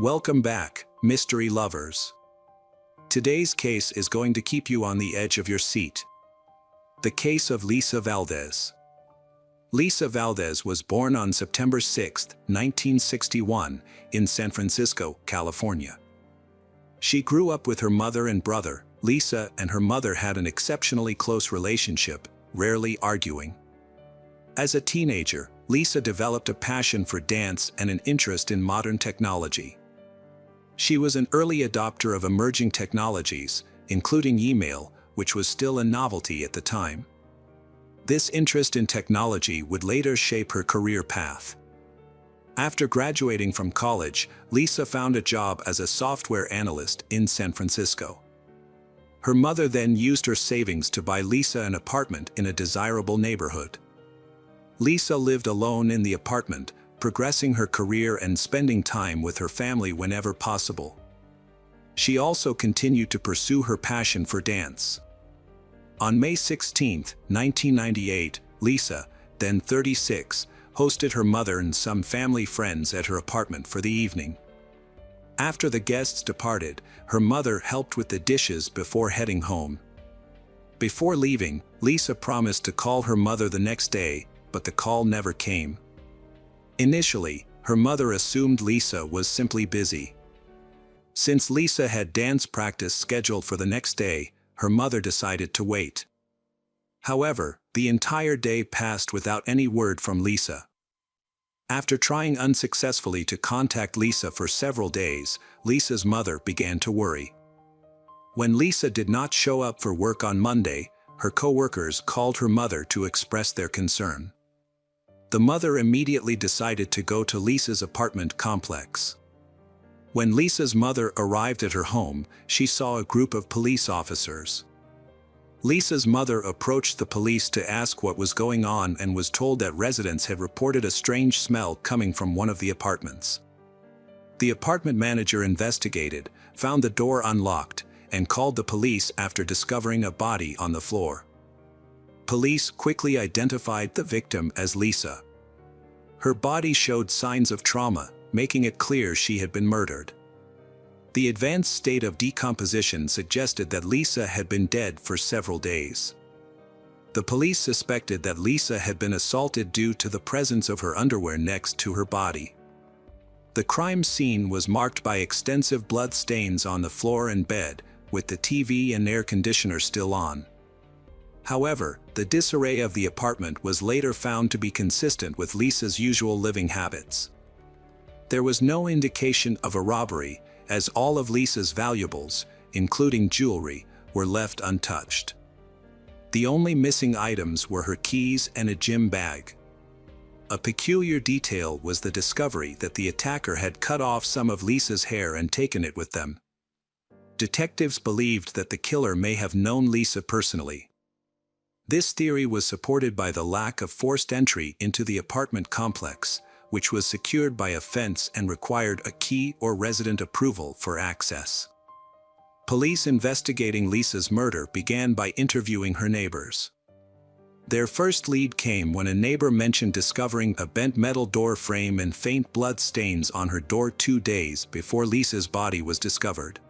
Welcome back, mystery lovers. Today's case is going to keep you on the edge of your seat. The case of Lisa Valdez. Lisa Valdez was born on September 6, 1961, in San Francisco, California. She grew up with her mother and brother. Lisa and her mother had an exceptionally close relationship, rarely arguing. As a teenager, Lisa developed a passion for dance and an interest in modern technology. She was an early adopter of emerging technologies, including email, which was still a novelty at the time. This interest in technology would later shape her career path. After graduating from college, Lisa found a job as a software analyst in San Francisco. Her mother then used her savings to buy Lisa an apartment in a desirable neighborhood. Lisa lived alone in the apartment, progressing her career and spending time with her family whenever possible. She also continued to pursue her passion for dance. On May 16, 1998, Lisa, then 36, hosted her mother and some family friends at her apartment for the evening. After the guests departed, her mother helped with the dishes before heading home. Before leaving, Lisa promised to call her mother the next day, but the call never came. Initially, her mother assumed Lisa was simply busy. Since Lisa had dance practice scheduled for the next day, her mother decided to wait. However, the entire day passed without any word from Lisa. After trying unsuccessfully to contact Lisa for several days, Lisa's mother began to worry. When Lisa did not show up for work on Monday, her coworkers called her mother to express their concern. The mother immediately decided to go to Lisa's apartment complex. When Lisa's mother arrived at her home, she saw a group of police officers. Lisa's mother approached the police to ask what was going on and was told that residents had reported a strange smell coming from one of the apartments. The apartment manager investigated, found the door unlocked, and called the police after discovering a body on the floor. Police quickly identified the victim as Lisa. Her body showed signs of trauma, making it clear she had been murdered. The advanced state of decomposition suggested that Lisa had been dead for several days. The police suspected that Lisa had been assaulted due to the presence of her underwear next to her body. The crime scene was marked by extensive blood stains on the floor and bed, with the TV and air conditioner still on. However, the disarray of the apartment was later found to be consistent with Lisa's usual living habits. There was no indication of a robbery, as all of Lisa's valuables, including jewelry, were left untouched. The only missing items were her keys and a gym bag. A peculiar detail was the discovery that the attacker had cut off some of Lisa's hair and taken it with them. Detectives believed that the killer may have known Lisa personally. This theory was supported by the lack of forced entry into the apartment complex, which was secured by a fence and required a key or resident approval for access. Police investigating Lisa's murder began by interviewing her neighbors. Their first lead came when a neighbor mentioned discovering a bent metal door frame and faint blood stains on her door 2 days before Lisa's body was discovered.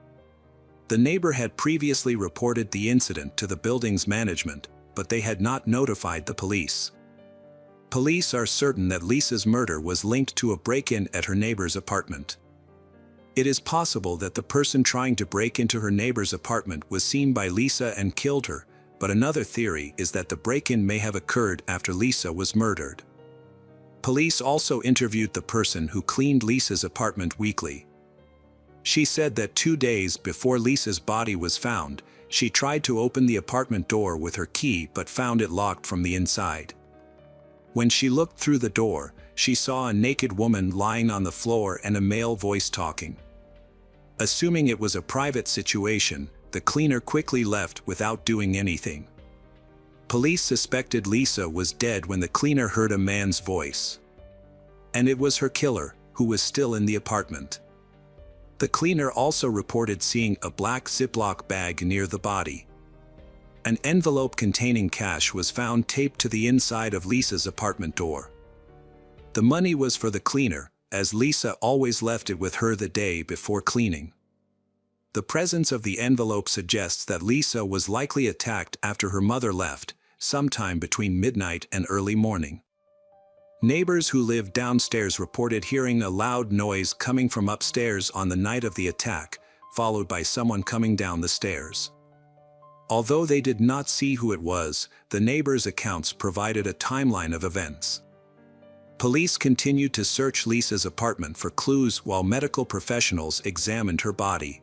The neighbor had previously reported the incident to the building's management, but they had not notified the police. Police are certain that Lisa's murder was linked to a break-in at her neighbor's apartment. It is possible that the person trying to break into her neighbor's apartment was seen by Lisa and killed her, but another theory is that the break-in may have occurred after Lisa was murdered. Police also interviewed the person who cleaned Lisa's apartment weekly. She said that 2 days before Lisa's body was found, she tried to open the apartment door with her key but found it locked from the inside. When she looked through the door, she saw a naked woman lying on the floor and a male voice talking. Assuming it was a private situation, the cleaner quickly left without doing anything. Police suspected Lisa was dead when the cleaner heard a man's voice. And it was her killer, who was still in the apartment. The cleaner also reported seeing a black Ziploc bag near the body. An envelope containing cash was found taped to the inside of Lisa's apartment door. The money was for the cleaner, as Lisa always left it with her the day before cleaning. The presence of the envelope suggests that Lisa was likely attacked after her mother left, sometime between midnight and early morning. Neighbors who lived downstairs reported hearing a loud noise coming from upstairs on the night of the attack, followed by someone coming down the stairs. Although they did not see who it was, the neighbors' accounts provided a timeline of events. Police continued to search Lisa's apartment for clues while medical professionals examined her body.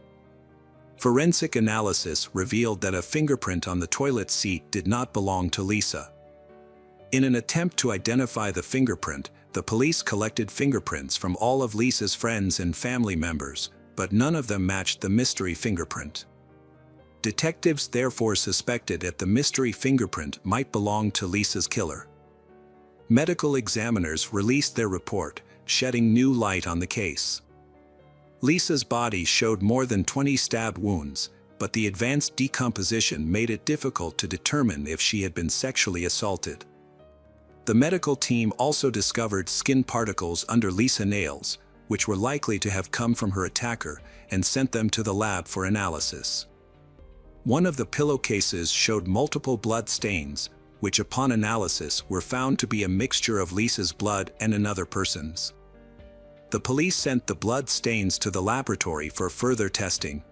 Forensic analysis revealed that a fingerprint on the toilet seat did not belong to Lisa. In an attempt to identify the fingerprint, the police collected fingerprints from all of Lisa's friends and family members, but none of them matched the mystery fingerprint. Detectives therefore suspected that the mystery fingerprint might belong to Lisa's killer. Medical examiners released their report, shedding new light on the case. Lisa's body showed more than 20 stab wounds, but the advanced decomposition made it difficult to determine if she had been sexually assaulted. The medical team also discovered skin particles under Lisa's nails, which were likely to have come from her attacker, and sent them to the lab for analysis. One of the pillowcases showed multiple blood stains, which upon analysis were found to be a mixture of Lisa's blood and another person's. The police sent the blood stains to the laboratory for further testing.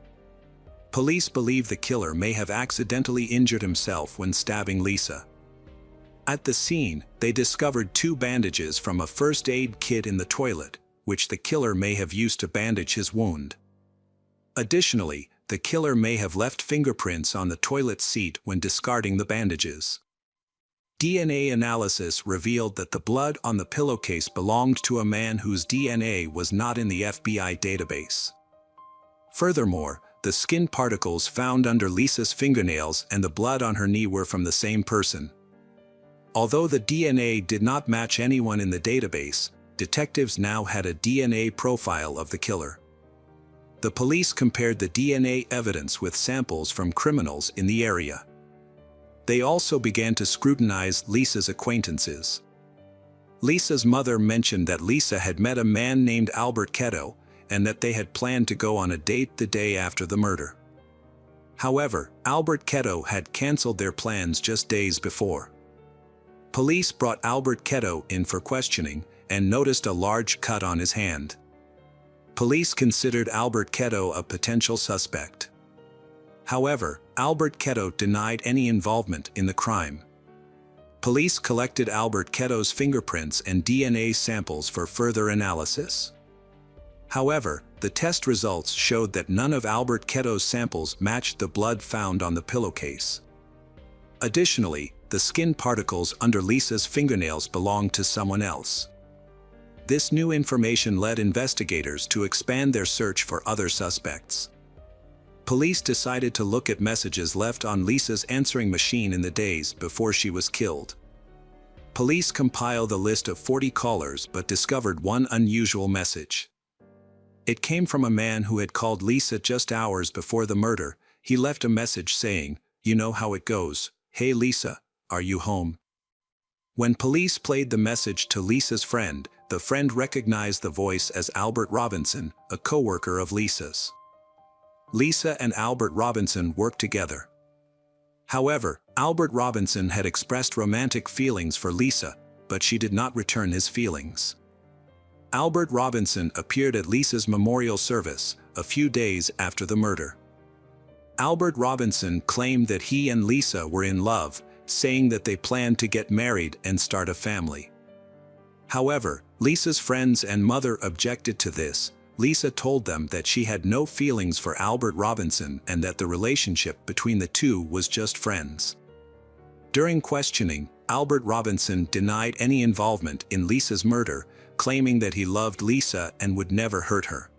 Police believe the killer may have accidentally injured himself when stabbing Lisa. At the scene, they discovered 2 bandages from a first aid kit in the toilet, which the killer may have used to bandage his wound. Additionally, the killer may have left fingerprints on the toilet seat when discarding the bandages. DNA analysis revealed that the blood on the pillowcase belonged to a man whose DNA was not in the FBI database. Furthermore, the skin particles found under Lisa's fingernails and the blood on her knee were from the same person. Although the DNA did not match anyone in the database, detectives now had a DNA profile of the killer. The police compared the DNA evidence with samples from criminals in the area. They also began to scrutinize Lisa's acquaintances. Lisa's mother mentioned that Lisa had met a man named Albert Ketto, and that they had planned to go on a date the day after the murder. However, Albert Ketto had canceled their plans just days before. Police brought Albert Ketto in for questioning and noticed a large cut on his hand. Police considered Albert Ketto a potential suspect. However, Albert Ketto denied any involvement in the crime. Police collected Albert Ketto's fingerprints and DNA samples for further analysis. However, the test results showed that none of Albert Ketto's samples matched the blood found on the pillowcase. Additionally, the skin particles under Lisa's fingernails belonged to someone else. This new information led investigators to expand their search for other suspects. Police decided to look at messages left on Lisa's answering machine in the days before she was killed. Police compiled a list of 40 callers but discovered one unusual message. It came from a man who had called Lisa just hours before the murder. He left a message saying, "You know how it goes. Hey Lisa, are you home?" When police played the message to Lisa's friend, the friend recognized the voice as Albert Robinson, a co-worker of Lisa's. Lisa and Albert Robinson worked together. However, Albert Robinson had expressed romantic feelings for Lisa, but she did not return his feelings. Albert Robinson appeared at Lisa's memorial service a few days after the murder. Albert Robinson claimed that he and Lisa were in love, saying that they planned to get married and start a family. However, Lisa's friends and mother objected to this. Lisa told them that she had no feelings for Albert Robinson and that the relationship between the two was just friends. During questioning, Albert Robinson denied any involvement in Lisa's murder, claiming that he loved Lisa and would never hurt her.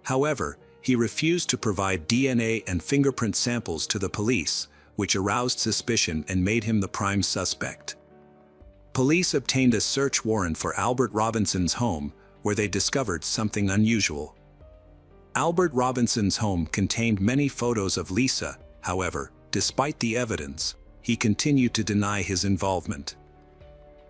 However, he refused to provide DNA and fingerprint samples to the police, which aroused suspicion and made him the prime suspect. Police obtained a search warrant for Albert Robinson's home, where they discovered something unusual. Albert Robinson's home contained many photos of Lisa. However, despite the evidence, he continued to deny his involvement.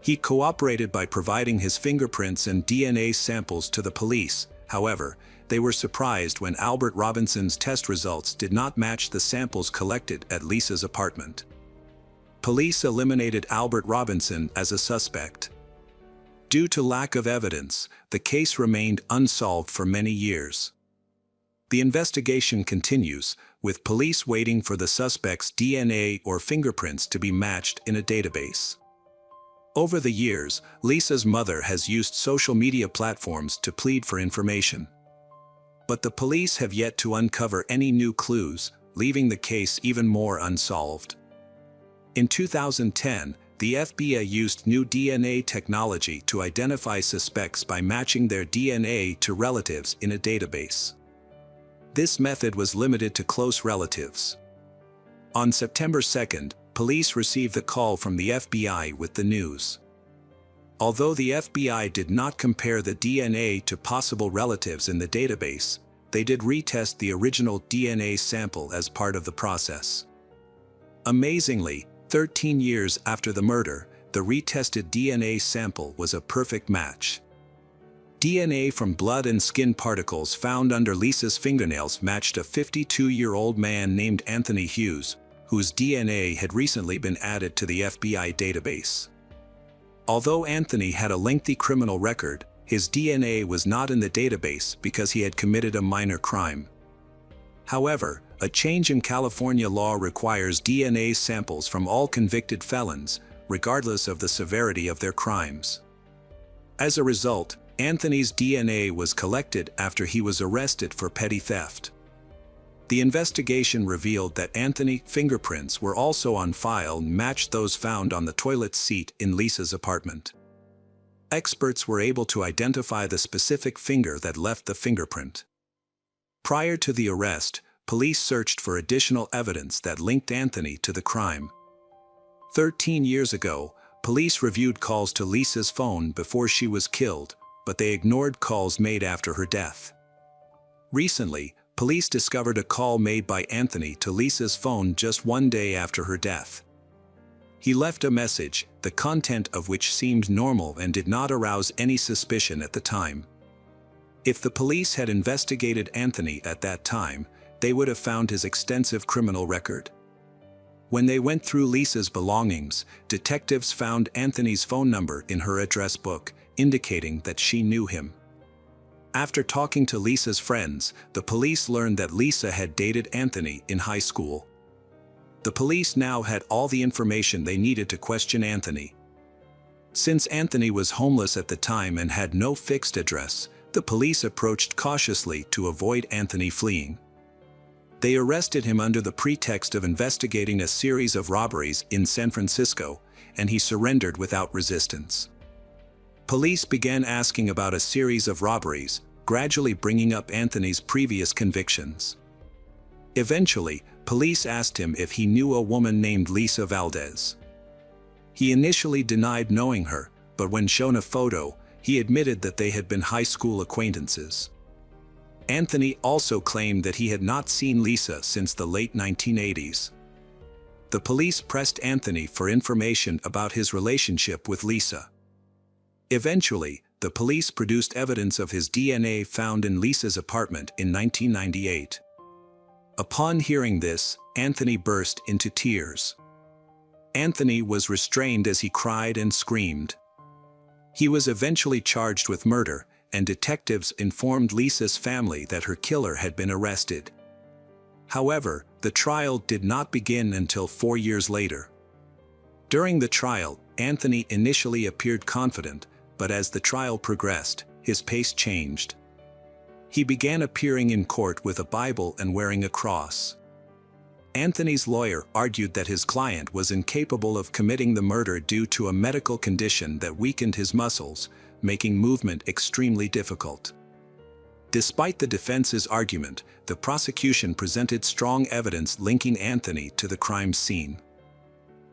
He cooperated by providing his fingerprints and DNA samples to the police. However, they were surprised when Albert Robinson's test results did not match the samples collected at Lisa's apartment. Police eliminated Albert Robinson as a suspect. Due to lack of evidence, the case remained unsolved for many years. The investigation continues, with police waiting for the suspect's DNA or fingerprints to be matched in a database. Over the years, Lisa's mother has used social media platforms to plead for information. But the police have yet to uncover any new clues, leaving the case even more unsolved. In 2010, the FBI used new DNA technology to identify suspects by matching their DNA to relatives in a database. This method was limited to close relatives. On September 2nd, police received a call from the FBI with the news. Although the FBI did not compare the DNA to possible relatives in the database, they did retest the original DNA sample as part of the process. Amazingly, 13 years after the murder, the retested DNA sample was a perfect match. DNA from blood and skin particles found under Lisa's fingernails matched a 52-year-old man named Anthony Hughes, whose DNA had recently been added to the FBI database. Although Anthony had a lengthy criminal record, his DNA was not in the database because he had committed a minor crime. However, a change in California law requires DNA samples from all convicted felons, regardless of the severity of their crimes. As a result, Anthony's DNA was collected after he was arrested for petty theft. The investigation revealed that Anthony's fingerprints were also on file and matched those found on the toilet seat in Lisa's apartment. Experts were able to identify the specific finger that left the fingerprint. Prior to the arrest, police searched for additional evidence that linked Anthony to the crime. 13 years ago, police reviewed calls to Lisa's phone before she was killed, but they ignored calls made after her death. Recently, police discovered a call made by Anthony to Lisa's phone just one day after her death. He left a message, the content of which seemed normal and did not arouse any suspicion at the time. If the police had investigated Anthony at that time, they would have found his extensive criminal record. When they went through Lisa's belongings, detectives found Anthony's phone number in her address book, indicating that she knew him. After talking to Lisa's friends, the police learned that Lisa had dated Anthony in high school. The police now had all the information they needed to question Anthony. Since Anthony was homeless at the time and had no fixed address, the police approached cautiously to avoid Anthony fleeing. They arrested him under the pretext of investigating a series of robberies in San Francisco, and he surrendered without resistance. Police began asking about a series of robberies, gradually bringing up Anthony's previous convictions. Eventually, police asked him if he knew a woman named Lisa Valdez. He initially denied knowing her, but when shown a photo, he admitted that they had been high school acquaintances. Anthony also claimed that he had not seen Lisa since the late 1980s. The police pressed Anthony for information about his relationship with Lisa. Eventually, the police produced evidence of his DNA found in Lisa's apartment in 1998. Upon hearing this, Anthony burst into tears. Anthony was restrained as he cried and screamed. He was eventually charged with murder, and detectives informed Lisa's family that her killer had been arrested. However, the trial did not begin until 4 years later. During the trial, Anthony initially appeared confident, but as the trial progressed, his pace changed. He began appearing in court with a Bible and wearing a cross. Anthony's lawyer argued that his client was incapable of committing the murder due to a medical condition that weakened his muscles, making movement extremely difficult. Despite the defense's argument, the prosecution presented strong evidence linking Anthony to the crime scene.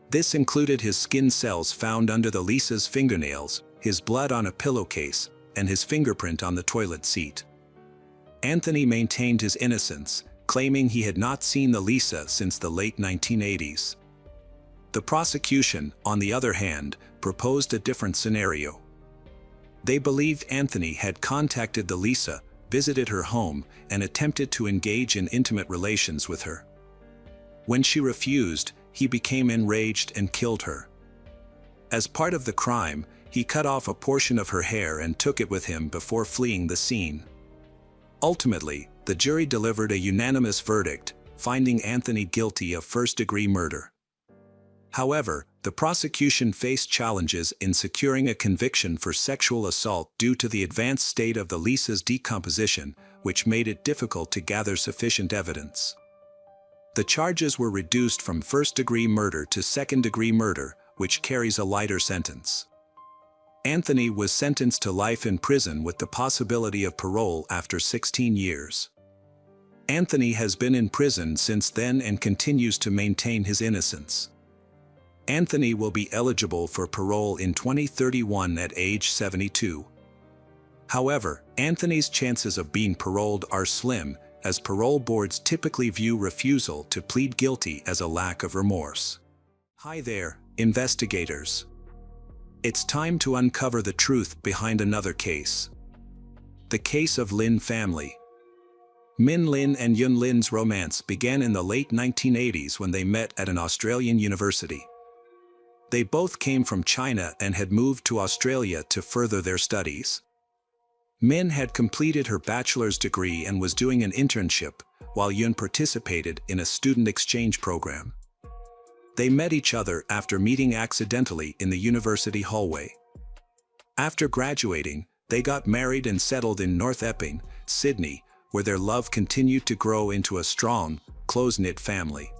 This included his skin cells found under Lisa's fingernails, his blood on a pillowcase, and his fingerprint on the toilet seat. Anthony maintained his innocence, claiming he had not seen Lisa since the late 1980s. The prosecution, on the other hand, proposed a different scenario. They believed Anthony had contacted the Lisa, visited her home, and attempted to engage in intimate relations with her. When she refused, he became enraged and killed her. As part of the crime, he cut off a portion of her hair and took it with him before fleeing the scene. Ultimately, the jury delivered a unanimous verdict, finding Anthony guilty of first-degree murder. However, the prosecution faced challenges in securing a conviction for sexual assault due to the advanced state of the Lisa's decomposition, which made it difficult to gather sufficient evidence. The charges were reduced from first-degree murder to second-degree murder, which carries a lighter sentence. Anthony was sentenced to life in prison with the possibility of parole after 16 years. Anthony has been in prison since then and continues to maintain his innocence. Anthony will be eligible for parole in 2031 at age 72. However, Anthony's chances of being paroled are slim, as parole boards typically view refusal to plead guilty as a lack of remorse. Hi there, investigators. It's time to uncover the truth behind another case. The case of Lin family. Min Lin and Yun Lin's romance began in the late 1980s when they met at an Australian university. They both came from China and had moved to Australia to further their studies. Min had completed her bachelor's degree and was doing an internship, while Yun participated in a student exchange program. They met each other after meeting accidentally in the university hallway. After graduating, they got married and settled in North Epping, Sydney, where their love continued to grow into a strong, close-knit family.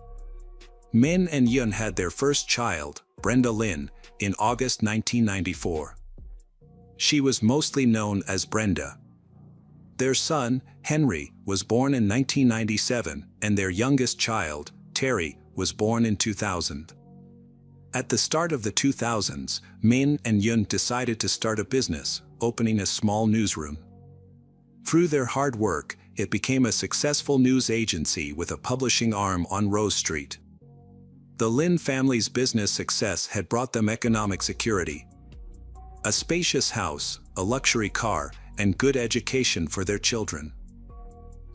Min and Yun had their first child, Brenda Lin, in August 1994. She was mostly known as Brenda. Their son, Henry, was born in 1997, and their youngest child, Terry, was born in 2000. At the start of the 2000s, Min and Yun decided to start a business, opening a small newsroom. Through their hard work, it became a successful news agency with a publishing arm on Rose Street. The Lin family's business success had brought them economic security. A spacious house, a luxury car, and good education for their children.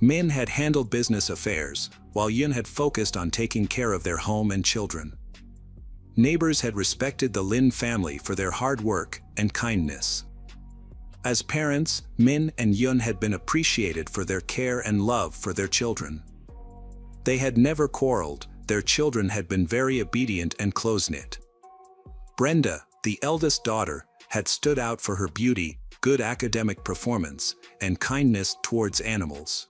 Min had handled business affairs, while Yun had focused on taking care of their home and children. Neighbors had respected the Lin family for their hard work and kindness. As parents, Min and Yun had been appreciated for their care and love for their children. They had never quarreled. Their children had been very obedient and close-knit. Brenda, the eldest daughter, had stood out for her beauty, good academic performance, and kindness towards animals.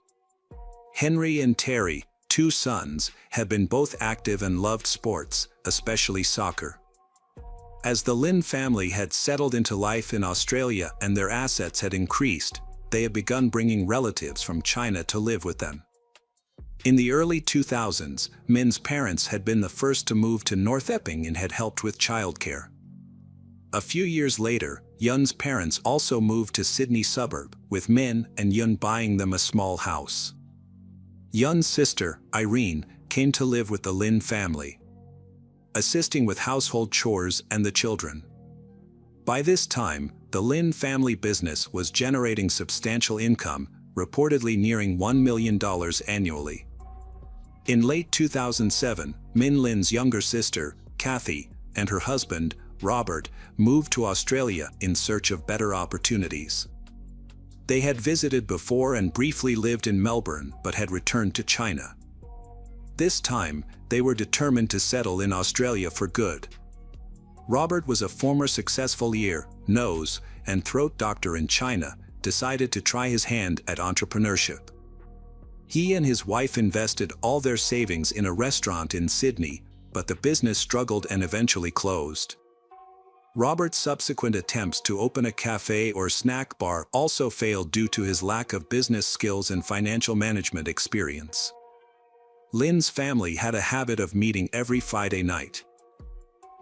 Henry and Terry, two sons, had been both active and loved sports, especially soccer. As the Lin family had settled into life in Australia and their assets had increased, they had begun bringing relatives from China to live with them. In the early 2000s, Min's parents had been the first to move to North Epping and had helped with childcare. A few years later, Yun's parents also moved to Sydney suburb, with Min and Yun buying them a small house. Yun's sister, Irene, came to live with the Lin family, assisting with household chores and the children. By this time, the Lin family business was generating substantial income, reportedly nearing $1 million annually. In late 2007, Min Lin's younger sister, Kathy, and her husband, Robert, moved to Australia in search of better opportunities. They had visited before and briefly lived in Melbourne but had returned to China. This time, they were determined to settle in Australia for good. Robert was a former successful ear, nose, and throat doctor in China, decided to try his hand at entrepreneurship. He and his wife invested all their savings in a restaurant in Sydney, but the business struggled and eventually closed. Robert's subsequent attempts to open a cafe or snack bar also failed due to his lack of business skills and financial management experience. Lin's family had a habit of meeting every Friday night.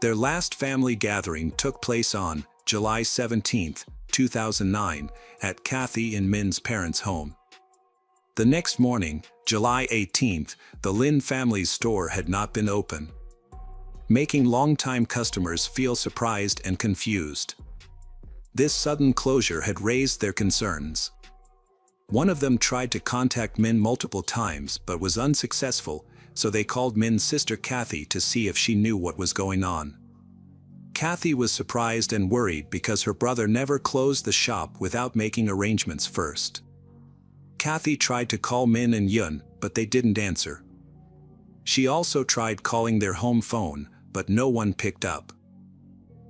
Their last family gathering took place on July 17, 2009, at Kathy and Min's parents' home. The next morning, July 18th, the Lin family's store had not been open. making longtime customers feel surprised and confused. This sudden closure had raised their concerns. One of them tried to contact Min multiple times but was unsuccessful, so they called Min's sister Kathy to see if she knew what was going on. Kathy was surprised and worried because her brother never closed the shop without making arrangements first. Kathy tried to call Min and Yun, but they didn't answer. She also tried calling their home phone, but no one picked up.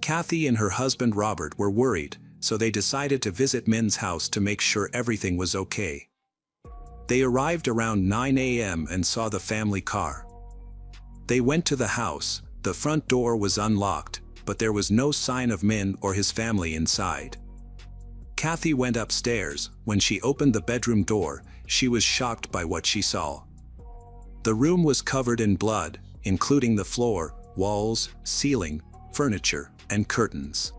Kathy and her husband Robert were worried, so they decided to visit Min's house to make sure everything was okay. They arrived around 9 a.m. and saw the family car. They went to the house. The front door was unlocked, but there was no sign of Min or his family inside. Kathy went upstairs. When she opened the bedroom door, she was shocked by what she saw. The room was covered in blood, including the floor, walls, ceiling, furniture, and curtains.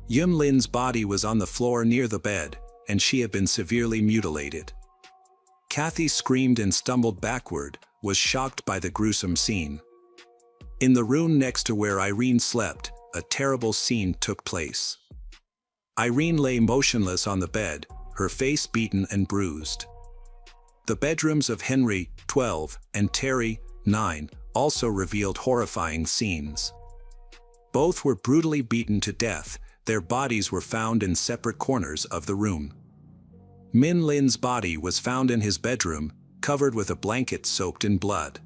Yum Lin's body was on the floor near the bed, and she had been severely mutilated. Kathy screamed and stumbled backward, was shocked by the gruesome scene. In the room next to where Irene slept, a terrible scene took place. Irene lay motionless on the bed, her face beaten and bruised. The bedrooms of Henry, 12, and Terry, 9, also revealed horrifying scenes. Both were brutally beaten to death. Their bodies were found in separate corners of the room. Min Lin's body was found in his bedroom, covered with a blanket soaked in blood.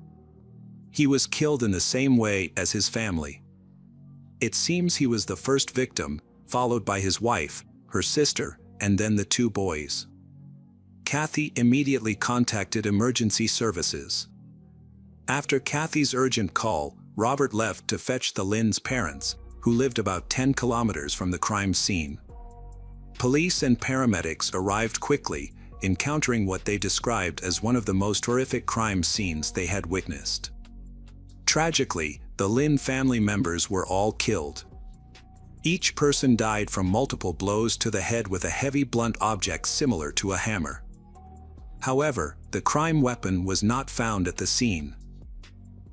He was killed in the same way as his family. It seems he was the first victim, followed by his wife, her sister, and then the two boys. Kathy immediately contacted emergency services. After Kathy's urgent call, Robert left to fetch the Lin's parents, who lived about 10 kilometers from the crime scene. Police and paramedics arrived quickly, encountering what they described as one of the most horrific crime scenes they had witnessed. Tragically, the Lin family members were all killed. Each person died from multiple blows to the head with a heavy blunt object similar to a hammer. However, the crime weapon was not found at the scene.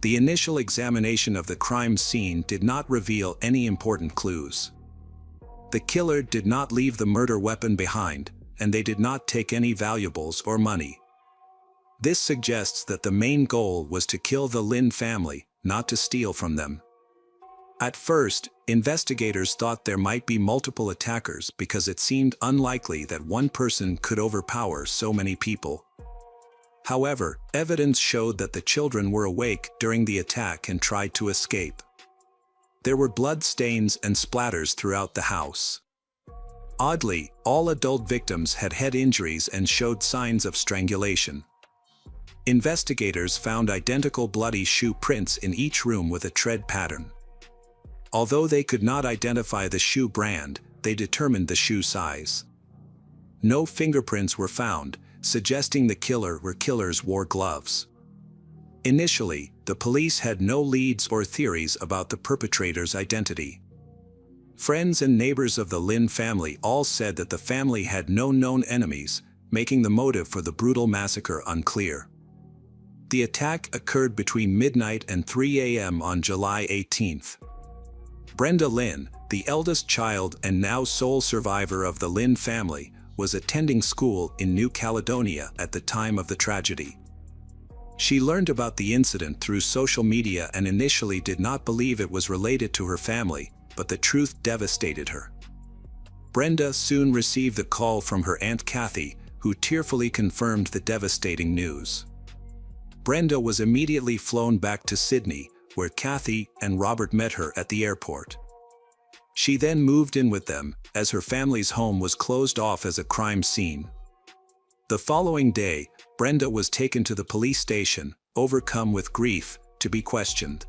The initial examination of the crime scene did not reveal any important clues. The killer did not leave the murder weapon behind, and they did not take any valuables or money. This suggests that the main goal was to kill the Lin family, not to steal from them. At first, investigators thought there might be multiple attackers because it seemed unlikely that one person could overpower so many people. However, evidence showed that the children were awake during the attack and tried to escape. There were blood stains and splatters throughout the house. Oddly, all adult victims had head injuries and showed signs of strangulation. Investigators found identical bloody shoe prints in each room with a tread pattern. Although they could not identify the shoe brand, they determined the shoe size. No fingerprints were found, suggesting the killers wore gloves. Initially, the police had no leads or theories about the perpetrator's identity. Friends and neighbors of the Lin family all said that the family had no known enemies, making the motive for the brutal massacre unclear. The attack occurred between midnight and 3 a.m. on July 18th. Brenda Lin, the eldest child and now sole survivor of the Lin family, was attending school in New Caledonia at the time of the tragedy. She learned about the incident through social media and initially did not believe it was related to her family, but the truth devastated her. Brenda soon received a call from her Aunt Kathy, who tearfully confirmed the devastating news. Brenda was immediately flown back to Sydney, where Kathy and Robert met her at the airport. She then moved in with them, as her family's home was closed off as a crime scene. The following day, Brenda was taken to the police station, overcome with grief, to be questioned.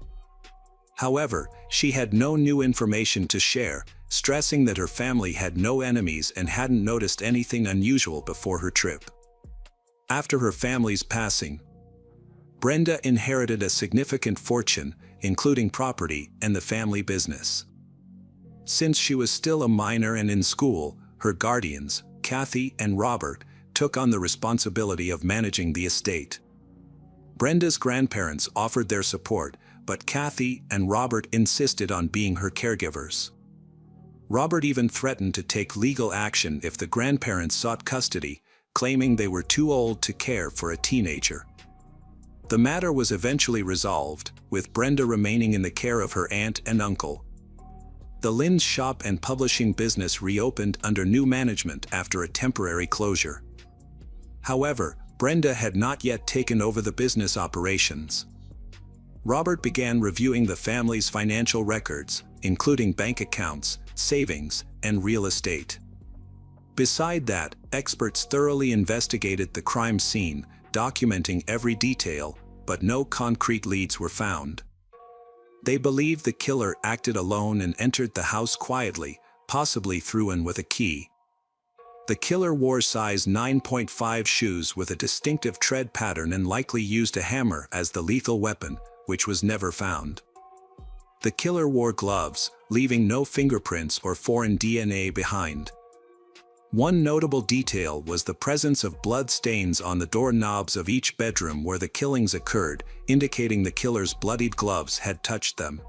However, she had no new information to share, stressing that her family had no enemies and hadn't noticed anything unusual before her trip. After her family's passing, Brenda inherited a significant fortune, including property and the family business. Since she was still a minor and in school, her guardians, Kathy and Robert, took on the responsibility of managing the estate. Brenda's grandparents offered their support, but Kathy and Robert insisted on being her caregivers. Robert even threatened to take legal action if the grandparents sought custody, claiming they were too old to care for a teenager. The matter was eventually resolved, with Brenda remaining in the care of her aunt and uncle. The Lynn's shop and publishing business reopened under new management after a temporary closure. However, Brenda had not yet taken over the business operations. Robert began reviewing the family's financial records, including bank accounts, savings, and real estate. Beside that, experts thoroughly investigated the crime scene, documenting every detail, but no concrete leads were found. They believed the killer acted alone and entered the house quietly, possibly through and with a key. The killer wore size 9.5 shoes with a distinctive tread pattern and likely used a hammer as the lethal weapon, which was never found. The killer wore gloves, leaving no fingerprints or foreign DNA behind. One notable detail was the presence of blood stains on the doorknobs of each bedroom where the killings occurred, indicating the killer's bloodied gloves had touched them.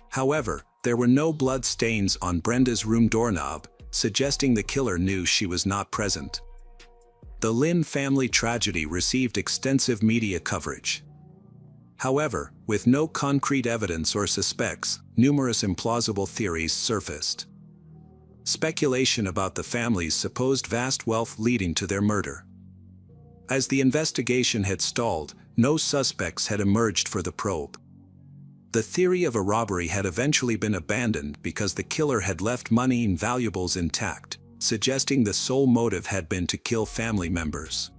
However, there were no blood stains on Brenda's room doorknob, suggesting the killer knew she was not present. The Lynn family tragedy received extensive media coverage. However, with no concrete evidence or suspects, numerous implausible theories surfaced. Speculation about the family's supposed vast wealth leading to their murder. As the investigation had stalled, no suspects had emerged for the probe. The theory of a robbery had eventually been abandoned because the killer had left money and valuables intact, suggesting the sole motive had been to kill family members.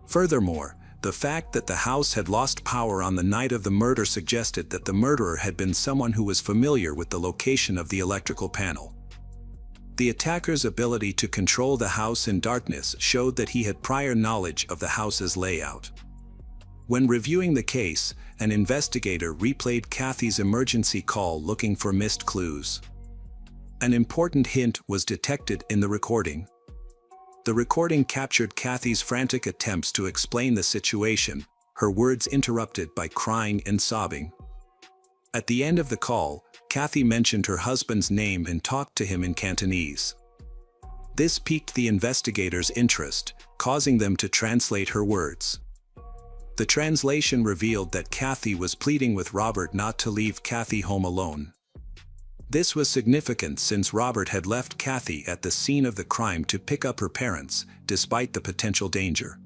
Furthermore, the fact that the house had lost power on the night of the murder suggested that the murderer had been someone who was familiar with the location of the electrical panel. The attacker's ability to control the house in darkness showed that he had prior knowledge of the house's layout. When reviewing the case, an investigator replayed Kathy's emergency call looking for missed clues. An important hint was detected in the recording. The recording captured Kathy's frantic attempts to explain the situation, her words interrupted by crying and sobbing. At the end of the call, Kathy mentioned her husband's name and talked to him in Cantonese. This piqued the investigators' interest, causing them to translate her words. The translation revealed that Kathy was pleading with Robert not to leave Kathy home alone. This was significant since Robert had left Kathy at the scene of the crime to pick up her parents, despite the potential danger.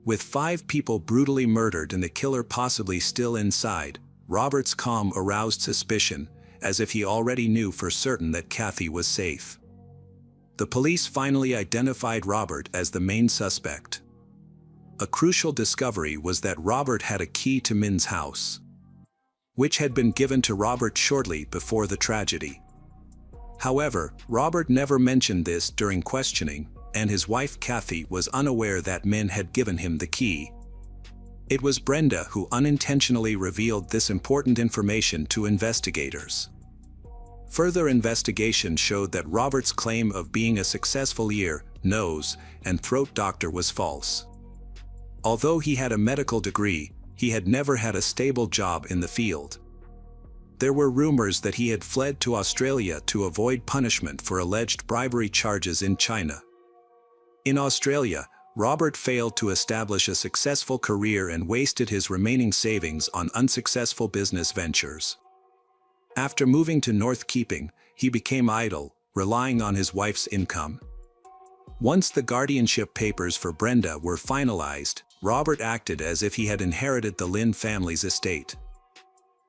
With 5 people brutally murdered and the killer possibly still inside, Robert's calm aroused suspicion, as if he already knew for certain that Kathy was safe. The police finally identified Robert as the main suspect. A crucial discovery was that Robert had a key to Min's house, which had been given to Robert shortly before the tragedy. However, Robert never mentioned this during questioning, and his wife Kathy was unaware that Min had given him the key. It was Brenda who unintentionally revealed this important information to investigators. Further investigation showed that Robert's claim of being a successful ear, nose, and throat doctor was false. Although he had a medical degree, he had never had a stable job in the field. There were rumors that he had fled to Australia to avoid punishment for alleged bribery charges in China. In Australia, Robert failed to establish a successful career and wasted his remaining savings on unsuccessful business ventures. After moving to North Keeping, he became idle, relying on his wife's income. Once the guardianship papers for Brenda were finalized, Robert acted as if he had inherited the Lynn family's estate.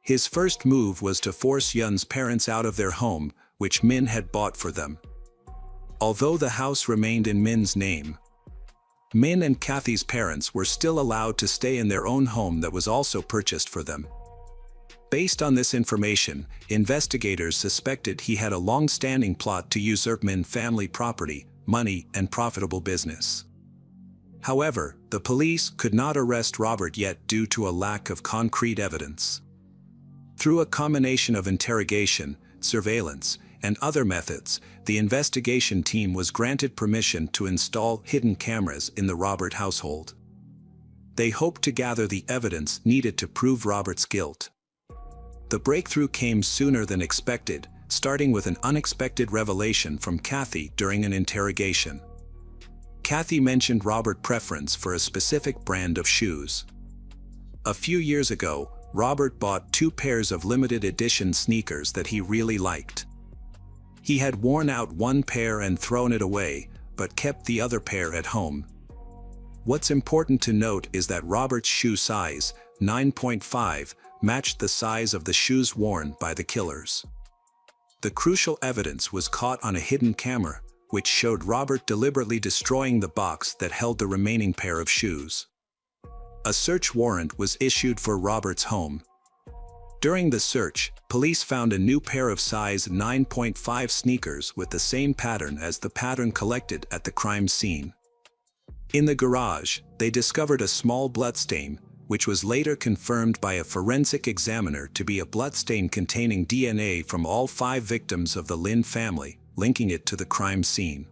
His first move was to force Yun's parents out of their home, which Min had bought for them. Although the house remained in Min's name, Min and Kathy's parents were still allowed to stay in their own home that was also purchased for them. Based on this information, investigators suspected he had a long-standing plot to usurp Min family property, money, and profitable business. However, the police could not arrest Robert yet due to a lack of concrete evidence. Through a combination of interrogation, surveillance, and other methods, the investigation team was granted permission to install hidden cameras in the Robert household. They hoped to gather the evidence needed to prove Robert's guilt. The breakthrough came sooner than expected, starting with an unexpected revelation from Kathy during an interrogation. Kathy mentioned Robert's preference for a specific brand of shoes. A few years ago, Robert bought 2 pairs of limited edition sneakers that he really liked. He had worn out one pair and thrown it away, but kept the other pair at home. What's important to note is that Robert's shoe size, 9.5, matched the size of the shoes worn by the killers. The crucial evidence was caught on a hidden camera, which showed Robert deliberately destroying the box that held the remaining pair of shoes. A search warrant was issued for Robert's home. During the search, police found a new pair of size 9.5 sneakers with the same pattern as the pattern collected at the crime scene. In the garage, they discovered a small bloodstain, which was later confirmed by a forensic examiner to be a bloodstain containing DNA from all 5 victims of the Lynn family, linking it to the crime scene.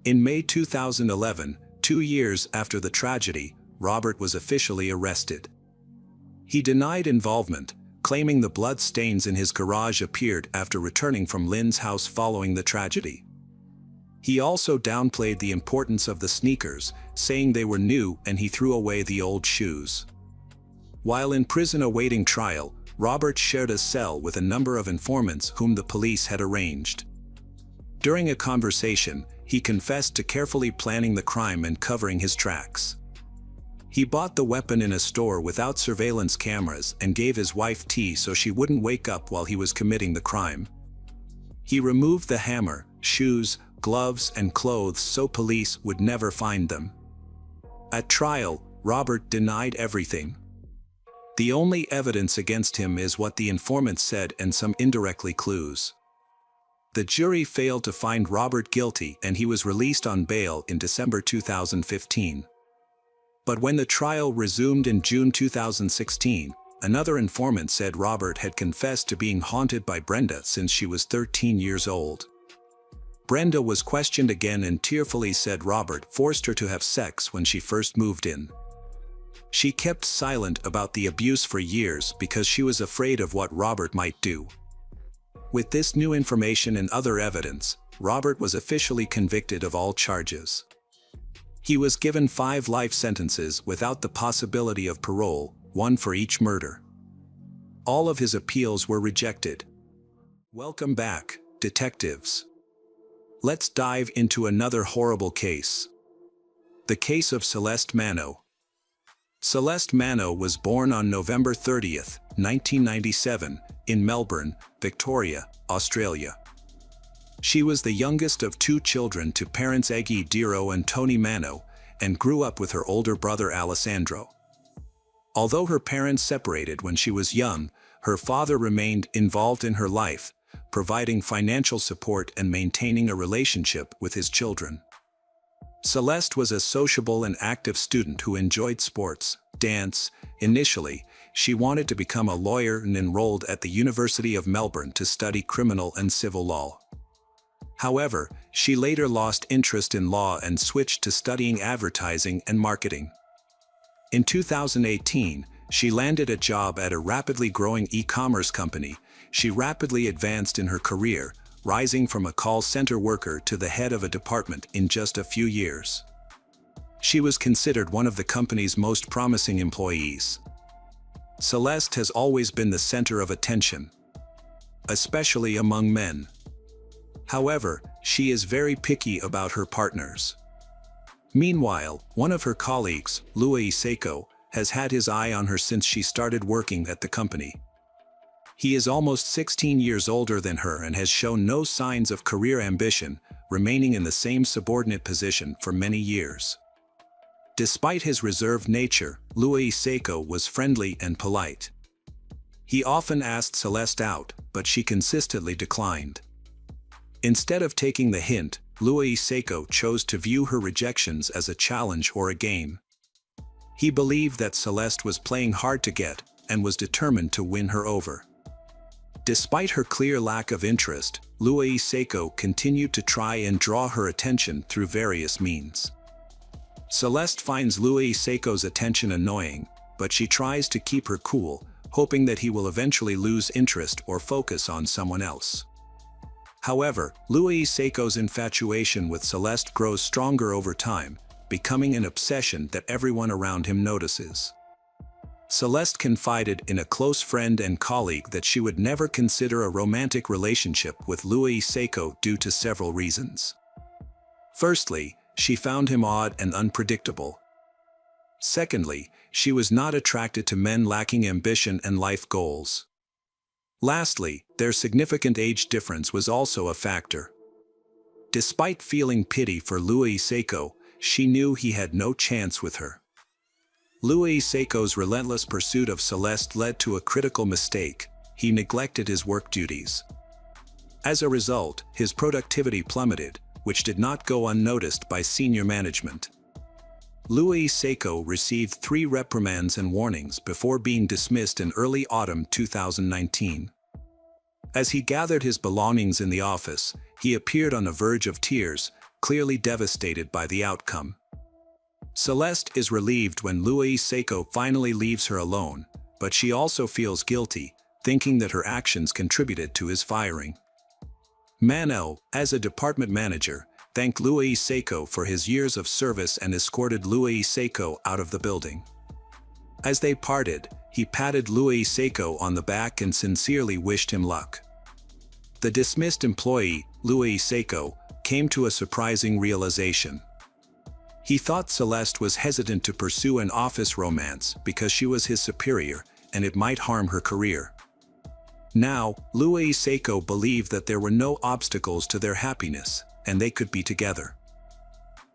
In May 2011, 2 years after the tragedy, Robert was officially arrested. He denied involvement, claiming the blood stains in his garage appeared after returning from Lynn's house following the tragedy. He also downplayed the importance of the sneakers, saying they were new and he threw away the old shoes. While in prison awaiting trial, Robert shared a cell with a number of informants whom the police had arranged. During a conversation, he confessed to carefully planning the crime and covering his tracks. He bought the weapon in a store without surveillance cameras and gave his wife tea so she wouldn't wake up while he was committing the crime. He removed the hammer, shoes, gloves, and clothes so police would never find them. At trial, Robert denied everything. The only evidence against him is what the informants said and some indirectly clues. The jury failed to find Robert guilty and he was released on bail in December 2015. But when the trial resumed in June 2016, another informant said Robert had confessed to being haunted by Brenda since she was 13 years old. Brenda was questioned again and tearfully said Robert forced her to have sex when she first moved in. She kept silent about the abuse for years because she was afraid of what Robert might do. With this new information and other evidence, Robert was officially convicted of all charges. He was given 5 life sentences without the possibility of parole, 1 for each murder. All of his appeals were rejected. Welcome back, detectives. Let's dive into another horrible case. The case of Celeste Mano. Celeste Mano was born on November 30, 1997, in Melbourne, Victoria, Australia. She was the youngest of 2 children to parents Eggy Diro and Tony Mano, and grew up with her older brother Alessandro. Although her parents separated when she was young, her father remained involved in her life, providing financial support and maintaining a relationship with his children. Celeste was a sociable and active student who enjoyed sports, dance. Initially, she wanted to become a lawyer and enrolled at the University of Melbourne to study criminal and civil law. However, she later lost interest in law and switched to studying advertising and marketing. In 2018, she landed a job at a rapidly growing e-commerce company. She rapidly advanced in her career, rising from a call center worker to the head of a department in just a few years. She was considered one of the company's most promising employees. Celeste has always been the center of attention, especially among men. However, she is very picky about her partners. Meanwhile, one of her colleagues, Louis Seiko, has had his eye on her since she started working at the company. He is almost 16 years older than her and has shown no signs of career ambition, remaining in the same subordinate position for many years. Despite his reserved nature, Louis Seiko was friendly and polite. He often asked Celeste out, but she consistently declined. Instead of taking the hint, Louis Seiko chose to view her rejections as a challenge or a game. He believed that Celeste was playing hard to get and was determined to win her over. Despite her clear lack of interest, Louis Seiko continued to try and draw her attention through various means. Celeste finds Louis Seiko's attention annoying, but she tries to keep her cool, hoping that he will eventually lose interest or focus on someone else. However, Louis Seiko's infatuation with Celeste grows stronger over time, becoming an obsession that everyone around him notices. Celeste confided in a close friend and colleague that she would never consider a romantic relationship with Louis Seiko due to several reasons. Firstly, she found him odd and unpredictable. Secondly, she was not attracted to men lacking ambition and life goals. Lastly, their significant age difference was also a factor. Despite feeling pity for Louis Seiko, she knew he had no chance with her. Louis Seiko's relentless pursuit of Celeste led to a critical mistake: he neglected his work duties. As a result, his productivity plummeted, which did not go unnoticed by senior management. Louis Seiko received 3 reprimands and warnings before being dismissed in early autumn 2019. As he gathered his belongings in the office, he appeared on the verge of tears, clearly devastated by the outcome. Celeste is relieved when Louis Seiko finally leaves her alone, but she also feels guilty, thinking that her actions contributed to his firing. Manuel, as a department manager, thanked Louis Seiko for his years of service and escorted Louis Seiko out of the building. As they parted, he patted Louis Seiko on the back and sincerely wished him luck. The dismissed employee, Louis Seiko, came to a surprising realization. He thought Celeste was hesitant to pursue an office romance because she was his superior, and it might harm her career. Now, Louis Seiko believed that there were no obstacles to their happiness, and they could be together.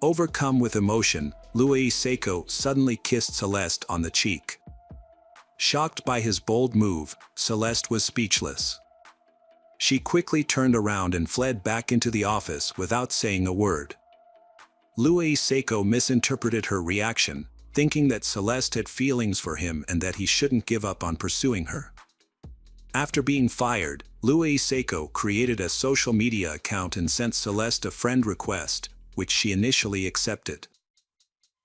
Overcome with emotion, Louis Seiko suddenly kissed Celeste on the cheek. Shocked by his bold move, Celeste was speechless. She quickly turned around and fled back into the office without saying a word. Louis Seiko misinterpreted her reaction, thinking that Celeste had feelings for him and that he shouldn't give up on pursuing her. After being fired, Louis Seiko created a social media account and sent Celeste a friend request, which she initially accepted.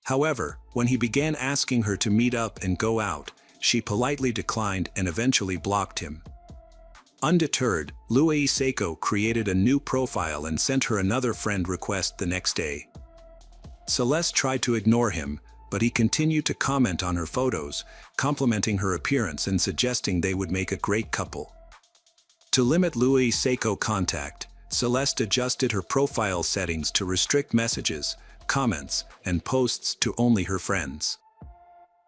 However, when he began asking her to meet up and go out, she politely declined and eventually blocked him. Undeterred, Louis Seiko created a new profile and sent her another friend request the next day. Celeste tried to ignore him, but he continued to comment on her photos, complimenting her appearance and suggesting they would make a great couple. To limit Louis Seiko contact, Celeste adjusted her profile settings to restrict messages, comments, and posts to only her friends.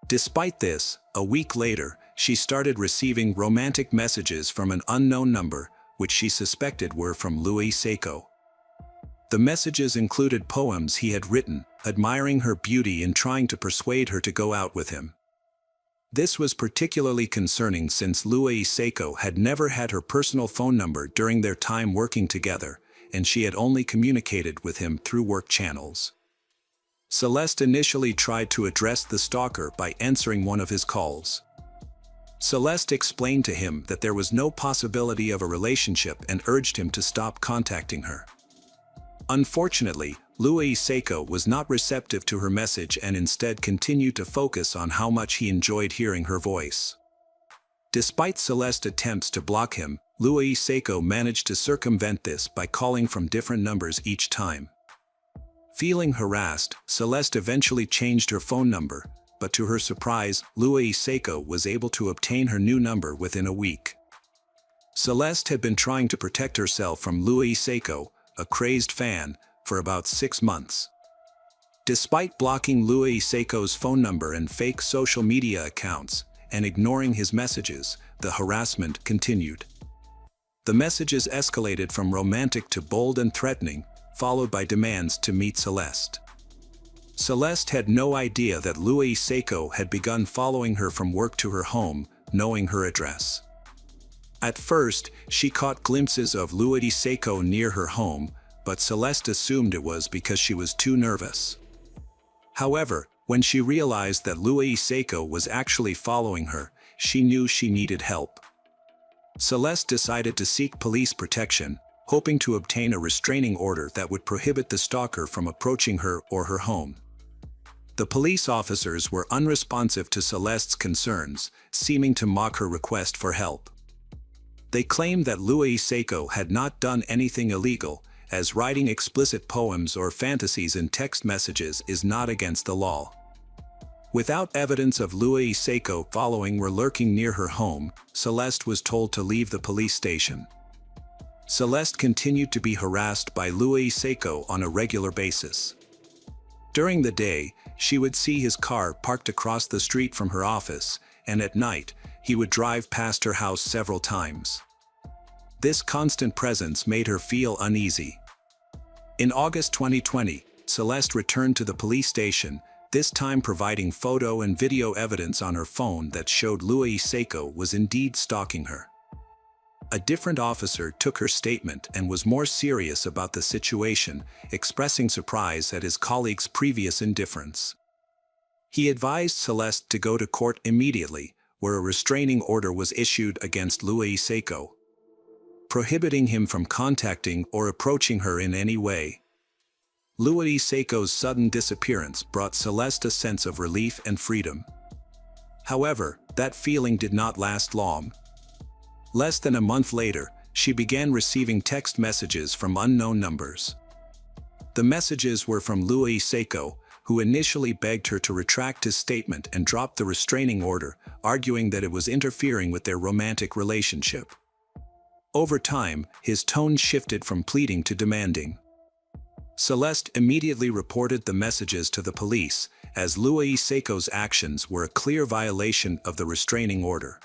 Despite this, a week later, she started receiving romantic messages from an unknown number, which she suspected were from Louis Seiko. The messages included poems he had written, admiring her beauty and trying to persuade her to go out with him. This was particularly concerning since Louis Seiko had never had her personal phone number during their time working together, and she had only communicated with him through work channels. Celeste initially tried to address the stalker by answering one of his calls. Celeste explained to him that there was no possibility of a relationship and urged him to stop contacting her. Unfortunately, Louis Seiko was not receptive to her message and instead continued to focus on how much he enjoyed hearing her voice. Despite Celeste's attempts to block him, Louis Seiko managed to circumvent this by calling from different numbers each time. Feeling harassed, Celeste eventually changed her phone number, but to her surprise, Louis Seiko was able to obtain her new number within a week. Celeste had been trying to protect herself from Louis Seiko, a crazed fan, for about 6 months. Despite blocking Louis Seiko's phone number and fake social media accounts, and ignoring his messages, the harassment continued. The messages escalated from romantic to bold and threatening, followed by demands to meet Celeste. Celeste had no idea that Louis Seiko had begun following her from work to her home, knowing her address. At first, she caught glimpses of Louis Seiko near her home, but Celeste assumed it was because she was too nervous. However, when she realized that Louis Seiko was actually following her, she knew she needed help. Celeste decided to seek police protection, hoping to obtain a restraining order that would prohibit the stalker from approaching her or her home. The police officers were unresponsive to Celeste's concerns, seeming to mock her request for help. They claimed that Louis Seiko had not done anything illegal, as writing explicit poems or fantasies in text messages is not against the law. Without evidence of Louis Seiko following or lurking near her home, Celeste was told to leave the police station. Celeste continued to be harassed by Louis Seiko on a regular basis. During the day, she would see his car parked across the street from her office, and at night, he would drive past her house several times. This constant presence made her feel uneasy. In August 2020, Celeste returned to the police station, this time providing photo and video evidence on her phone that showed Louis Seiko was indeed stalking her. A different officer took her statement and was more serious about the situation, expressing surprise at his colleague's previous indifference. He advised Celeste to go to court immediately, where a restraining order was issued against Louis Seiko, prohibiting him from contacting or approaching her in any way. Louis Seiko's sudden disappearance brought Celeste a sense of relief and freedom. However, that feeling did not last long. Less than a month later, she began receiving text messages from unknown numbers. The messages were from Louis Seiko, who initially begged her to retract his statement and drop the restraining order, arguing that it was interfering with their romantic relationship. Over time, his tone shifted from pleading to demanding. Celeste immediately reported the messages to the police, as Louis Seiko's actions were a clear violation of the restraining order.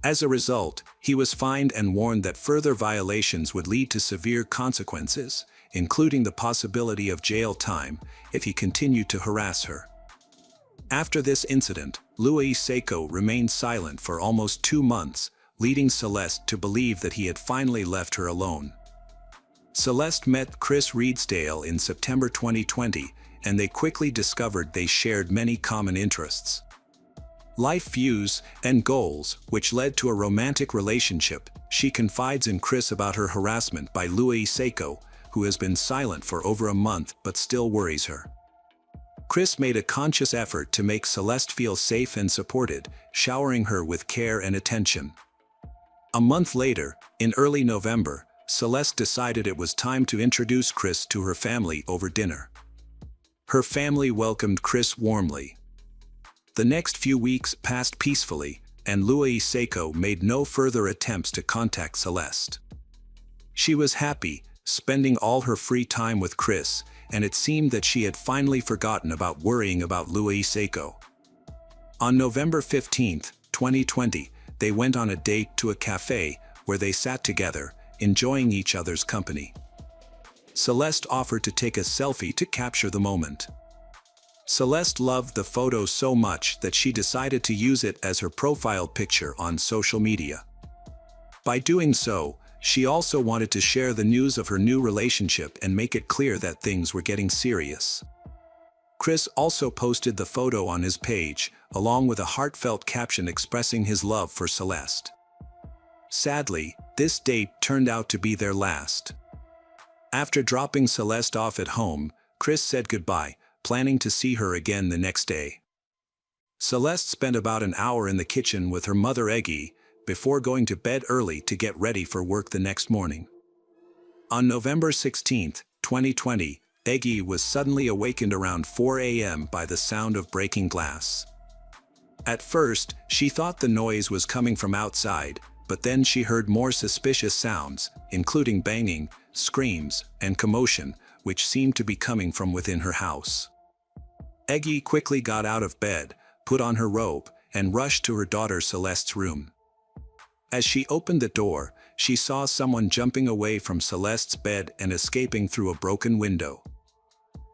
As a result, he was fined and warned that further violations would lead to severe consequences, including the possibility of jail time, if he continued to harass her. After this incident, Louis Seiko remained silent for almost 2 months, leading Celeste to believe that he had finally left her alone. Celeste met Chris Reedsdale in September 2020, and they quickly discovered they shared many common interests. Life views and goals, which led to a romantic relationship. She confides in Chris about her harassment by Louis Seiko, who has been silent for over a month but still worries her. Chris made a conscious effort to make Celeste feel safe and supported, showering her with care and attention. A month later, in early November, Celeste decided it was time to introduce Chris to her family over dinner. Her family welcomed Chris warmly. The next few weeks passed peacefully, and Louis Seiko made no further attempts to contact Celeste. She was happy, spending all her free time with Chris, and it seemed that she had finally forgotten about worrying about Louis Seiko. On November 15, 2020, they went on a date to a cafe, where they sat together, enjoying each other's company. Celeste offered to take a selfie to capture the moment. Celeste loved the photo so much that she decided to use it as her profile picture on social media. By doing so, she also wanted to share the news of her new relationship and make it clear that things were getting serious. Chris also posted the photo on his page, along with a heartfelt caption expressing his love for Celeste. Sadly, this date turned out to be their last. After dropping Celeste off at home, Chris said goodbye, planning to see her again the next day. Celeste spent about an hour in the kitchen with her mother Eggy, before going to bed early to get ready for work the next morning. On November 16, 2020, Eggy was suddenly awakened around 4 a.m. by the sound of breaking glass. At first, she thought the noise was coming from outside, but then she heard more suspicious sounds, including banging, screams, and commotion, which seemed to be coming from within her house. Eggy quickly got out of bed, put on her robe, and rushed to her daughter Celeste's room. As she opened the door, she saw someone jumping away from Celeste's bed and escaping through a broken window.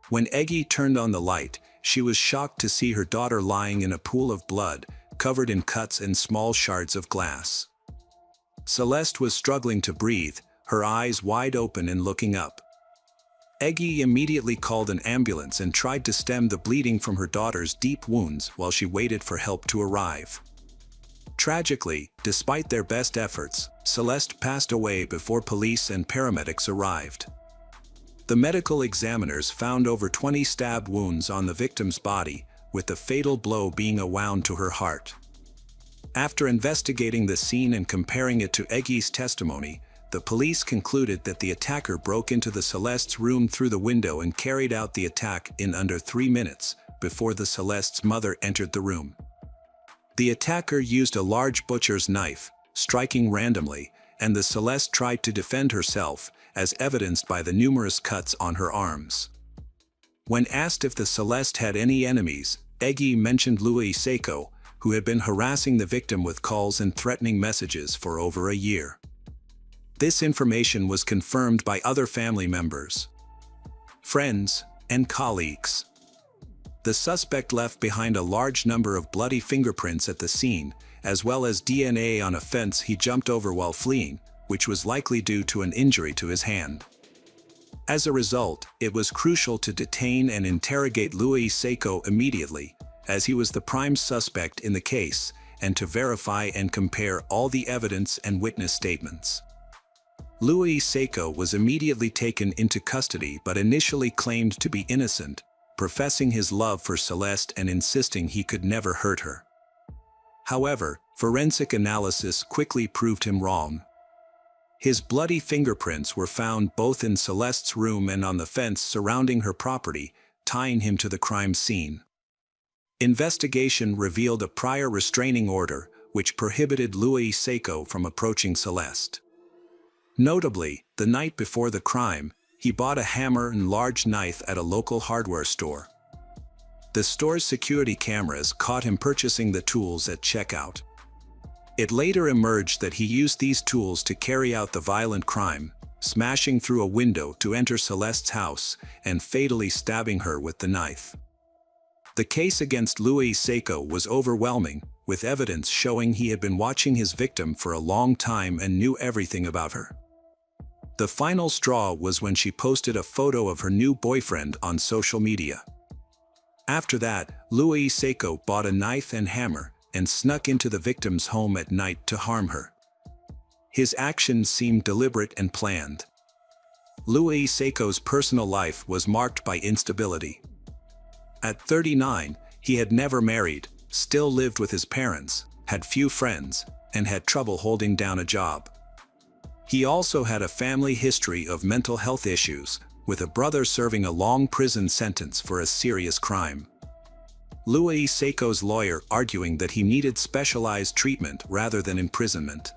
When Eggy turned on the light, she was shocked to see her daughter lying in a pool of blood, covered in cuts and small shards of glass. Celeste was struggling to breathe, her eyes wide open and looking up. Eggy immediately called an ambulance and tried to stem the bleeding from her daughter's deep wounds while she waited for help to arrive. Tragically, despite their best efforts, Celeste passed away before police and paramedics arrived. The medical examiners found over 20 stab wounds on the victim's body, with the fatal blow being a wound to her heart. After investigating the scene and comparing it to Eggy's testimony, the police concluded that the attacker broke into the Celeste's room through the window and carried out the attack in under 3 minutes, before the Celeste's mother entered the room. The attacker used a large butcher's knife, striking randomly, and the Celeste tried to defend herself, as evidenced by the numerous cuts on her arms. When asked if the Celeste had any enemies, Eggy mentioned Louis Seiko, who had been harassing the victim with calls and threatening messages for over a year. This information was confirmed by other family members, friends, and colleagues. The suspect left behind a large number of bloody fingerprints at the scene, as well as DNA on a fence he jumped over while fleeing, which was likely due to an injury to his hand. As a result, it was crucial to detain and interrogate Louis Seiko immediately, as he was the prime suspect in the case, and to verify and compare all the evidence and witness statements. Louis Seiko was immediately taken into custody but initially claimed to be innocent, professing his love for Celeste and insisting he could never hurt her. However, forensic analysis quickly proved him wrong. His bloody fingerprints were found both in Celeste's room and on the fence surrounding her property, tying him to the crime scene. Investigation revealed a prior restraining order, which prohibited Louis Seiko from approaching Celeste. Notably, the night before the crime, he bought a hammer and large knife at a local hardware store. The store's security cameras caught him purchasing the tools at checkout. It later emerged that he used these tools to carry out the violent crime, smashing through a window to enter Celeste's house and fatally stabbing her with the knife. The case against Louis Seiko was overwhelming, with evidence showing he had been watching his victim for a long time and knew everything about her. The final straw was when she posted a photo of her new boyfriend on social media. After that, Louis Seiko bought a knife and hammer and snuck into the victim's home at night to harm her. His actions seemed deliberate and planned. Louis Seiko's personal life was marked by instability. At 39, he had never married, still lived with his parents, had few friends, and had trouble holding down a job. He also had a family history of mental health issues, with a brother serving a long prison sentence for a serious crime. Louis Seiko's lawyer arguing that he needed specialized treatment rather than imprisonment.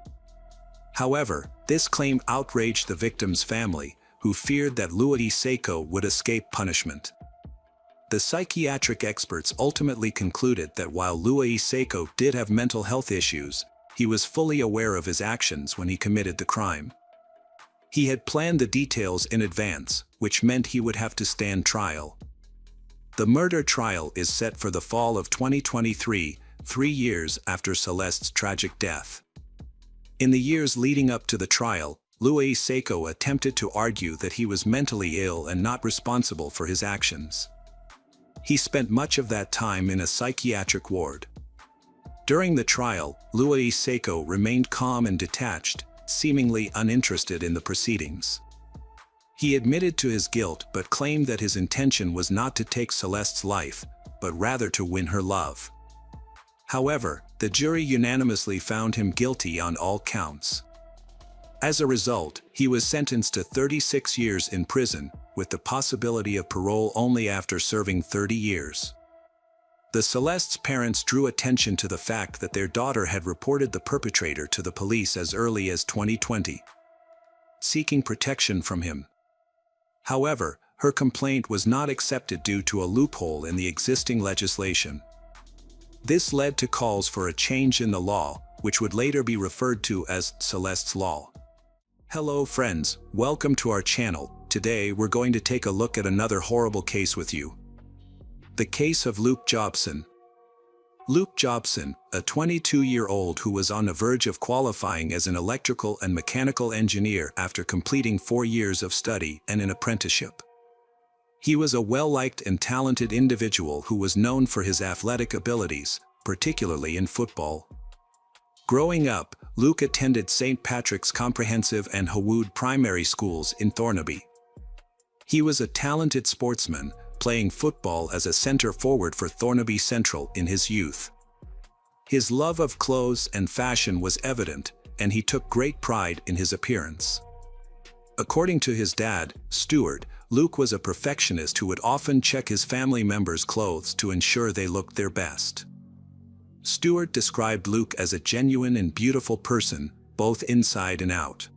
However, this claim outraged the victim's family, who feared that Louis Seiko would escape punishment. The psychiatric experts ultimately concluded that while Louis Seiko did have mental health issues, he was fully aware of his actions when he committed the crime. He had planned the details in advance, which meant he would have to stand trial. The murder trial is set for the fall of 2023, 3 years after Celeste's tragic death. In the years leading up to the trial, Louis Seiko attempted to argue that he was mentally ill and not responsible for his actions. He spent much of that time in a psychiatric ward. During the trial, Louis Seiko remained calm and detached, seemingly uninterested in the proceedings. He admitted to his guilt but claimed that his intention was not to take Celeste's life, but rather to win her love. However, the jury unanimously found him guilty on all counts. As a result, he was sentenced to 36 years in prison, with the possibility of parole only after serving 30 years. The Celeste's parents drew attention to the fact that their daughter had reported the perpetrator to the police as early as 2020, seeking protection from him. However, her complaint was not accepted due to a loophole in the existing legislation. This led to calls for a change in the law, which would later be referred to as Celeste's Law. Hello friends, welcome to our channel. Today we're going to take a look at another horrible case with you. The case of Luke Jobson. Luke Jobson, a 22-year-old who was on the verge of qualifying as an electrical and mechanical engineer after completing 4 years of study and an apprenticeship. He was a well-liked and talented individual who was known for his athletic abilities, particularly in football. Growing up, Luke attended St. Patrick's Comprehensive and Hwood Primary Schools in Thornaby. He was a talented sportsman, playing football as a center forward for Thornaby Central in his youth. His love of clothes and fashion was evident, and he took great pride in his appearance. According to his dad, Stuart, Luke was a perfectionist who would often check his family members' clothes to ensure they looked their best. Stuart described Luke as a genuine and beautiful person, both inside and out.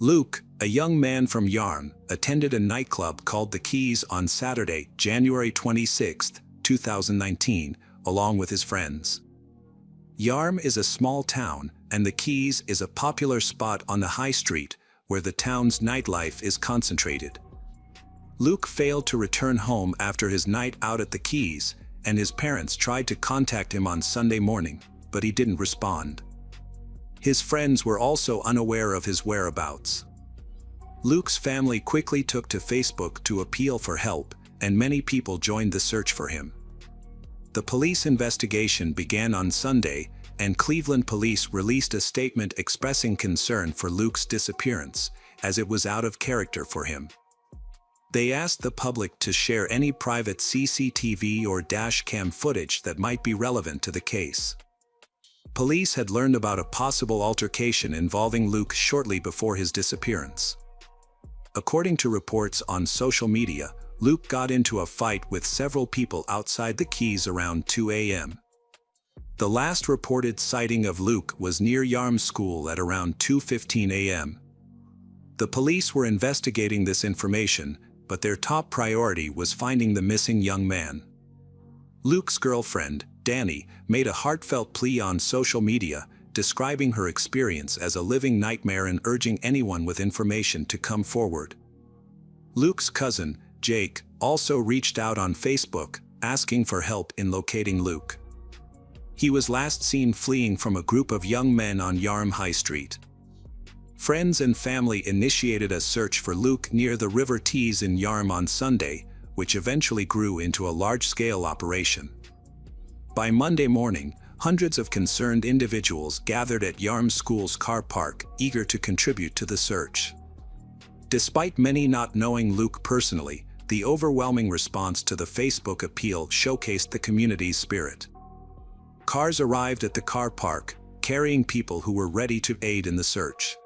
Luke, a young man from Yarm, attended a nightclub called The Keys on Saturday, January 26, 2019, along with his friends. Yarm is a small town, and The Keys is a popular spot on the high street, where the town's nightlife is concentrated. Luke failed to return home after his night out at The Keys, and his parents tried to contact him on Sunday morning, but he didn't respond. His friends were also unaware of his whereabouts. Luke's family quickly took to Facebook to appeal for help, and many people joined the search for him. The police investigation began on Sunday, and Cleveland police released a statement expressing concern for Luke's disappearance, as it was out of character for him. They asked the public to share any private CCTV or dashcam footage that might be relevant to the case. Police had learned about a possible altercation involving Luke shortly before his disappearance. According to reports on social media, Luke got into a fight with several people outside the Keys around 2 a.m. The last reported sighting of Luke was near Yarm School at around 2:15 a.m. The police were investigating this information, but their top priority was finding the missing young man. Luke's girlfriend, Danny, made a heartfelt plea on social media, describing her experience as a living nightmare and urging anyone with information to come forward. Luke's cousin, Jake, also reached out on Facebook, asking for help in locating Luke. He was last seen fleeing from a group of young men on Yarm High Street. Friends and family initiated a search for Luke near the River Tees in Yarm on Sunday, which eventually grew into a large-scale operation. By Monday morning, hundreds of concerned individuals gathered at Yarm School's car park, eager to contribute to the search. Despite many not knowing Luke personally, the overwhelming response to the Facebook appeal showcased the community's spirit. Cars arrived at the car park, carrying people who were ready to aid in the search.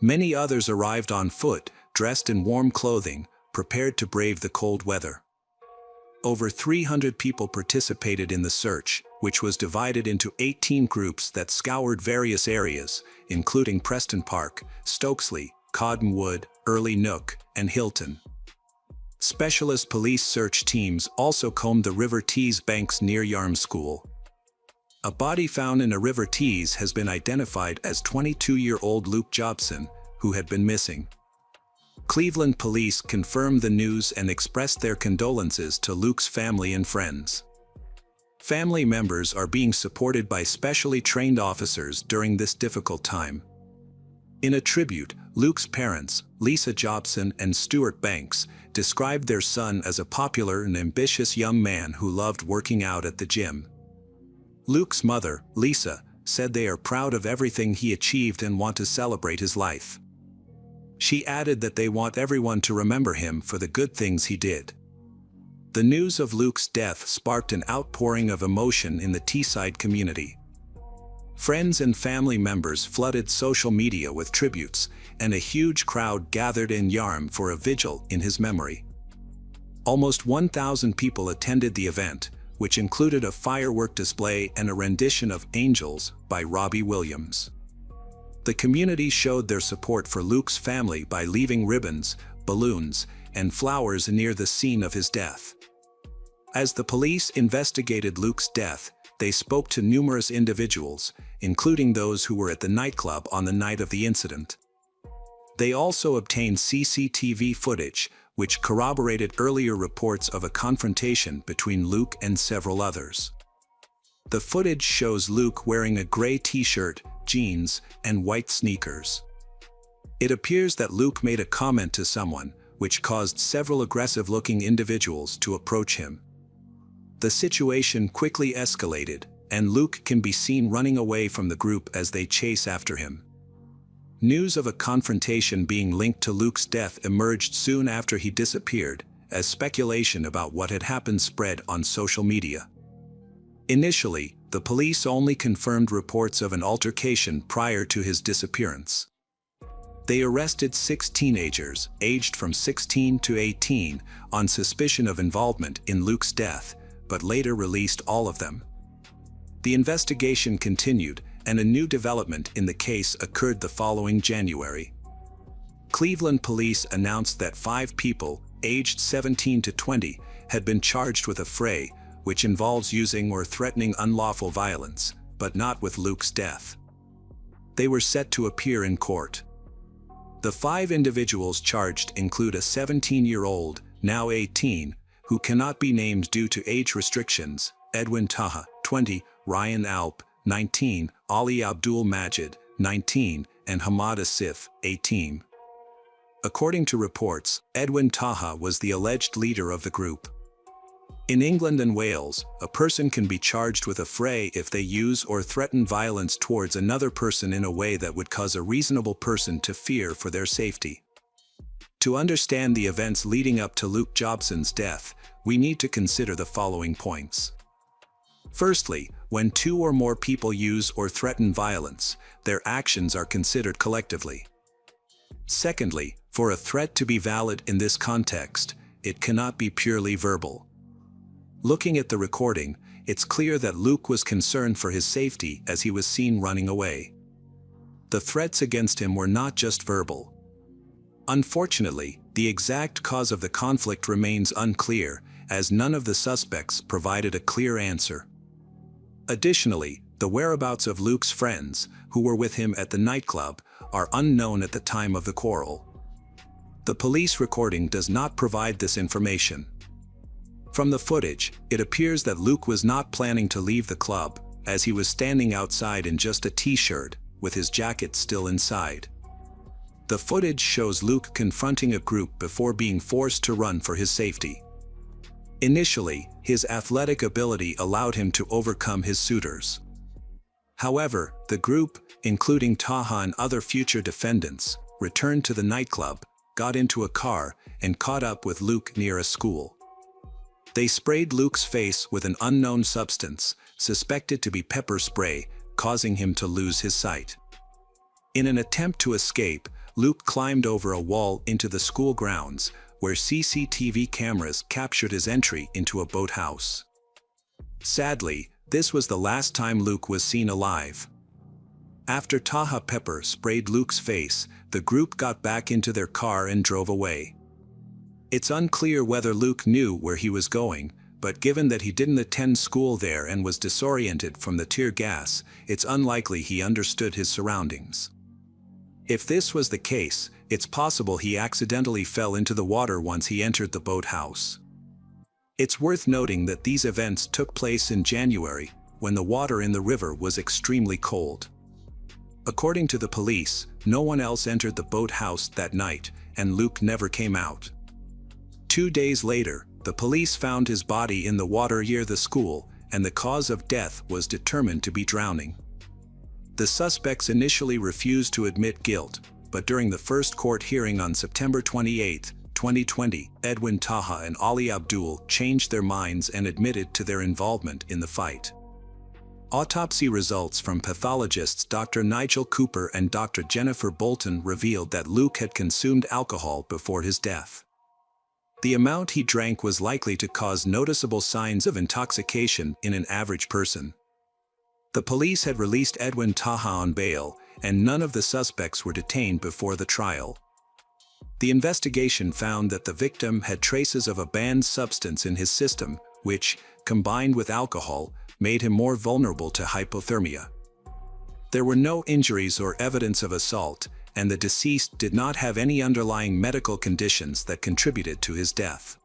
Many others arrived on foot, dressed in warm clothing, prepared to brave the cold weather. Over 300 people participated in the search, which was divided into 18 groups that scoured various areas, including Preston Park, Stokesley, Cottonwood, Early Nook, and Hilton. Specialist police search teams also combed the River Tees banks near Yarm School. A body found in a River Tees has been identified as 22-year-old Luke Jobson, who had been missing. Cleveland police confirmed the news and expressed their condolences to Luke's family and friends. Family members are being supported by specially trained officers during this difficult time. In a tribute, Luke's parents, Lisa Jobson and Stuart Banks, described their son as a popular and ambitious young man who loved working out at the gym. Luke's mother, Lisa, said they are proud of everything he achieved and want to celebrate his life. She added that they want everyone to remember him for the good things he did. The news of Luke's death sparked an outpouring of emotion in the Teesside community. Friends and family members flooded social media with tributes, and a huge crowd gathered in Yarm for a vigil in his memory. Almost 1,000 people attended the event, which included a firework display and a rendition of Angels by Robbie Williams. The community showed their support for Luke's family by leaving ribbons, balloons, and flowers near the scene of his death. As the police investigated Luke's death, they spoke to numerous individuals, including those who were at the nightclub on the night of the incident. They also obtained CCTV footage, which corroborated earlier reports of a confrontation between Luke and several others. The footage shows Luke wearing a gray t-shirt, jeans, and white sneakers. It appears that Luke made a comment to someone, which caused several aggressive-looking individuals to approach him. The situation quickly escalated, and Luke can be seen running away from the group as they chase after him. News of a confrontation being linked to Luke's death emerged soon after he disappeared, as speculation about what had happened spread on social media. Initially, the police only confirmed reports of an altercation prior to his disappearance. They arrested 6 teenagers, aged from 16 to 18, on suspicion of involvement in Luke's death, but later released all of them. The investigation continued, and a new development in the case occurred the following January. Cleveland police announced that 5 people, aged 17 to 20, had been charged with a fray, which involves using or threatening unlawful violence, but not with Luke's death. They were set to appear in court. The 5 individuals charged include a 17-year-old, now 18, who cannot be named due to age restrictions, Edwin Taha, 20, Ryan Alp, 19, Ali Abdul Majid, 19, and Hamad Asif, 18. According to reports, Edwin Taha was the alleged leader of the group. In England and Wales, a person can be charged with a fray if they use or threaten violence towards another person in a way that would cause a reasonable person to fear for their safety. To understand the events leading up to Luke Jobson's death, we need to consider the following points. Firstly, when 2 or more people use or threaten violence, their actions are considered collectively. Secondly, for a threat to be valid in this context, it cannot be purely verbal. Looking at the recording, it's clear that Luke was concerned for his safety as he was seen running away. The threats against him were not just verbal. Unfortunately, the exact cause of the conflict remains unclear, as none of the suspects provided a clear answer. Additionally, the whereabouts of Luke's friends, who were with him at the nightclub, are unknown at the time of the quarrel. The police recording does not provide this information. From the footage, it appears that Luke was not planning to leave the club, as he was standing outside in just a t-shirt, with his jacket still inside. The footage shows Luke confronting a group before being forced to run for his safety. Initially, his athletic ability allowed him to overcome his suitors. However, the group, including Taha and other future defendants, returned to the nightclub, got into a car, and caught up with Luke near a school. They sprayed Luke's face with an unknown substance, suspected to be pepper spray, causing him to lose his sight. In an attempt to escape, Luke climbed over a wall into the school grounds, where CCTV cameras captured his entry into a boathouse. Sadly, this was the last time Luke was seen alive. After Taha pepper sprayed Luke's face, the group got back into their car and drove away. It's unclear whether Luke knew where he was going, but given that he didn't attend school there and was disoriented from the tear gas, it's unlikely he understood his surroundings. If this was the case, it's possible he accidentally fell into the water once he entered the boathouse. It's worth noting that these events took place in January, when the water in the river was extremely cold. According to the police, no one else entered the boathouse that night, and Luke never came out. 2 days later, the police found his body in the water near the school, and the cause of death was determined to be drowning. The suspects initially refused to admit guilt, but during the first court hearing on September 28, 2020, Edwin Taha and Ali Abdul changed their minds and admitted to their involvement in the fight. Autopsy results from pathologists Dr. Nigel Cooper and Dr. Jennifer Bolton revealed that Luke had consumed alcohol before his death. The amount he drank was likely to cause noticeable signs of intoxication in an average person. The police had released Edwin Taha on bail, and none of the suspects were detained before the trial. The investigation found that the victim had traces of a banned substance in his system, which, combined with alcohol, made him more vulnerable to hypothermia. There were no injuries or evidence of assault, and the deceased did not have any underlying medical conditions that contributed to his death.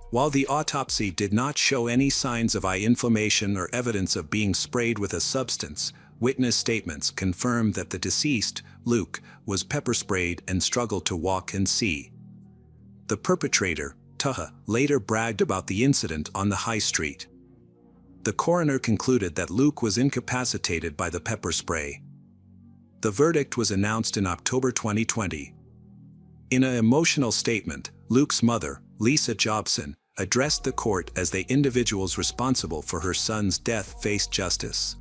While the autopsy did not show any signs of eye inflammation or evidence of being sprayed with a substance, witness statements confirmed that the deceased, Luke, was pepper sprayed and struggled to walk and see. The perpetrator, Taha, later bragged about the incident on the high street. The coroner concluded that Luke was incapacitated by the pepper spray. The verdict was announced in October 2020. In an emotional statement, Luke's mother, Lisa Jobson, addressed the court as the individuals responsible for her son's death faced justice.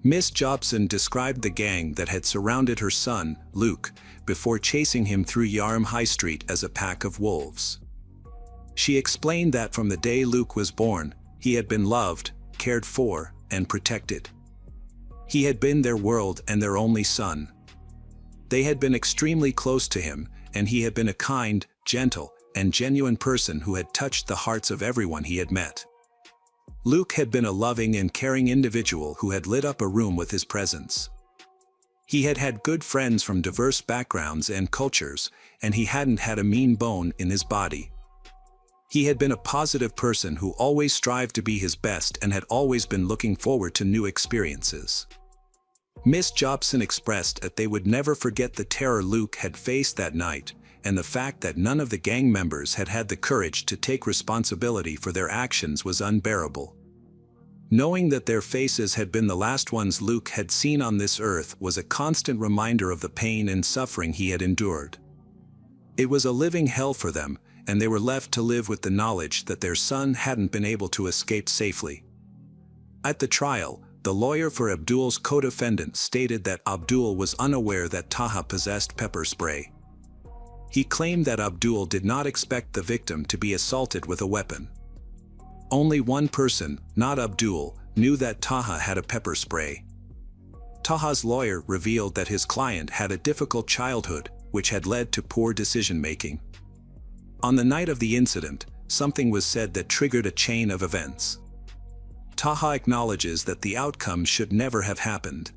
Ms. Jobson described the gang that had surrounded her son, Luke, before chasing him through Yarm High Street as a pack of wolves. She explained that from the day Luke was born, he had been loved, cared for, and protected. He had been their world and their only son. They had been extremely close to him, and he had been a kind, gentle, and genuine person who had touched the hearts of everyone he had met. Luke had been a loving and caring individual who had lit up a room with his presence. He had had good friends from diverse backgrounds and cultures, and he hadn't had a mean bone in his body. He had been a positive person who always strived to be his best and had always been looking forward to new experiences. Miss Jobson expressed that they would never forget the terror Luke had faced that night, and the fact that none of the gang members had had the courage to take responsibility for their actions was unbearable. Knowing that their faces had been the last ones Luke had seen on this earth was a constant reminder of the pain and suffering he had endured. It was a living hell for them, and they were left to live with the knowledge that their son hadn't been able to escape safely. At the trial, the lawyer for Abdul's co-defendant stated that Abdul was unaware that Taha possessed pepper spray. He claimed that Abdul did not expect the victim to be assaulted with a weapon. Only one person, not Abdul, knew that Taha had a pepper spray. Taha's lawyer revealed that his client had a difficult childhood, which had led to poor decision-making. On the night of the incident, something was said that triggered a chain of events. Taha acknowledges that the outcome should never have happened.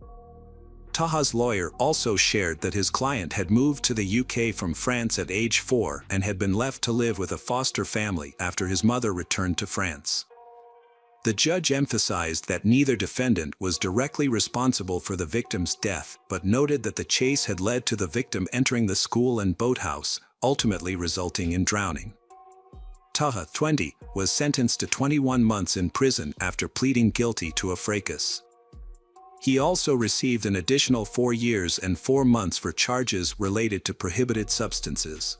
Taha's lawyer also shared that his client had moved to the UK from France at age 4 and had been left to live with a foster family after his mother returned to France. The judge emphasized that neither defendant was directly responsible for the victim's death, but noted that the chase had led to the victim entering the school and boathouse, ultimately resulting in drowning. Taha, 20, was sentenced to 21 months in prison after pleading guilty to a fracas. He also received an additional 4 years and 4 months for charges related to prohibited substances.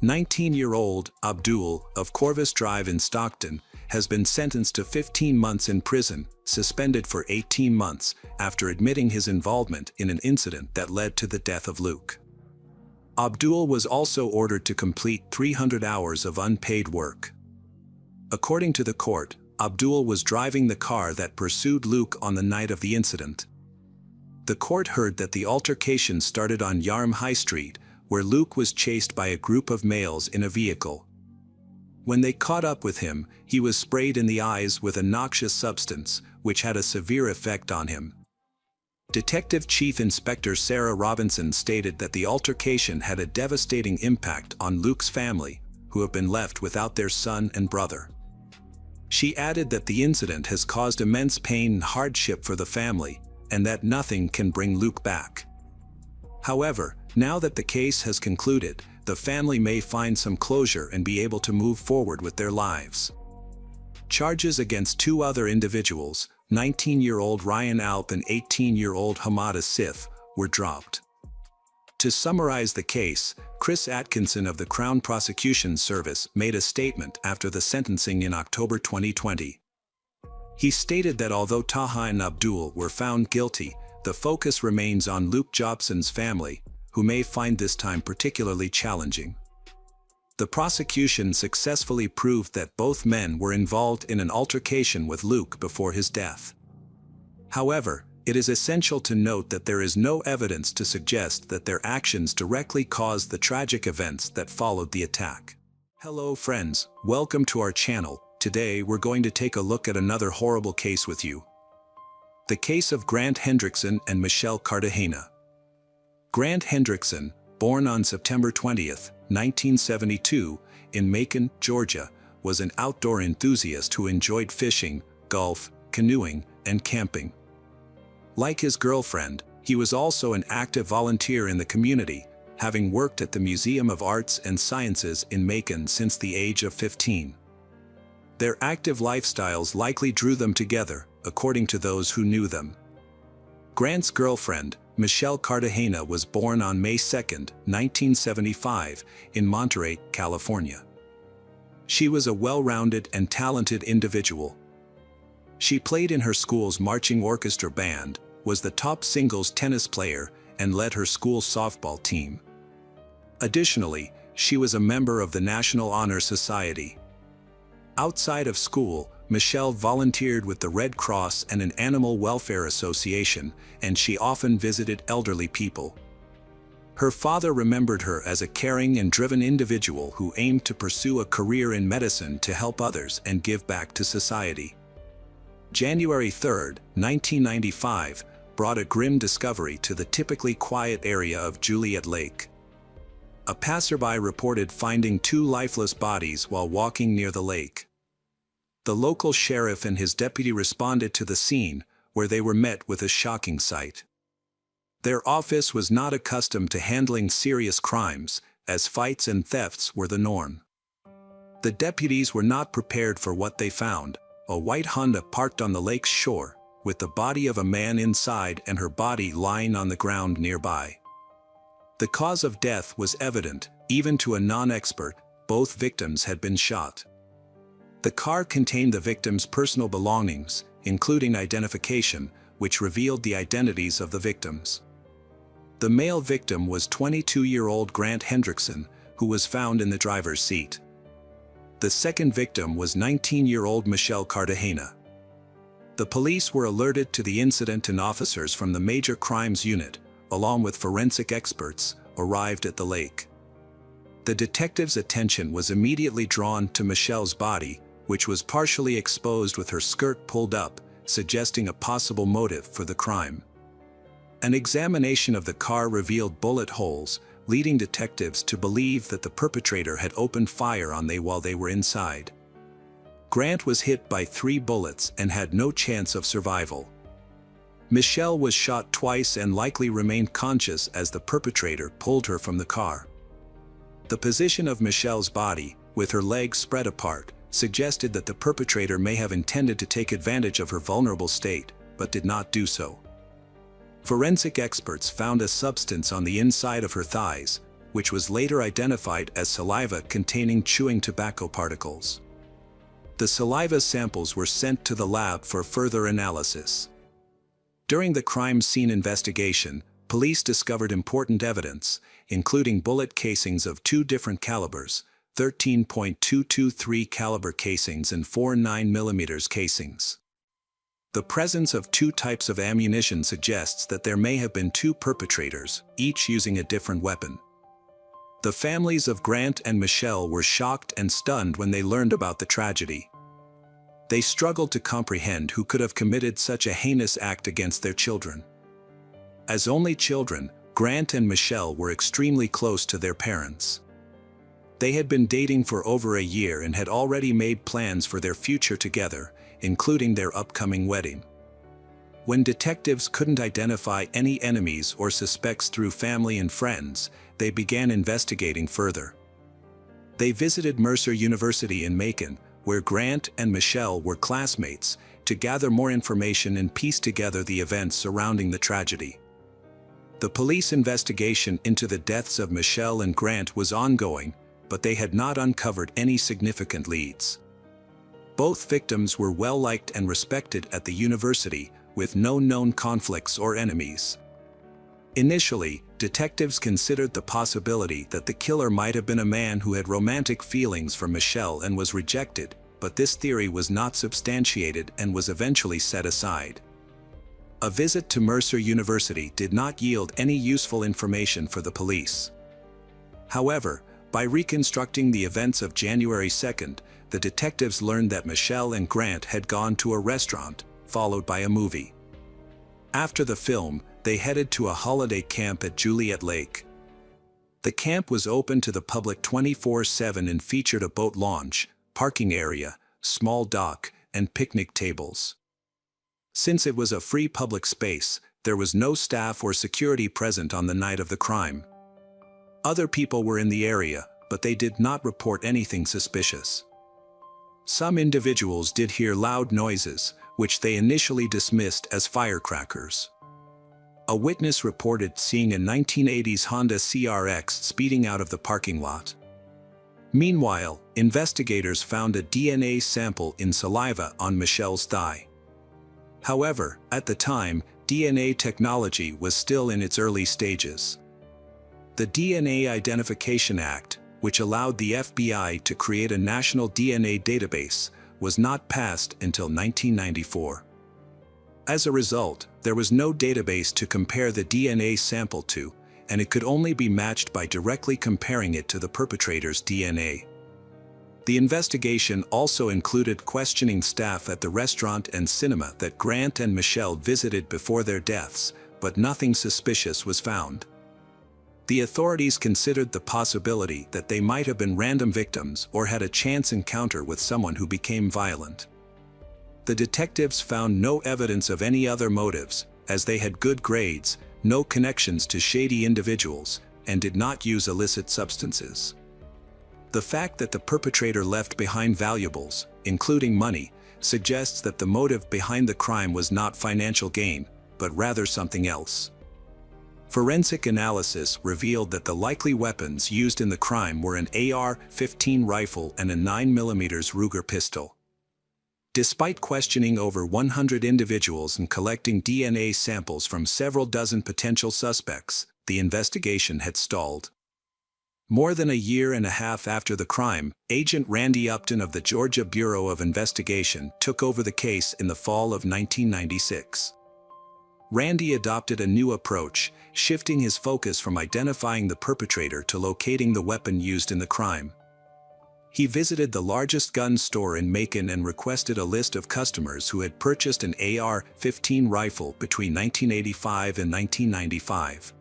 19-year-old Abdul, of Corvus Drive in Stockton, has been sentenced to 15 months in prison, suspended for 18 months, after admitting his involvement in an incident that led to the death of Luke. Abdul was also ordered to complete 300 hours of unpaid work. According to the court, Abdul was driving the car that pursued Luke on the night of the incident. The court heard that the altercation started on Yarm High Street, where Luke was chased by a group of males in a vehicle. When they caught up with him, he was sprayed in the eyes with a noxious substance, which had a severe effect on him. Detective Chief Inspector Sarah Robinson stated that the altercation had a devastating impact on Luke's family, who have been left without their son and brother. She added that the incident has caused immense pain and hardship for the family, and that nothing can bring Luke back. However, now that the case has concluded, the family may find some closure and be able to move forward with their lives. Charges against 2 other individuals, 19-year-old Ryan Alp and 18-year-old Hamada Sif, were dropped. To summarize the case, Chris Atkinson of the Crown Prosecution Service made a statement after the sentencing in October 2020. He stated that although Taha and Abdul were found guilty, the focus remains on Luke Jobson's family, who may find this time particularly challenging. The prosecution successfully proved that both men were involved in an altercation with Luke before his death. However, it is essential to note that there is no evidence to suggest that their actions directly caused the tragic events that followed the attack. Hello friends, welcome to our channel. Today we're going to take a look at another horrible case with you. The case of Grant Hendrickson and Michelle Cartagena. Grant Hendrickson, born on September 20, 1972, in Macon, Georgia, was an outdoor enthusiast who enjoyed fishing, golf, canoeing, and camping. Like his girlfriend, he was also an active volunteer in the community, having worked at the Museum of Arts and Sciences in Macon since the age of 15. Their active lifestyles likely drew them together, according to those who knew them. Grant's girlfriend, Michelle Cartagena was born on May 2, 1975, in Monterey, California. She was a well-rounded and talented individual. She played in her school's marching orchestra band, was the top singles tennis player, and led her school's softball team. Additionally, she was a member of the National Honor Society. Outside of school, Michelle volunteered with the Red Cross and an animal welfare association, and she often visited elderly people. Her father remembered her as a caring and driven individual who aimed to pursue a career in medicine to help others and give back to society. January 3, 1995, brought a grim discovery to the typically quiet area of Juliet Lake. A passerby reported finding two lifeless bodies while walking near the lake. The local sheriff and his deputy responded to the scene, where they were met with a shocking sight. Their office was not accustomed to handling serious crimes, as fights and thefts were the norm. The deputies were not prepared for what they found: a white Honda parked on the lake's shore, with the body of a man inside and her body lying on the ground nearby. The cause of death was evident, even to a non-expert: both victims had been shot. The car contained the victims' personal belongings, including identification, which revealed the identities of the victims. The male victim was 22-year-old Grant Hendrickson, who was found in the driver's seat. The second victim was 19-year-old Michelle Cartagena. The police were alerted to the incident, and officers from the Major Crimes Unit, along with forensic experts, arrived at the lake. The detectives' attention was immediately drawn to Michelle's body, which was partially exposed with her skirt pulled up, suggesting a possible motive for the crime. An examination of the car revealed bullet holes, leading detectives to believe that the perpetrator had opened fire on them while they were inside. Grant was hit by 3 bullets and had no chance of survival. Michelle was shot twice and likely remained conscious as the perpetrator pulled her from the car. The position of Michelle's body, with her legs spread apart, suggested that the perpetrator may have intended to take advantage of her vulnerable state, but did not do so. Forensic experts found a substance on the inside of her thighs, which was later identified as saliva containing chewing tobacco particles. The saliva samples were sent to the lab for further analysis. During the crime scene investigation, police discovered important evidence, including bullet casings of 2 different calibers, 13.223 caliber casings and 4 9mm casings. The presence of 2 types of ammunition suggests that there may have been 2 perpetrators, each using a different weapon. The families of Grant and Michelle were shocked and stunned when they learned about the tragedy. They struggled to comprehend who could have committed such a heinous act against their children. As only children, Grant and Michelle were extremely close to their parents. They had been dating for over a year and had already made plans for their future together, including their upcoming wedding. When detectives couldn't identify any enemies or suspects through family and friends, they began investigating further. They visited Mercer University in Macon, where Grant and Michelle were classmates, to gather more information and piece together the events surrounding the tragedy. The police investigation into the deaths of Michelle and Grant was ongoing, but they had not uncovered any significant leads. Both victims were well-liked and respected at the university, with no known conflicts or enemies. Initially, detectives considered the possibility that the killer might have been a man who had romantic feelings for Michelle and was rejected, but this theory was not substantiated and was eventually set aside. A visit to Mercer University did not yield any useful information for the police. However, by reconstructing the events of January 2nd, the detectives learned that Michelle and Grant had gone to a restaurant, followed by a movie. After the film, they headed to a holiday camp at Juliet Lake. The camp was open to the public 24/7 and featured a boat launch, parking area, small dock, and picnic tables. Since it was a free public space, there was no staff or security present on the night of the crime. Other people were in the area, but they did not report anything suspicious. Some individuals did hear loud noises, which they initially dismissed as firecrackers. A witness reported seeing a 1980s Honda CRX speeding out of the parking lot. Meanwhile, investigators found a DNA sample in saliva on Michelle's thigh. However, at the time, DNA technology was still in its early stages. The DNA Identification Act, which allowed the FBI to create a national DNA database, was not passed until 1994. As a result, there was no database to compare the DNA sample to, and it could only be matched by directly comparing it to the perpetrator's DNA. The investigation also included questioning staff at the restaurant and cinema that Grant and Michelle visited before their deaths, but nothing suspicious was found. The authorities considered the possibility that they might have been random victims or had a chance encounter with someone who became violent. The detectives found no evidence of any other motives, as they had good grades, no connections to shady individuals, and did not use illicit substances. The fact that the perpetrator left behind valuables, including money, suggests that the motive behind the crime was not financial gain, but rather something else. Forensic analysis revealed that the likely weapons used in the crime were an AR-15 rifle and a 9mm Ruger pistol. Despite questioning over 100 individuals and collecting DNA samples from several dozen potential suspects, the investigation had stalled. More than a year and a half after the crime, Agent Randy Upton of the Georgia Bureau of Investigation took over the case in the fall of 1996. Randy adopted a new approach, shifting his focus from identifying the perpetrator to locating the weapon used in the crime. He visited the largest gun store in Macon and requested a list of customers who had purchased an AR-15 rifle between 1985 and 1995.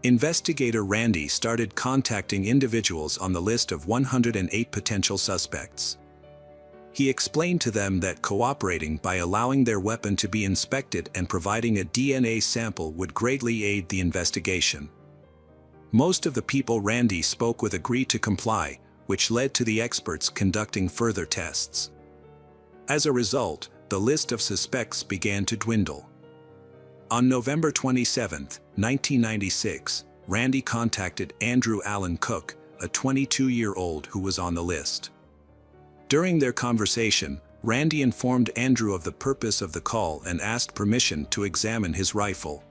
Investigator Randy started contacting individuals on the list of 108 potential suspects. He explained to them that cooperating by allowing their weapon to be inspected and providing a DNA sample would greatly aid the investigation. Most of the people Randy spoke with agreed to comply, which led to the experts conducting further tests. As a result, the list of suspects began to dwindle. On November 27, 1996, Randy contacted Andrew Allen Cook, a 22-year-old who was on the list. During their conversation, Randy informed Andrew of the purpose of the call and asked permission to examine his rifle.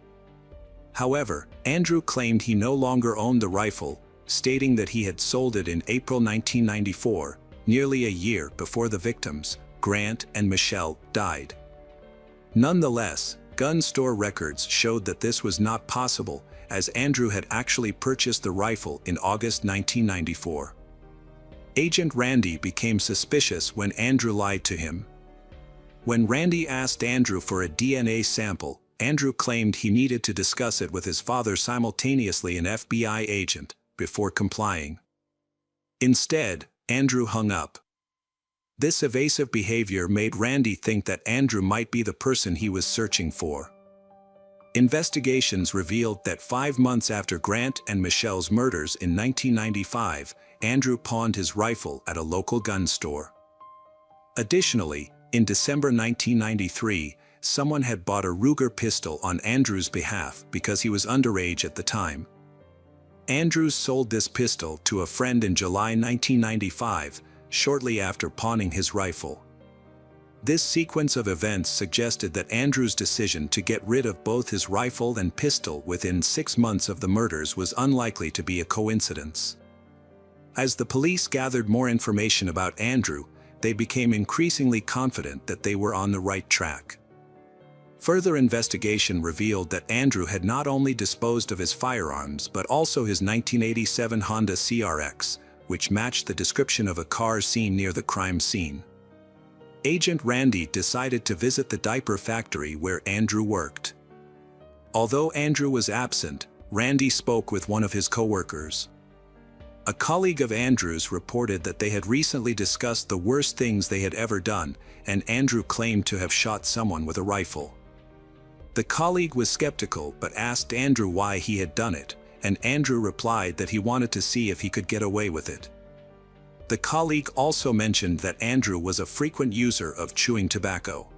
However, Andrew claimed he no longer owned the rifle, stating that he had sold it in April 1994, nearly a year before the victims, Grant and Michelle, died. Nonetheless, gun store records showed that this was not possible, as Andrew had actually purchased the rifle in August 1994. Agent Randy became suspicious when Andrew lied to him. When Randy asked Andrew for a DNA sample, Andrew claimed he needed to discuss it with his father, simultaneously an FBI agent, before complying. Instead, Andrew hung up. This evasive behavior made Randy think that Andrew might be the person he was searching for. Investigations revealed that 5 months after Grant and Michelle's murders in 1995, Andrew pawned his rifle at a local gun store. Additionally, in December 1993, someone had bought a Ruger pistol on Andrew's behalf because he was underage at the time. Andrews sold this pistol to a friend in July 1995, shortly after pawning his rifle. This sequence of events suggested that Andrews' decision to get rid of both his rifle and pistol within 6 months of the murders was unlikely to be a coincidence. As the police gathered more information about Andrew, they became increasingly confident that they were on the right track. Further investigation revealed that Andrew had not only disposed of his firearms but also his 1987 Honda CRX, which matched the description of a car seen near the crime scene. Agent Randy decided to visit the diaper factory where Andrew worked. Although Andrew was absent, Randy spoke with one of his co-workers. A colleague of Andrew's reported that they had recently discussed the worst things they had ever done, and Andrew claimed to have shot someone with a rifle. The colleague was skeptical but asked Andrew why he had done it, and Andrew replied that he wanted to see if he could get away with it. The colleague also mentioned that Andrew was a frequent user of chewing tobacco.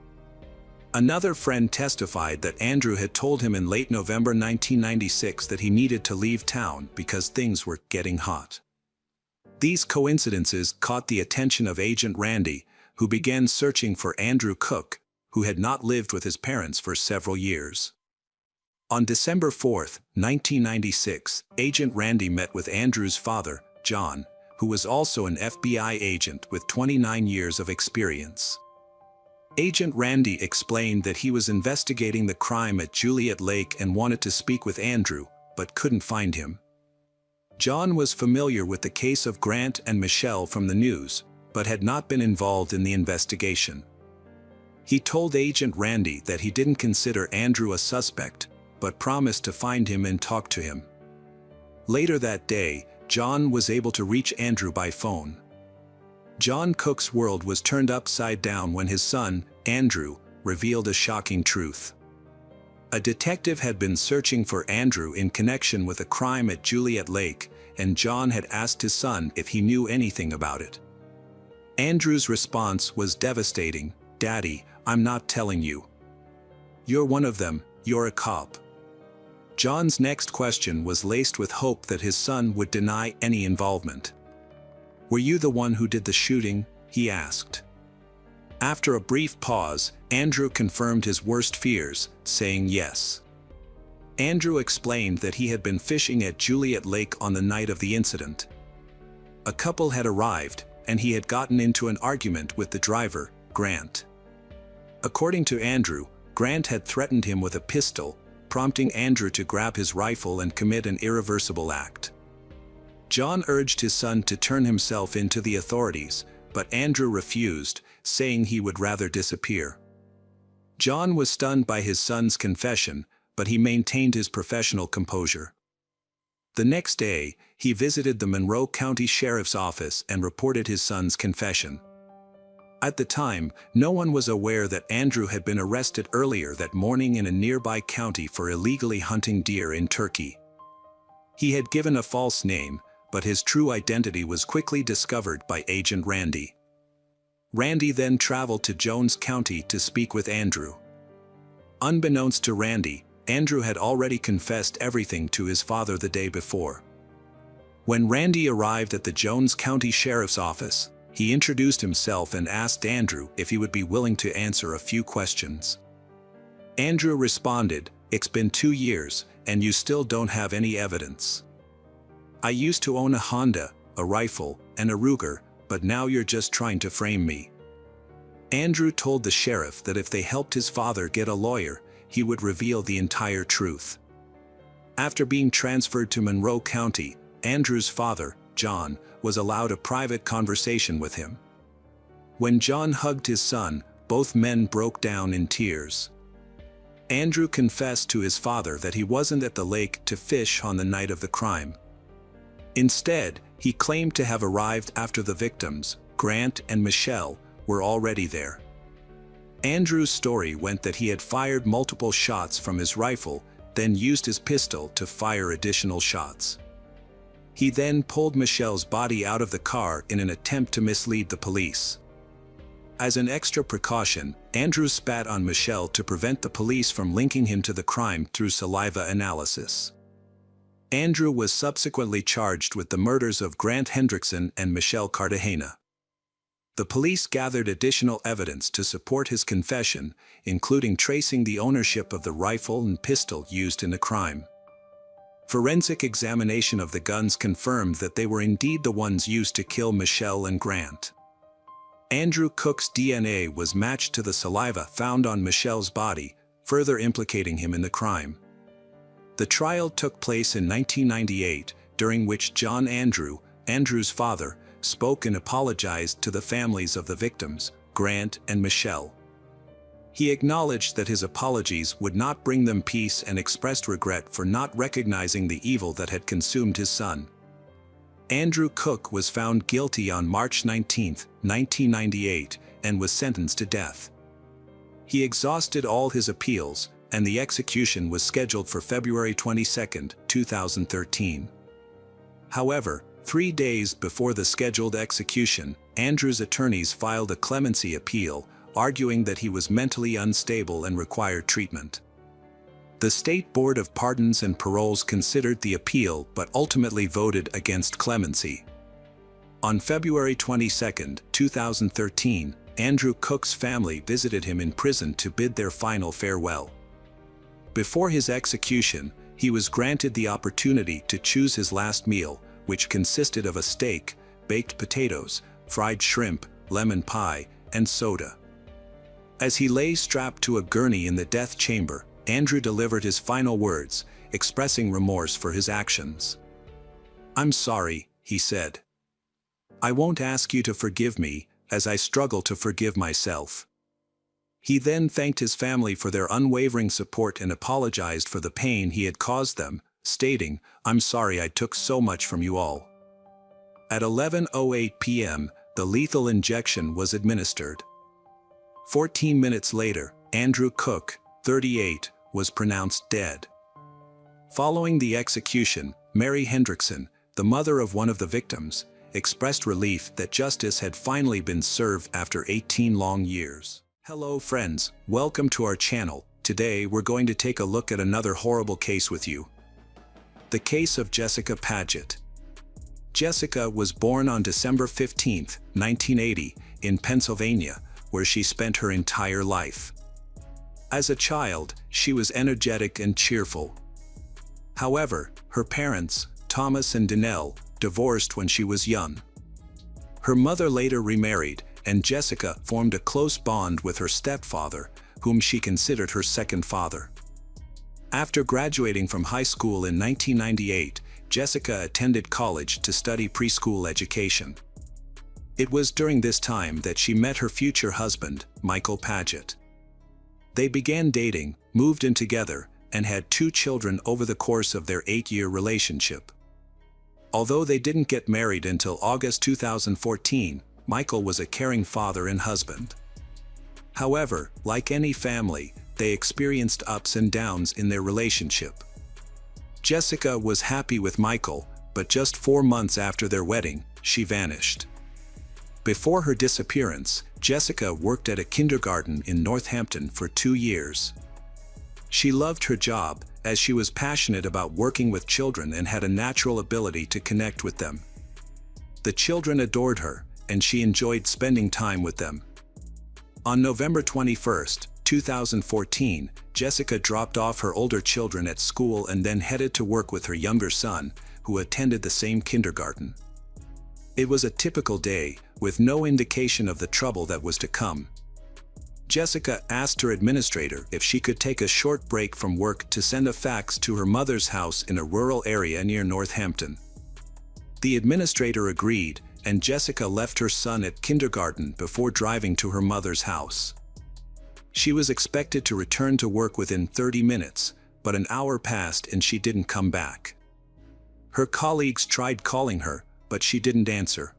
Another friend testified that Andrew had told him in late November 1996 that he needed to leave town because things were getting hot. These coincidences caught the attention of Agent Randy, who began searching for Andrew Cook, who had not lived with his parents for several years. On December 4, 1996, Agent Randy met with Andrew's father, John, who was also an FBI agent with 29 years of experience. Agent Randy explained that he was investigating the crime at Juliet Lake and wanted to speak with Andrew, but couldn't find him. John was familiar with the case of Grant and Michelle from the news, but had not been involved in the investigation. He told Agent Randy that he didn't consider Andrew a suspect, but promised to find him and talk to him. Later that day, John was able to reach Andrew by phone. John Cook's world was turned upside down when his son, Andrew, revealed a shocking truth. A detective had been searching for Andrew in connection with a crime at Juliet Lake, and John had asked his son if he knew anything about it. Andrew's response was devastating. "Daddy, I'm not telling you. You're one of them, you're a cop." John's next question was laced with hope that his son would deny any involvement. "Were you the one who did the shooting?" he asked. After a brief pause, Andrew confirmed his worst fears, saying yes. Andrew explained that he had been fishing at Juliet Lake on the night of the incident. A couple had arrived, and he had gotten into an argument with the driver, Grant. According to Andrew, Grant had threatened him with a pistol, prompting Andrew to grab his rifle and commit an irreversible act. John urged his son to turn himself in to the authorities, but Andrew refused, saying he would rather disappear. John was stunned by his son's confession, but he maintained his professional composure. The next day, he visited the Monroe County Sheriff's Office and reported his son's confession. At the time, no one was aware that Andrew had been arrested earlier that morning in a nearby county for illegally hunting deer in Turkey. He had given a false name, but his true identity was quickly discovered by Agent Randy. Randy then traveled to Jones County to speak with Andrew. Unbeknownst to Randy, Andrew had already confessed everything to his father the day before. When Randy arrived at the Jones County Sheriff's Office, he introduced himself and asked Andrew if he would be willing to answer a few questions. Andrew responded, "It's been 2 years, and you still don't have any evidence. I used to own a Honda, a rifle, and a Ruger, but now you're just trying to frame me." Andrew told the sheriff that if they helped his father get a lawyer, he would reveal the entire truth. After being transferred to Monroe County, Andrew's father, John, was allowed a private conversation with him. When John hugged his son, both men broke down in tears. Andrew confessed to his father that he wasn't at the lake to fish on the night of the crime. Instead, he claimed to have arrived after the victims, Grant and Michelle, were already there. Andrew's story went that he had fired multiple shots from his rifle, then used his pistol to fire additional shots. He then pulled Michelle's body out of the car in an attempt to mislead the police. As an extra precaution, Andrew spat on Michelle to prevent the police from linking him to the crime through saliva analysis. Andrew was subsequently charged with the murders of Grant Hendrickson and Michelle Cartagena. The police gathered additional evidence to support his confession, including tracing the ownership of the rifle and pistol used in the crime. Forensic examination of the guns confirmed that they were indeed the ones used to kill Michelle and Grant. Andrew Cook's DNA was matched to the saliva found on Michelle's body, further implicating him in the crime. The trial took place in 1998, during which John Andrew, Andrew's father, spoke and apologized to the families of the victims, Grant and Michelle. He acknowledged that his apologies would not bring them peace and expressed regret for not recognizing the evil that had consumed his son. Andrew Cook was found guilty on March 19, 1998, and was sentenced to death. He exhausted all his appeals, and the execution was scheduled for February 22, 2013. However, 3 days before the scheduled execution, Andrew's attorneys filed a clemency appeal, arguing that he was mentally unstable and required treatment. The State Board of Pardons and Paroles considered the appeal but ultimately voted against clemency. On February 22, 2013, Andrew Cook's family visited him in prison to bid their final farewell. Before his execution, he was granted the opportunity to choose his last meal, which consisted of a steak, baked potatoes, fried shrimp, lemon pie, and soda. As he lay strapped to a gurney in the death chamber, Andrew delivered his final words, expressing remorse for his actions. "I'm sorry," he said. "I won't ask you to forgive me, as I struggle to forgive myself." He then thanked his family for their unwavering support and apologized for the pain he had caused them, stating, "I'm sorry I took so much from you all." At 11:08 p.m., the lethal injection was administered. 14 minutes later, Andrew Cook, 38, was pronounced dead. Following the execution, Mary Hendrickson, the mother of one of the victims, expressed relief that justice had finally been served after 18 long years. Hello friends, welcome to our channel. Today we're going to take a look at another horrible case with you. The case of Jessica Paget. Jessica was born on December 15, 1980, in Pennsylvania, where she spent her entire life. As a child, she was energetic and cheerful. However, her parents, Thomas and Danelle, divorced when she was young. Her mother later remarried, and Jessica formed a close bond with her stepfather, whom she considered her second father. After graduating from high school in 1998, Jessica attended college to study preschool education. It was during this time that she met her future husband, Michael Paget. They began dating, moved in together, and had 2 children over the course of their 8-year relationship. Although they didn't get married until August 2014, Michael was a caring father and husband. However, like any family, they experienced ups and downs in their relationship. Jessica was happy with Michael, but just 4 months after their wedding, she vanished. Before her disappearance, Jessica worked at a kindergarten in Northampton for 2 years. She loved her job, as she was passionate about working with children and had a natural ability to connect with them. The children adored her, and she enjoyed spending time with them. On November 21, 2014, Jessica dropped off her older children at school and then headed to work with her younger son, who attended the same kindergarten. It was a typical day, with no indication of the trouble that was to come. Jessica asked her administrator if she could take a short break from work to send a fax to her mother's house in a rural area near Northampton. The administrator agreed, and Jessica left her son at kindergarten before driving to her mother's house. She was expected to return to work within 30 minutes, but an hour passed and she didn't come back. Her colleagues tried calling her, but she didn't answer.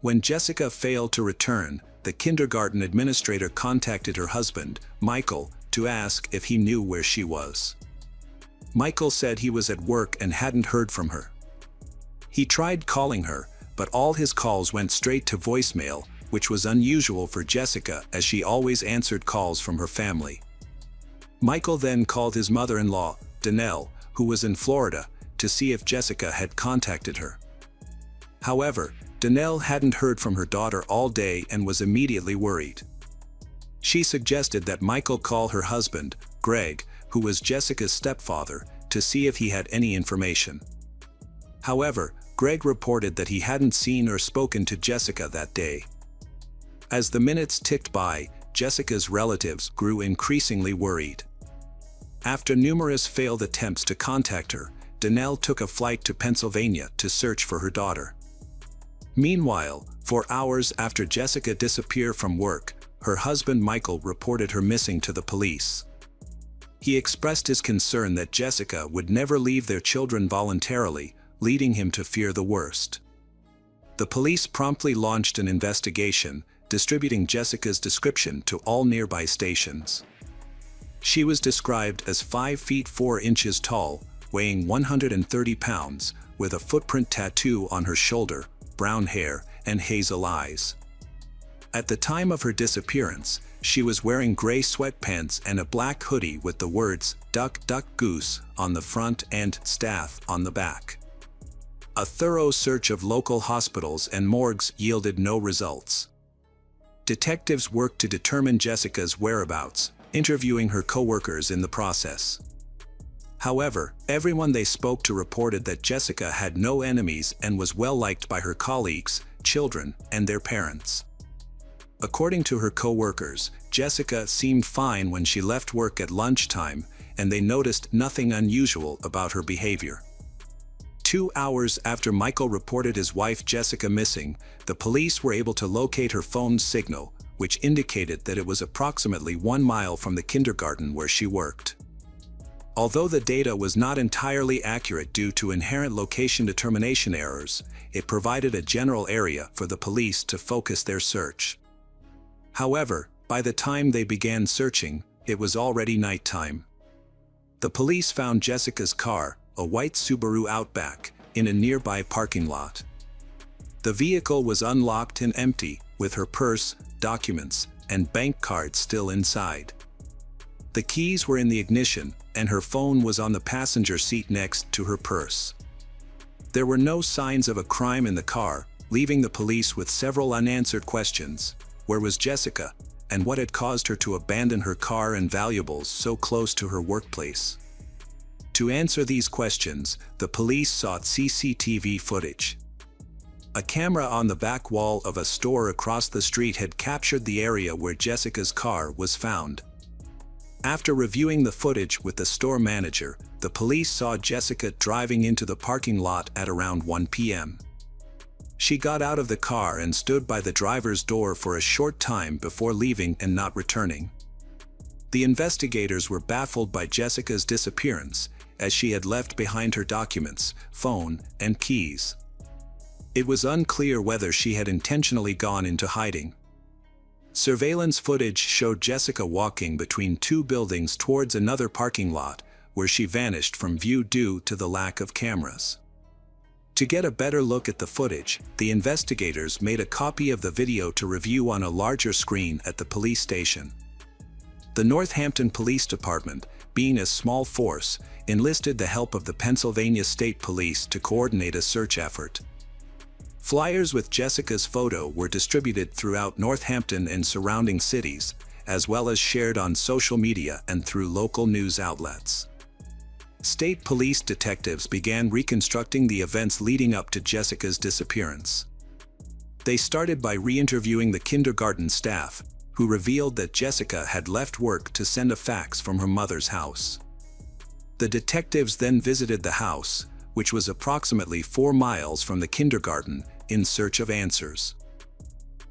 When Jessica failed to return, the kindergarten administrator contacted her husband, Michael, to ask if he knew where she was. Michael said he was at work and hadn't heard from her. He tried calling her, but all his calls went straight to voicemail, which was unusual for Jessica as she always answered calls from her family. Michael then called his mother-in-law, Danelle, who was in Florida, to see if Jessica had contacted her. However, Danelle hadn't heard from her daughter all day and was immediately worried. She suggested that Michael call her husband, Greg, who was Jessica's stepfather, to see if he had any information. However, Greg reported that he hadn't seen or spoken to Jessica that day. As the minutes ticked by, Jessica's relatives grew increasingly worried. After numerous failed attempts to contact her, Danelle took a flight to Pennsylvania to search for her daughter. Meanwhile, for hours after Jessica disappeared from work, her husband Michael reported her missing to the police. He expressed his concern that Jessica would never leave their children voluntarily, leading him to fear the worst. The police promptly launched an investigation, distributing Jessica's description to all nearby stations. She was described as 5 feet 4 inches tall, weighing 130 pounds, with a footprint tattoo on her shoulder, brown hair, and hazel eyes. At the time of her disappearance, she was wearing gray sweatpants and a black hoodie with the words "Duck, Duck, Goose" on the front and "Staff" on the back. A thorough search of local hospitals and morgues yielded no results. Detectives worked to determine Jessica's whereabouts, interviewing her co-workers in the process. However, everyone they spoke to reported that Jessica had no enemies and was well liked by her colleagues, children, and their parents. According to her co-workers, Jessica seemed fine when she left work at lunchtime, and they noticed nothing unusual about her behavior. 2 hours after Michael reported his wife Jessica missing, the police were able to locate her phone's signal, which indicated that it was approximately 1 mile from the kindergarten where she worked. Although the data was not entirely accurate due to inherent location determination errors, it provided a general area for the police to focus their search. However, by the time they began searching, it was already nighttime. The police found Jessica's car, a white Subaru Outback, in a nearby parking lot. The vehicle was unlocked and empty, with her purse, documents, and bank card still inside. The keys were in the ignition, and her phone was on the passenger seat next to her purse. There were no signs of a crime in the car, leaving the police with several unanswered questions. Where was Jessica, and what had caused her to abandon her car and valuables so close to her workplace? To answer these questions, the police sought CCTV footage. A camera on the back wall of a store across the street had captured the area where Jessica's car was found. After reviewing the footage with the store manager, the police saw Jessica driving into the parking lot at around 1 p.m. She got out of the car and stood by the driver's door for a short time before leaving and not returning. The investigators were baffled by Jessica's disappearance, as she had left behind her documents, phone, and keys. It was unclear whether she had intentionally gone into hiding. Surveillance footage showed Jessica walking between 2 buildings towards another parking lot, where she vanished from view due to the lack of cameras. To get a better look at the footage, the investigators made a copy of the video to review on a larger screen at the police station. The Northampton Police Department, being a small force, enlisted the help of the Pennsylvania State Police to coordinate a search effort. Flyers with Jessica's photo were distributed throughout Northampton and surrounding cities, as well as shared on social media and through local news outlets. State police detectives began reconstructing the events leading up to Jessica's disappearance. They started by re-interviewing the kindergarten staff, who revealed that Jessica had left work to send a fax from her mother's house. The detectives then visited the house, which was approximately 4 miles from the kindergarten, in search of answers.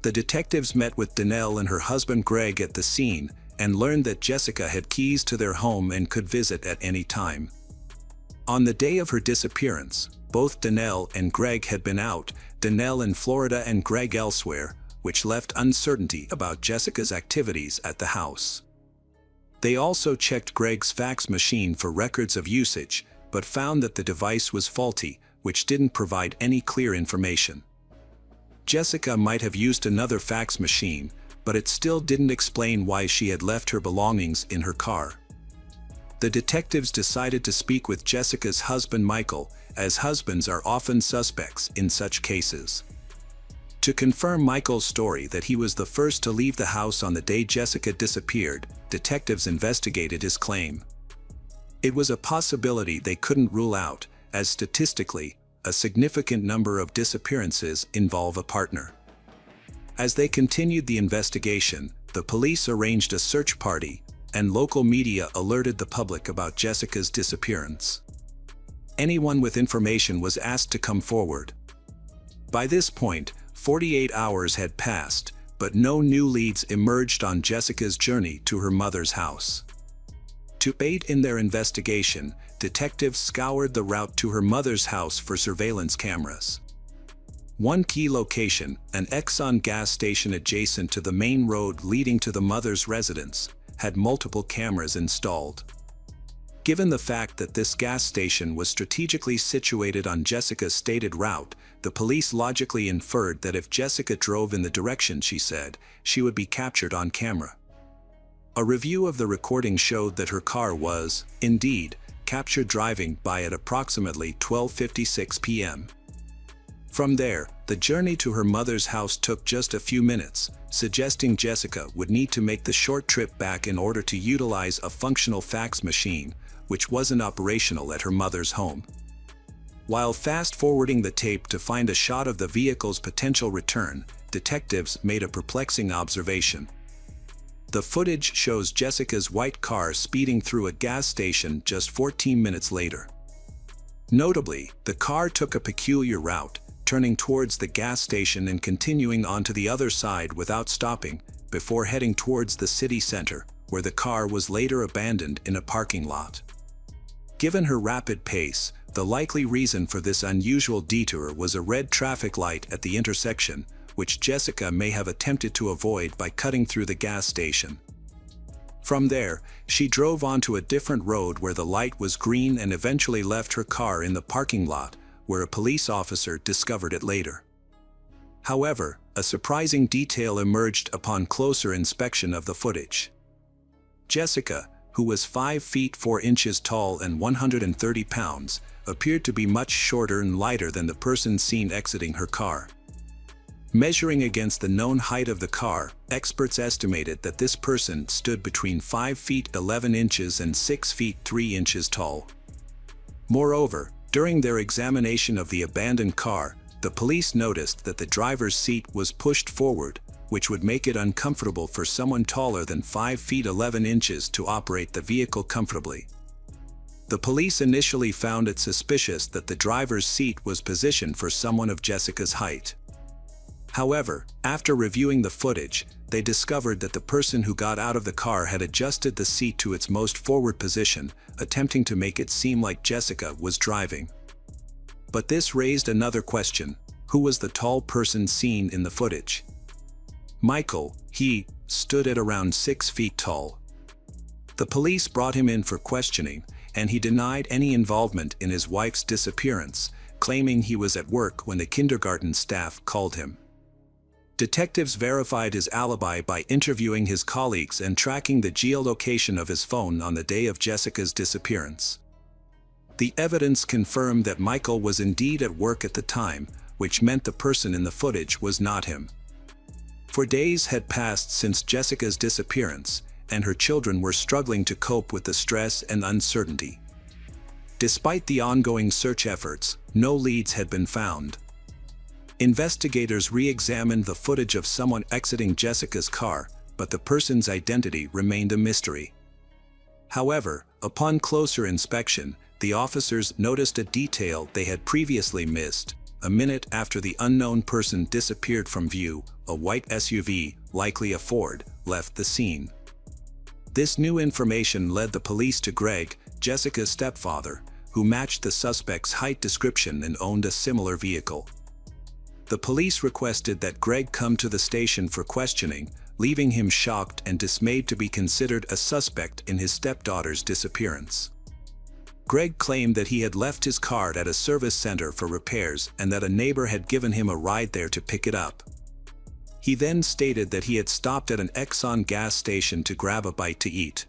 The detectives met with Danelle and her husband Greg at the scene and learned that Jessica had keys to their home and could visit at any time. On the day of her disappearance, both Danelle and Greg had been out, Danelle in Florida and Greg elsewhere, which left uncertainty about Jessica's activities at the house. They also checked Greg's fax machine for records of usage, but found that the device was faulty, which didn't provide any clear information. Jessica might have used another fax machine, but it still didn't explain why she had left her belongings in her car. The detectives decided to speak with Jessica's husband Michael, as husbands are often suspects in such cases. To confirm Michael's story that he was the first to leave the house on the day Jessica disappeared, detectives investigated his claim. It was a possibility they couldn't rule out, as statistically, a significant number of disappearances involve a partner. As they continued the investigation, the police arranged a search party, and local media alerted the public about Jessica's disappearance. Anyone with information was asked to come forward. By this point, 48 hours had passed, but no new leads emerged on Jessica's journey to her mother's house. To aid in their investigation, detectives scoured the route to her mother's house for surveillance cameras. One key location, an Exxon gas station adjacent to the main road leading to the mother's residence, had multiple cameras installed. Given the fact that this gas station was strategically situated on Jessica's stated route, the police logically inferred that if Jessica drove in the direction she said, she would be captured on camera. A review of the recording showed that her car was, indeed, captured driving by at approximately 12:56 p.m. From there, the journey to her mother's house took just a few minutes, suggesting Jessica would need to make the short trip back in order to utilize a functional fax machine, which wasn't operational at her mother's home. While fast-forwarding the tape to find a shot of the vehicle's potential return, detectives made a perplexing observation. The footage shows Jessica's white car speeding through a gas station just 14 minutes later. Notably, the car took a peculiar route, turning towards the gas station and continuing onto the other side without stopping, before heading towards the city center, where the car was later abandoned in a parking lot. Given her rapid pace, the likely reason for this unusual detour was a red traffic light at the intersection, which Jessica may have attempted to avoid by cutting through the gas station. From there, she drove onto a different road where the light was green and eventually left her car in the parking lot, where a police officer discovered it later. However, a surprising detail emerged upon closer inspection of the footage. Jessica, who was 5 feet 4 inches tall and 130 pounds, appeared to be much shorter and lighter than the person seen exiting her car. Measuring against the known height of the car, experts estimated that this person stood between 5 feet 11 inches and 6 feet 3 inches tall. Moreover, during their examination of the abandoned car, the police noticed that the driver's seat was pushed forward, which would make it uncomfortable for someone taller than 5 feet 11 inches to operate the vehicle comfortably. The police initially found it suspicious that the driver's seat was positioned for someone of Jessica's height. However, after reviewing the footage, they discovered that the person who got out of the car had adjusted the seat to its most forward position, attempting to make it seem like Jessica was driving. But this raised another question: who was the tall person seen in the footage? Michael, he, stood at around 6 feet tall. The police brought him in for questioning, and he denied any involvement in his wife's disappearance, claiming he was at work when the kindergarten staff called him. Detectives verified his alibi by interviewing his colleagues and tracking the geolocation of his phone on the day of Jessica's disappearance. The evidence confirmed that Michael was indeed at work at the time, which meant the person in the footage was not him. For days had passed since Jessica's disappearance, and her children were struggling to cope with the stress and uncertainty. Despite the ongoing search efforts, no leads had been found. Investigators re-examined the footage of someone exiting Jessica's car, but the person's identity remained a mystery. However, upon closer inspection, the officers noticed a detail they had previously missed. A minute after the unknown person disappeared from view, a white SUV, likely a Ford, left the scene. This new information led the police to Greg, Jessica's stepfather, who matched the suspect's height description and owned a similar vehicle. The police requested that Greg come to the station for questioning, leaving him shocked and dismayed to be considered a suspect in his stepdaughter's disappearance. Greg claimed that he had left his car at a service center for repairs and that a neighbor had given him a ride there to pick it up. He then stated that he had stopped at an Exxon gas station to grab a bite to eat.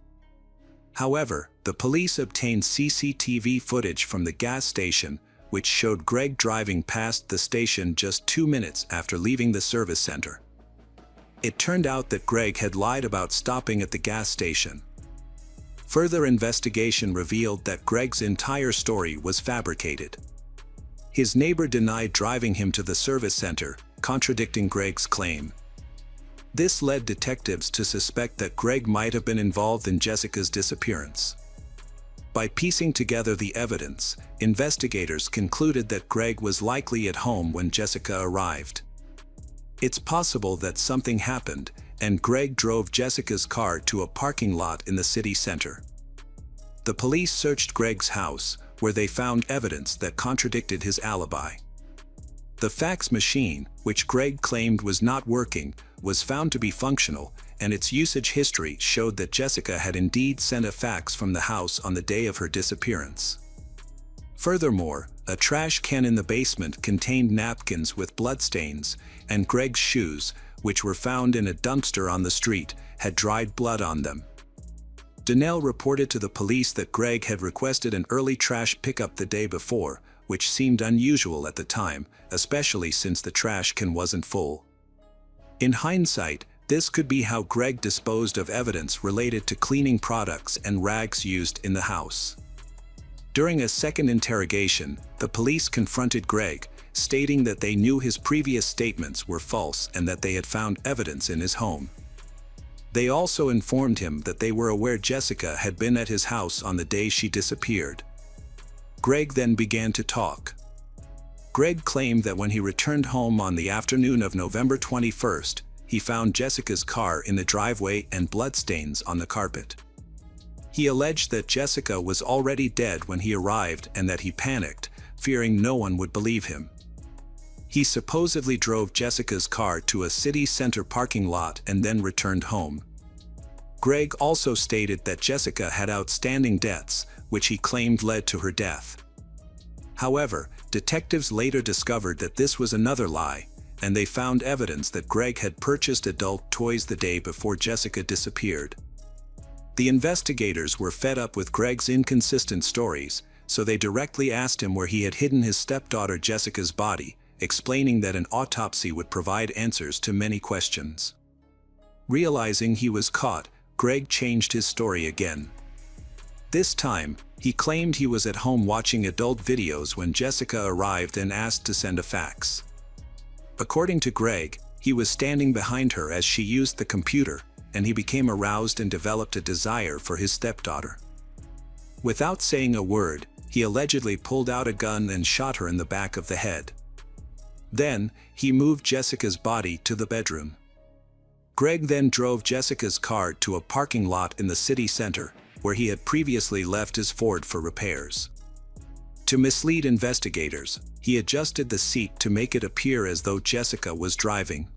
However, the police obtained CCTV footage from the gas station, which showed Greg driving past the station just 2 minutes after leaving the service center. It turned out that Greg had lied about stopping at the gas station. Further investigation revealed that Greg's entire story was fabricated. His neighbor denied driving him to the service center, contradicting Greg's claim. This led detectives to suspect that Greg might have been involved in Jessica's disappearance. By piecing together the evidence, investigators concluded that Greg was likely at home when Jessica arrived. It's possible that something happened, and Greg drove Jessica's car to a parking lot in the city center. The police searched Greg's house, where they found evidence that contradicted his alibi. The fax machine, which Greg claimed was not working, was found to be functional, and its usage history showed that Jessica had indeed sent a fax from the house on the day of her disappearance. Furthermore, a trash can in the basement contained napkins with bloodstains, and Greg's shoes, which were found in a dumpster on the street, had dried blood on them. Donnell reported to the police that Greg had requested an early trash pickup the day before, which seemed unusual at the time, especially since the trash can wasn't full. In hindsight, this could be how Greg disposed of evidence related to cleaning products and rags used in the house. During a second interrogation, the police confronted Greg, stating that they knew his previous statements were false and that they had found evidence in his home. They also informed him that they were aware Jessica had been at his house on the day she disappeared. Greg then began to talk. Greg claimed that when he returned home on the afternoon of November 21st, he found Jessica's car in the driveway and bloodstains on the carpet. He alleged that Jessica was already dead when he arrived and that he panicked, fearing no one would believe him. He supposedly drove Jessica's car to a city center parking lot and then returned home. Greg also stated that Jessica had outstanding debts, which he claimed led to her death. However, detectives later discovered that this was another lie, and they found evidence that Greg had purchased adult toys the day before Jessica disappeared. The investigators were fed up with Greg's inconsistent stories, so they directly asked him where he had hidden his stepdaughter Jessica's body, explaining that an autopsy would provide answers to many questions. Realizing he was caught, Greg changed his story again. This time, he claimed he was at home watching adult videos when Jessica arrived and asked to send a fax. According to Greg, he was standing behind her as she used the computer, and he became aroused and developed a desire for his stepdaughter. Without saying a word, he allegedly pulled out a gun and shot her in the back of the head. Then, he moved Jessica's body to the bedroom. Greg then drove Jessica's car to a parking lot in the city center, where he had previously left his Ford for repairs. To mislead investigators, he adjusted the seat to make it appear as though Jessica was driving.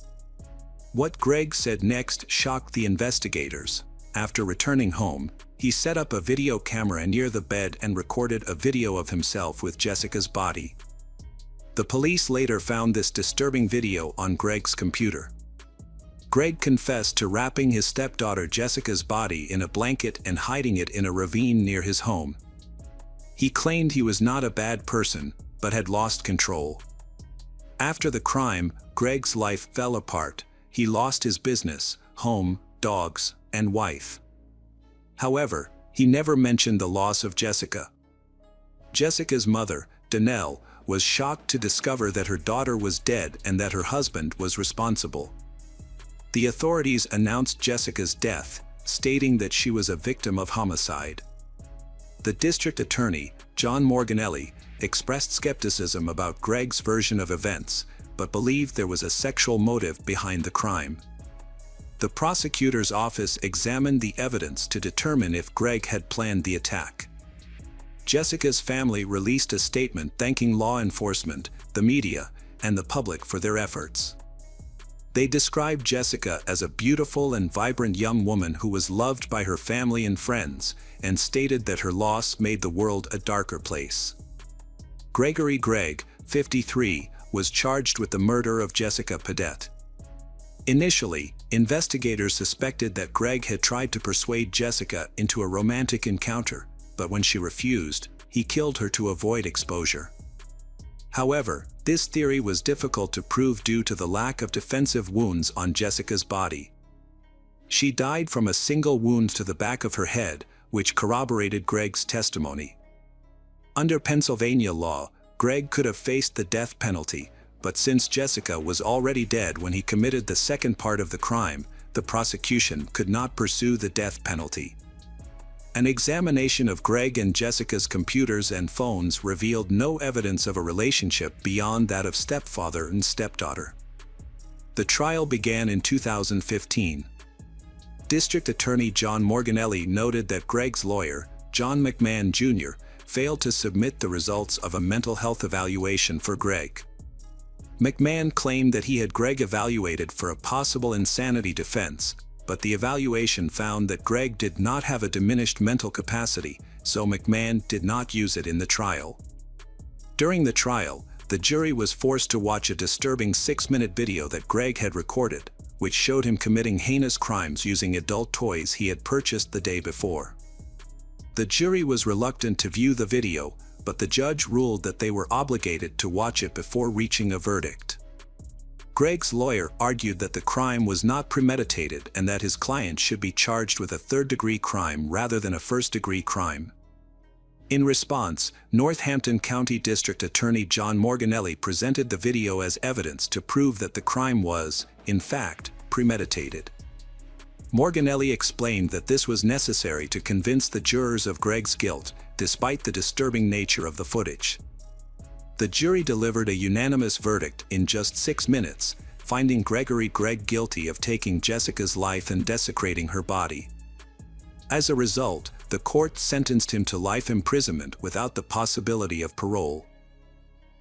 What Greg said next shocked the investigators. After returning home, he set up a video camera near the bed and recorded a video of himself with Jessica's body. The police later found this disturbing video on Greg's computer. Greg confessed to wrapping his stepdaughter Jessica's body in a blanket and hiding it in a ravine near his home. He claimed he was not a bad person, but had lost control. After the crime, Greg's life fell apart. He lost his business, home, dogs, and wife. However, he never mentioned the loss of Jessica. Jessica's mother, Donnell, was shocked to discover that her daughter was dead and that her husband was responsible. The authorities announced Jessica's death, stating that she was a victim of homicide. The district attorney, John Morganelli, expressed skepticism about Greg's version of events, but believed there was a sexual motive behind the crime. The prosecutor's office examined the evidence to determine if Greg had planned the attack. Jessica's family released a statement thanking law enforcement, the media, and the public for their efforts. They described Jessica as a beautiful and vibrant young woman who was loved by her family and friends, and stated that her loss made the world a darker place. Gregory Gregg, 53, was charged with the murder of Jessica Padette. Initially, investigators suspected that Greg had tried to persuade Jessica into a romantic encounter, but when she refused, he killed her to avoid exposure. However, this theory was difficult to prove due to the lack of defensive wounds on Jessica's body. She died from a single wound to the back of her head, which corroborated Greg's testimony. Under Pennsylvania law, Greg could have faced the death penalty, but since Jessica was already dead when he committed the second part of the crime, the prosecution could not pursue the death penalty. An examination of Greg and Jessica's computers and phones revealed no evidence of a relationship beyond that of stepfather and stepdaughter. The trial began in 2015. District Attorney John Morganelli noted that Greg's lawyer, John McMahon Jr., failed to submit the results of a mental health evaluation for Greg. McMahon claimed that he had Greg evaluated for a possible insanity defense, but the evaluation found that Greg did not have a diminished mental capacity, so McMahon did not use it in the trial. During the trial, the jury was forced to watch a disturbing 6-minute video that Greg had recorded, which showed him committing heinous crimes using adult toys he had purchased the day before. The jury was reluctant to view the video, but the judge ruled that they were obligated to watch it before reaching a verdict. Greg's lawyer argued that the crime was not premeditated and that his client should be charged with a third-degree crime rather than a first-degree crime. In response, Northampton County District Attorney John Morganelli presented the video as evidence to prove that the crime was, in fact, premeditated. Morganelli explained that this was necessary to convince the jurors of Greg's guilt, despite the disturbing nature of the footage. The jury delivered a unanimous verdict in just 6 minutes, finding Greg guilty of taking Jessica's life and desecrating her body. As a result, the court sentenced him to life imprisonment without the possibility of parole.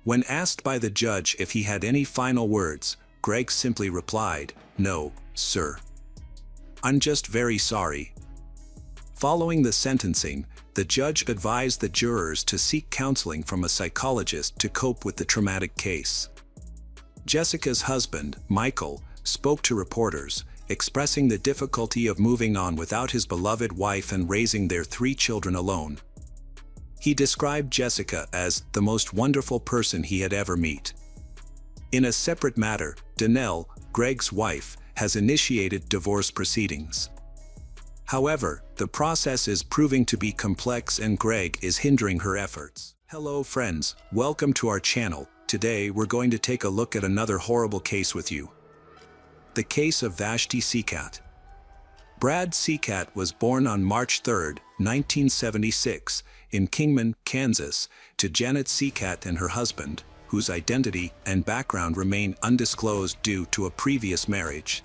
When asked by the judge if he had any final words, Greg simply replied, "No, sir. I'm just very sorry." Following the sentencing, the judge advised the jurors to seek counseling from a psychologist to cope with the traumatic case. Jessica's husband, Michael, spoke to reporters, expressing the difficulty of moving on without his beloved wife and raising their 3 children alone. He described Jessica as the most wonderful person he had ever met. In a separate matter, Danelle, Greg's wife, has initiated divorce proceedings. However, the process is proving to be complex and Greg is hindering her efforts. Hello friends, welcome to our channel. Today we're going to take a look at another horrible case with you. The case of Vashti Seacat. Brad Seacat was born on March 3, 1976, in Kingman, Kansas, to Janet Seacat and her husband, whose identity and background remain undisclosed due to a previous marriage.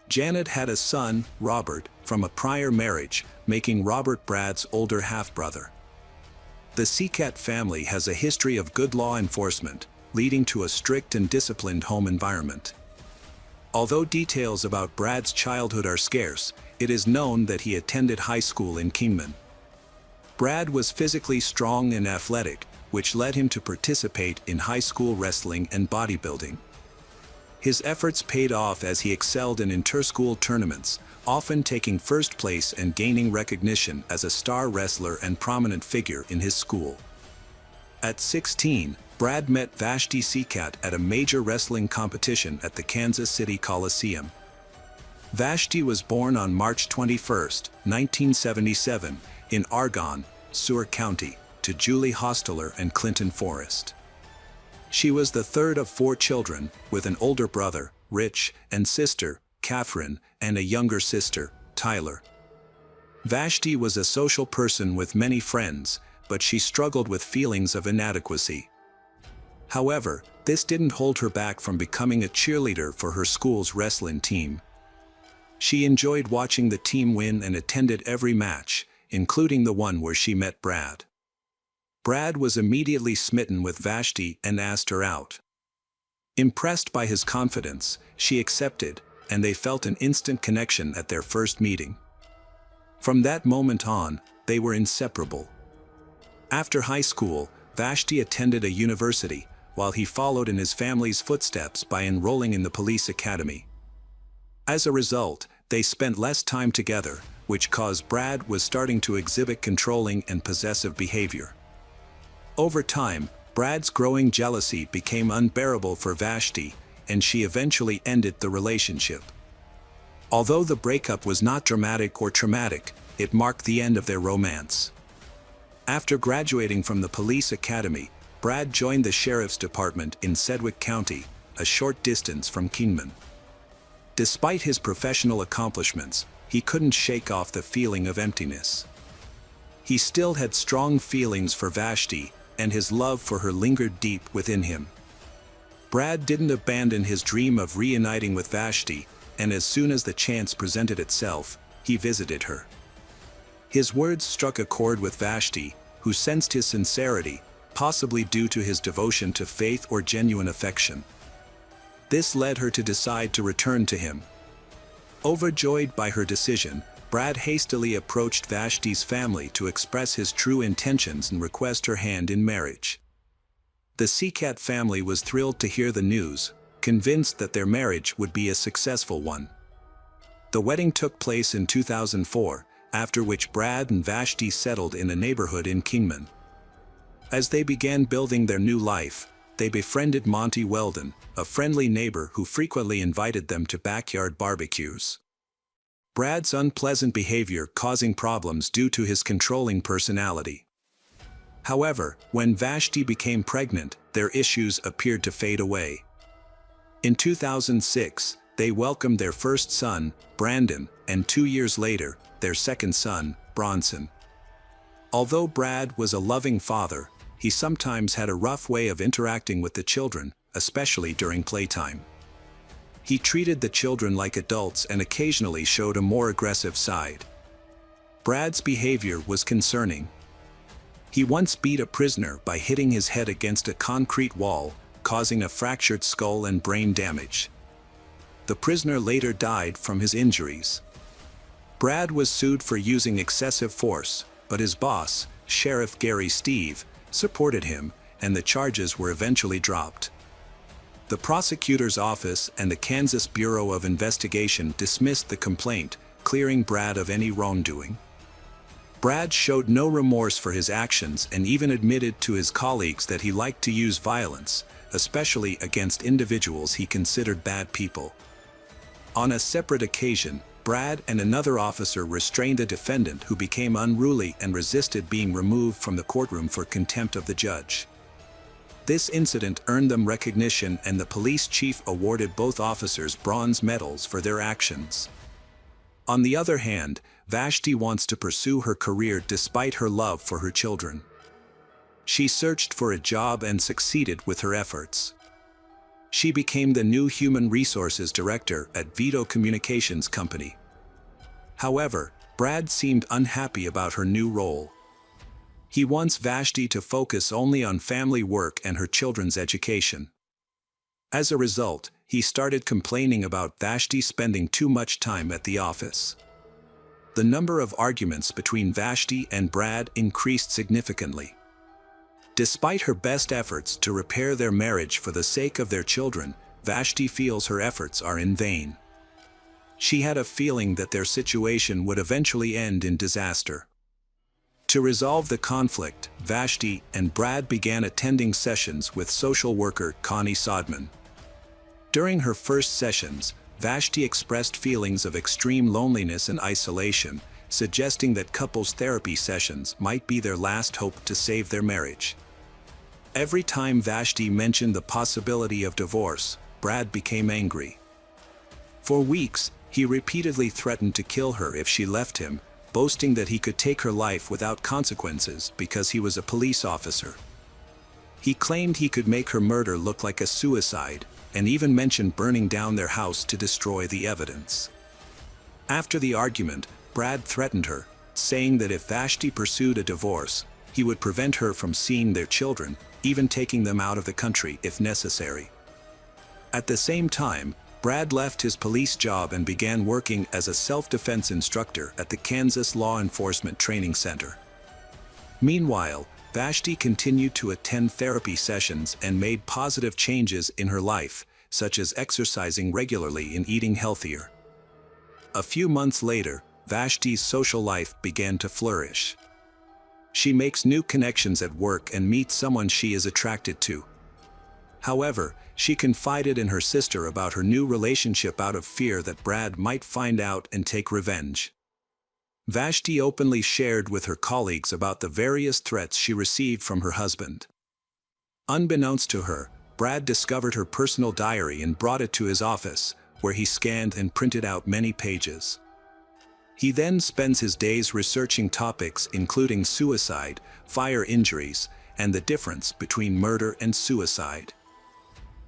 Janet had a son, Robert, from a prior marriage, making Robert Brad's older half-brother. The Seacat family has a history of good law enforcement, leading to a strict and disciplined home environment. Although details about Brad's childhood are scarce, it is known that he attended high school in Kingman. Brad was physically strong and athletic, which led him to participate in high school wrestling and bodybuilding. His efforts paid off as he excelled in inter-school tournaments, often taking first place and gaining recognition as a star wrestler and prominent figure in his school. At 16, Brad met Vashti Seacat at a major wrestling competition at the Kansas City Coliseum. Vashti was born on March 21, 1977, in Argonne, Seward County, to Julie Hosteler and Clinton Forrest. She was the third of 4 children, with an older brother, Rich, and sister, Catherine, and a younger sister, Tyler. Vashti was a social person with many friends, but she struggled with feelings of inadequacy. However, this didn't hold her back from becoming a cheerleader for her school's wrestling team. She enjoyed watching the team win and attended every match, including the one where she met Brad. Brad was immediately smitten with Vashti and asked her out. Impressed by his confidence, she accepted, and they felt an instant connection at their first meeting. From that moment on, they were inseparable. After high school, Vashti attended a university, while he followed in his family's footsteps by enrolling in the police academy. As a result, they spent less time together, which caused Brad was starting to exhibit controlling and possessive behavior. Over time, Brad's growing jealousy became unbearable for Vashti, and she eventually ended the relationship. Although the breakup was not dramatic or traumatic, it marked the end of their romance. After graduating from the police academy, Brad joined the sheriff's department in Sedgwick County, a short distance from Kingman. Despite his professional accomplishments, he couldn't shake off the feeling of emptiness. He still had strong feelings for Vashti, and his love for her lingered deep within him. Brad didn't abandon his dream of reuniting with Vashti, and as soon as the chance presented itself, he visited her. His words struck a chord with Vashti, who sensed his sincerity, possibly due to his devotion to faith or genuine affection. This led her to decide to return to him. Overjoyed by her decision, Brad hastily approached Vashti's family to express his true intentions and request her hand in marriage. The Seacat family was thrilled to hear the news, convinced that their marriage would be a successful one. The wedding took place in 2004, after which Brad and Vashti settled in a neighborhood in Kingman. As they began building their new life, they befriended Monty Weldon, a friendly neighbor who frequently invited them to backyard barbecues. Brad's unpleasant behavior causing problems due to his controlling personality. However, when Vashti became pregnant, their issues appeared to fade away. In 2006, they welcomed their first son, Brandon, and 2 years later, their second son, Bronson. Although Brad was a loving father, he sometimes had a rough way of interacting with the children, especially during playtime. He treated the children like adults and occasionally showed a more aggressive side. Brad's behavior was concerning. He once beat a prisoner by hitting his head against a concrete wall, causing a fractured skull and brain damage. The prisoner later died from his injuries. Brad was sued for using excessive force, but his boss, Sheriff Gary Steve, supported him, and the charges were eventually dropped. The prosecutor's office and the Kansas Bureau of Investigation dismissed the complaint, clearing Brad of any wrongdoing. Brad showed no remorse for his actions and even admitted to his colleagues that he liked to use violence, especially against individuals he considered bad people. On a separate occasion, Brad and another officer restrained a defendant who became unruly and resisted being removed from the courtroom for contempt of the judge. This incident earned them recognition, and the police chief awarded both officers bronze medals for their actions. On the other hand, Vashti wants to pursue her career despite her love for her children. She searched for a job and succeeded with her efforts. She became the new Human Resources Director at Vito Communications Company. However, Brad seemed unhappy about her new role. He wants Vashti to focus only on family work and her children's education. As a result, he started complaining about Vashti spending too much time at the office. The number of arguments between Vashti and Brad increased significantly. Despite her best efforts to repair their marriage for the sake of their children, Vashti feels her efforts are in vain. She had a feeling that their situation would eventually end in disaster. To resolve the conflict, Vashti and Brad began attending sessions with social worker Connie Sodman. During her first sessions, Vashti expressed feelings of extreme loneliness and isolation, suggesting that couples therapy sessions might be their last hope to save their marriage. Every time Vashti mentioned the possibility of divorce, Brad became angry. For weeks, he repeatedly threatened to kill her if she left him, boasting that he could take her life without consequences because he was a police officer. He claimed he could make her murder look like a suicide, and even mentioned burning down their house to destroy the evidence. After the argument, Brad threatened her, saying that if Vashti pursued a divorce, he would prevent her from seeing their children, even taking them out of the country if necessary. At the same time, Brad left his police job and began working as a self-defense instructor at the Kansas Law Enforcement Training Center. Meanwhile, Vashti continued to attend therapy sessions and made positive changes in her life, such as exercising regularly and eating healthier. A few months later, Vashti's social life began to flourish. She makes new connections at work and meets someone she is attracted to. However, she confided in her sister about her new relationship out of fear that Brad might find out and take revenge. Vashti openly shared with her colleagues about the various threats she received from her husband. Unbeknownst to her, Brad discovered her personal diary and brought it to his office, where he scanned and printed out many pages. He then spends his days researching topics including suicide, fire injuries, and the difference between murder and suicide.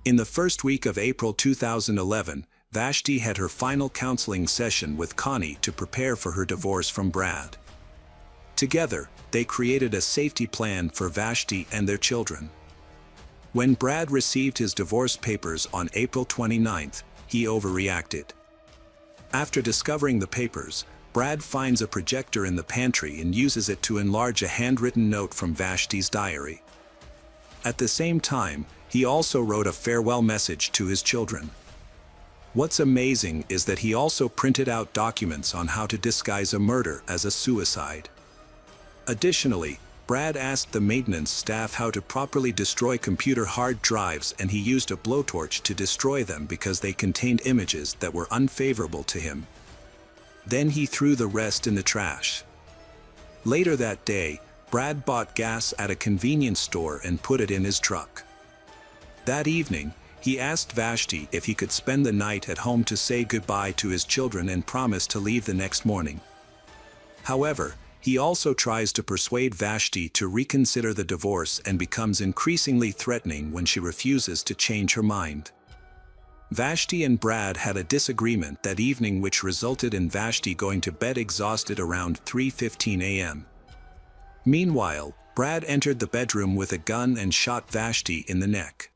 In the first week of April 2011, Vashti had her final counseling session with Connie to prepare for her divorce from Brad. Together, they created a safety plan for Vashti and their children. When Brad received his divorce papers on April 29th, he overreacted. After discovering the papers, Brad finds a projector in the pantry and uses it to enlarge a handwritten note from Vashti's diary. At the same time, he also wrote a farewell message to his children. What's amazing is that he also printed out documents on how to disguise a murder as a suicide. Additionally, Brad asked the maintenance staff how to properly destroy computer hard drives, and he used a blowtorch to destroy them because they contained images that were unfavorable to him. Then he threw the rest in the trash. Later that day, Brad bought gas at a convenience store and put it in his truck. That evening, he asked Vashti if he could spend the night at home to say goodbye to his children and promised to leave the next morning. However, he also tries to persuade Vashti to reconsider the divorce and becomes increasingly threatening when she refuses to change her mind. Vashti and Brad had a disagreement that evening, which resulted in Vashti going to bed exhausted around 3:15 a.m. Meanwhile, Brad entered the bedroom with a gun and shot Vashti in the neck.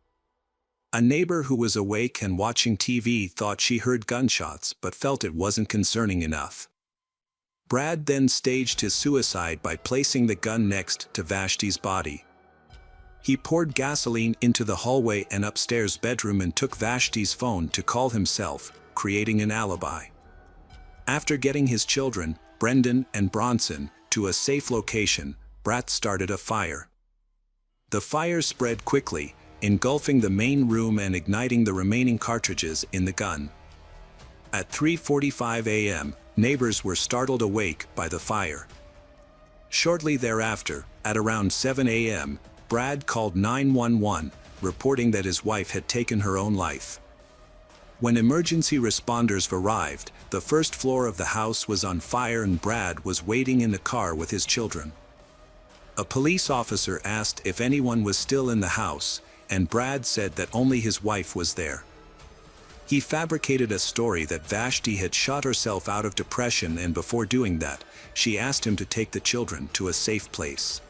A neighbor who was awake and watching TV thought she heard gunshots but felt it wasn't concerning enough. Brad then staged his suicide by placing the gun next to Vashti's body. He poured gasoline into the hallway and upstairs bedroom and took Vashti's phone to call himself, creating an alibi. After getting his children, Brendan and Bronson, to a safe location, Brad started a fire. The fire spread quickly, engulfing the main room and igniting the remaining cartridges in the gun. At 3:45 a.m., neighbors were startled awake by the fire. Shortly thereafter, at around 7 a.m., Brad called 911, reporting that his wife had taken her own life. When emergency responders arrived, the first floor of the house was on fire and Brad was waiting in the car with his children. A police officer asked if anyone was still in the house, and Brad said that only his wife was there. He fabricated a story that Vashti had shot herself out of depression, and before doing that, she asked him to take the children to a safe place.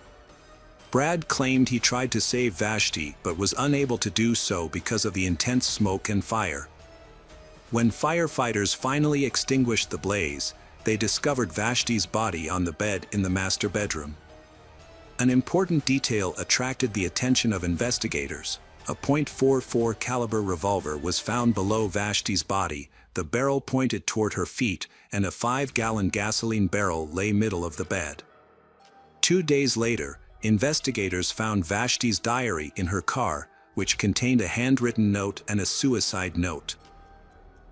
Brad claimed he tried to save Vashti but was unable to do so because of the intense smoke and fire. When firefighters finally extinguished the blaze, they discovered Vashti's body on the bed in the master bedroom. An important detail attracted the attention of investigators. A .44 caliber revolver was found below Vashti's body, the barrel pointed toward her feet, and a 5-gallon gasoline barrel lay middle of the bed. 2 days later, investigators found Vashti's diary in her car, which contained a handwritten note and a suicide note.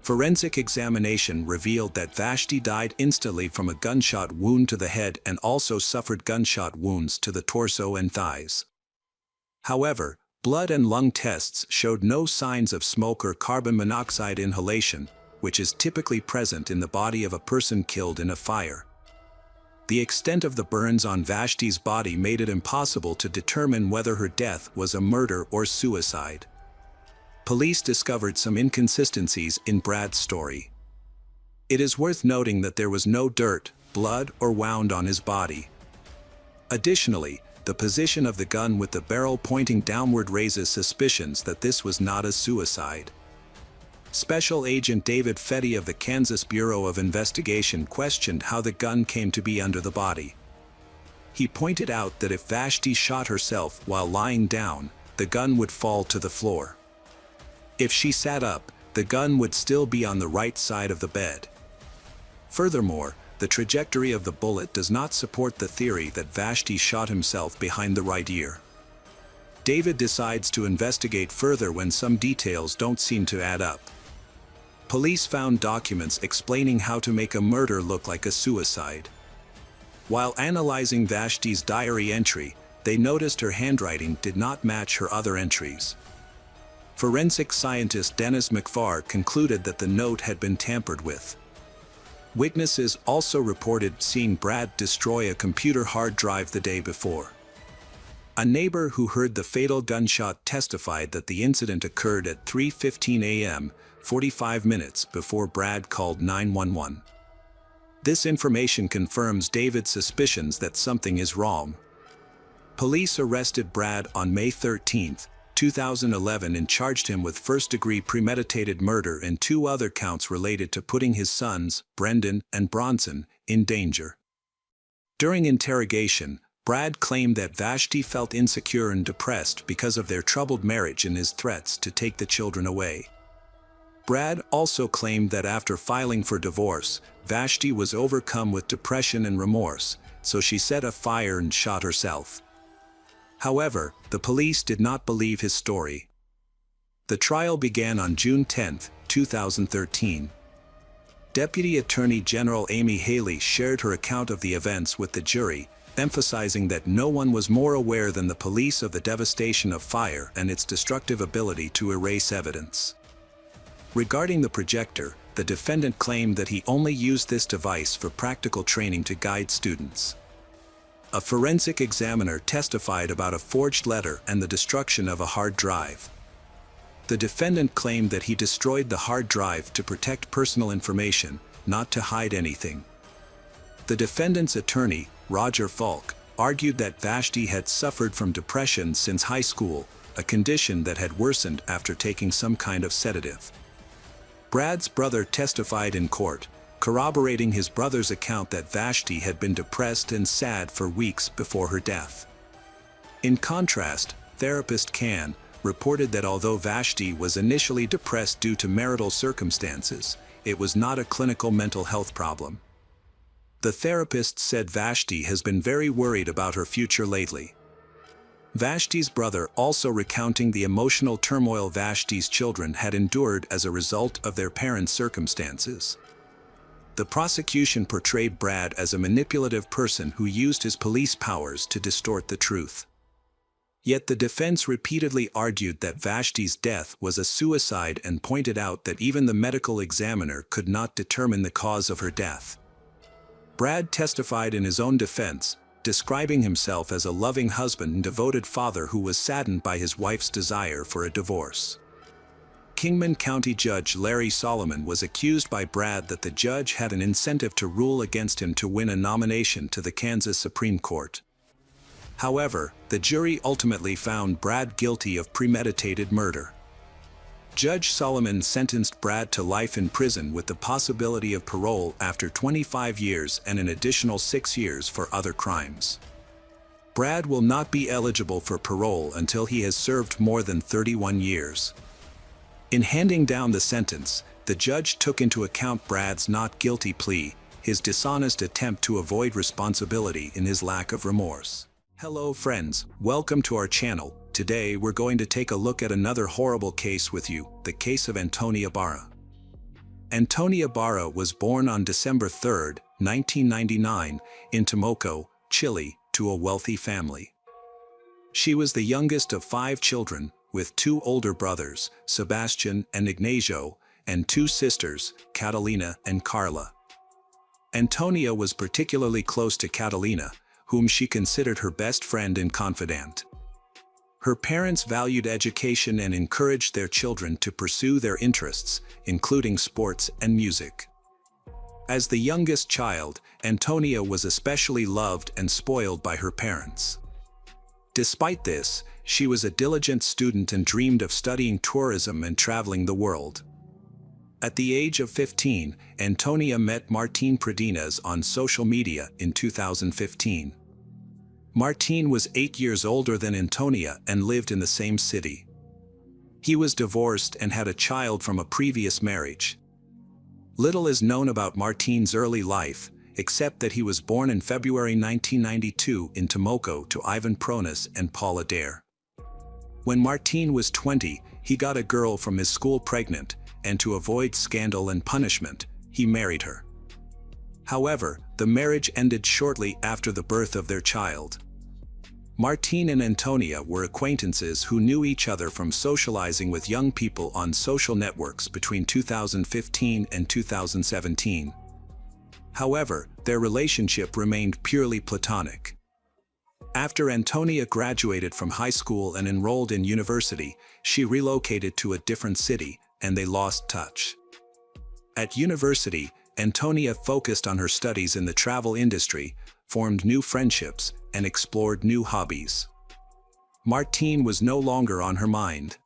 Forensic examination revealed that Vashti died instantly from a gunshot wound to the head and also suffered gunshot wounds to the torso and thighs. However, blood and lung tests showed no signs of smoke or carbon monoxide inhalation, which is typically present in the body of a person killed in a fire. The extent of the burns on Vashti's body made it impossible to determine whether her death was a murder or suicide. Police discovered some inconsistencies in Brad's story. It is worth noting that there was no dirt, blood, or wound on his body. Additionally, the position of the gun with the barrel pointing downward raises suspicions that this was not a suicide. Special Agent David Fetty of the Kansas Bureau of Investigation questioned how the gun came to be under the body. He pointed out that if Vashti shot herself while lying down, the gun would fall to the floor. If she sat up, the gun would still be on the right side of the bed. Furthermore, the trajectory of the bullet does not support the theory that Vashti shot himself behind the right ear. David decides to investigate further when some details don't seem to add up. Police found documents explaining how to make a murder look like a suicide. While analyzing Vashti's diary entry, they noticed her handwriting did not match her other entries. Forensic scientist Dennis McFarr concluded that the note had been tampered with. Witnesses also reported seeing Brad destroy a computer hard drive the day before. A neighbor who heard the fatal gunshot testified that the incident occurred at 3:15 a.m., 45 minutes before Brad called 911. This information confirms David's suspicions that something is wrong. Police arrested Brad on May 13, 2011 and charged him with first-degree premeditated murder and 2 other counts related to putting his sons, Brendan and Bronson, in danger. During interrogation, Brad claimed that Vashti felt insecure and depressed because of their troubled marriage and his threats to take the children away. Brad also claimed that after filing for divorce, Vashti was overcome with depression and remorse, so she set a fire and shot herself. However, the police did not believe his story. The trial began on June 10, 2013. Deputy Attorney General Amy Haley shared her account of the events with the jury, emphasizing that no one was more aware than the police of the devastation of fire and its destructive ability to erase evidence. Regarding the projector, the defendant claimed that he only used this device for practical training to guide students. A forensic examiner testified about a forged letter and the destruction of a hard drive. The defendant claimed that he destroyed the hard drive to protect personal information, not to hide anything. The defendant's attorney, Roger Falk, argued that Vashti had suffered from depression since high school, a condition that had worsened after taking some kind of sedative. Brad's brother testified in court, corroborating his brother's account that Vashti had been depressed and sad for weeks before her death. In contrast, therapist Can reported that although Vashti was initially depressed due to marital circumstances, it was not a clinical mental health problem. The therapist said Vashti has been very worried about her future lately. Vashti's brother also recounting the emotional turmoil Vashti's children had endured as a result of their parents' circumstances. The prosecution portrayed Brad as a manipulative person who used his police powers to distort the truth. Yet the defense repeatedly argued that Vashti's death was a suicide and pointed out that even the medical examiner could not determine the cause of her death. Brad testified in his own defense, describing himself as a loving husband and devoted father who was saddened by his wife's desire for a divorce. Kingman County Judge Larry Solomon was accused by Brad that the judge had an incentive to rule against him to win a nomination to the Kansas Supreme Court. However, the jury ultimately found Brad guilty of premeditated murder. Judge Solomon sentenced Brad to life in prison with the possibility of parole after 25 years and an additional 6 years for other crimes. Brad will not be eligible for parole until he has served more than 31 years. In handing down the sentence, the judge took into account Brad's not guilty plea, his dishonest attempt to avoid responsibility, and his lack of remorse. Hello friends, welcome to our channel. Today we're going to take a look at another horrible case with you, the case of Antonia Barra. Antonia Barra was born on December 3, 1999, in Temuco, Chile, to a wealthy family. She was the youngest of 5 children, with 2 older brothers, Sebastian and Ignacio, and 2 sisters, Catalina and Carla. Antonia was particularly close to Catalina, whom she considered her best friend and confidant. Her parents valued education and encouraged their children to pursue their interests, including sports and music. As the youngest child, Antonia was especially loved and spoiled by her parents. Despite this, she was a diligent student and dreamed of studying tourism and traveling the world. At the age of 15, Antonia met Martin Pradines on social media in 2015. Martin was 8 years older than Antonia and lived in the same city. He was divorced and had a child from a previous marriage. Little is known about Martin's early life, except that he was born in February 1992 in Temuco to Ivan Pronis and Paula Dare. When Martin was 20, he got a girl from his school pregnant, and to avoid scandal and punishment, he married her. However, the marriage ended shortly after the birth of their child. Martin and Antonia were acquaintances who knew each other from socializing with young people on social networks between 2015 and 2017. However, their relationship remained purely platonic. After Antonia graduated from high school and enrolled in university, she relocated to a different city, and they lost touch. At university, Antonia focused on her studies in the travel industry, formed new friendships, and explored new hobbies. Martine was no longer on her mind.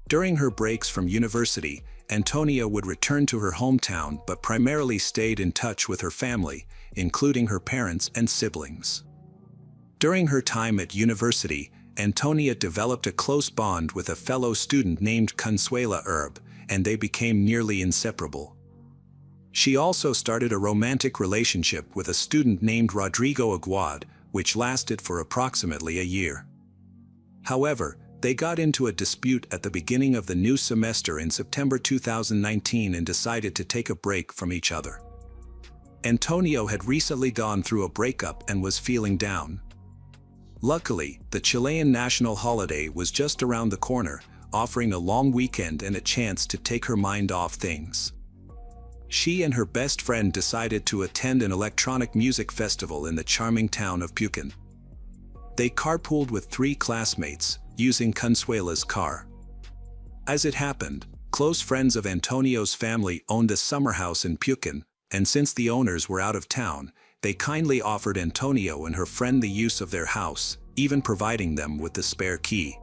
During her breaks from university, Antonia would return to her hometown but primarily stayed in touch with her family, including her parents and siblings. During her time at university, Antonia developed a close bond with a fellow student named Consuela Herb, and they became nearly inseparable. She also started a romantic relationship with a student named Rodrigo Aguad, which lasted for approximately a year. However, they got into a dispute at the beginning of the new semester in September 2019 and decided to take a break from each other. Antonio had recently gone through a breakup and was feeling down. Luckily, the Chilean national holiday was just around the corner, offering a long weekend and a chance to take her mind off things. She and her best friend decided to attend an electronic music festival in the charming town of Pucón. They carpooled with 3 classmates, using Consuela's car. As it happened, close friends of Antonio's family owned a summer house in Pucón, and since the owners were out of town, they kindly offered Antonio and her friend the use of their house, even providing them with the spare key.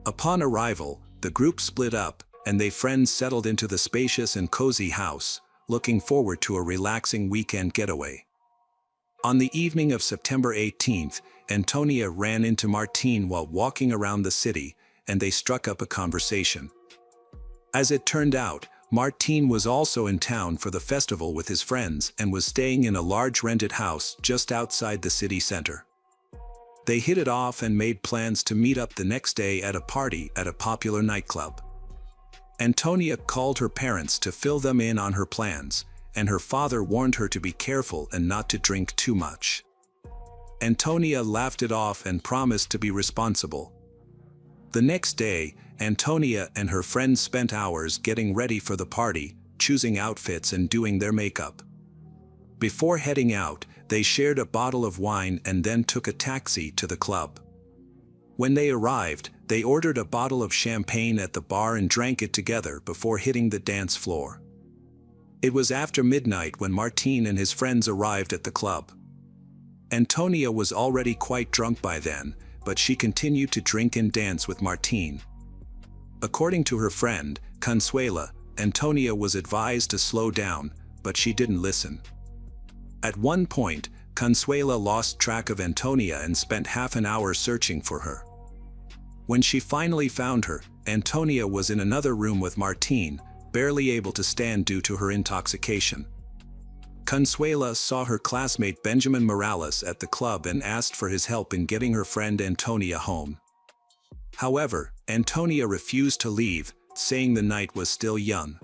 Upon arrival, the group split up, and they friends settled into the spacious and cozy house, looking forward to a relaxing weekend getaway. On the evening of September 18th, Antonia ran into Martine while walking around the city, and they struck up a conversation. As it turned out, Martine was also in town for the festival with his friends and was staying in a large rented house just outside the city center. They hit it off and made plans to meet up the next day at a party at a popular nightclub. Antonia called her parents to fill them in on her plans, and her father warned her to be careful and not to drink too much. Antonia laughed it off and promised to be responsible. The next day, Antonia and her friends spent hours getting ready for the party, choosing outfits and doing their makeup. Before heading out, they shared a bottle of wine and then took a taxi to the club. When they arrived, they ordered a bottle of champagne at the bar and drank it together before hitting the dance floor. It was after midnight when Martine and his friends arrived at the club. Antonia was already quite drunk by then, but she continued to drink and dance with Martine. According to her friend, Consuela, Antonia was advised to slow down, but she didn't listen. At one point, Consuela lost track of Antonia and spent half an hour searching for her. When she finally found her, Antonia was in another room with Martine, barely able to stand due to her intoxication. Consuela saw her classmate Benjamin Morales at the club and asked for his help in getting her friend Antonia home. However, Antonia refused to leave, saying the night was still young.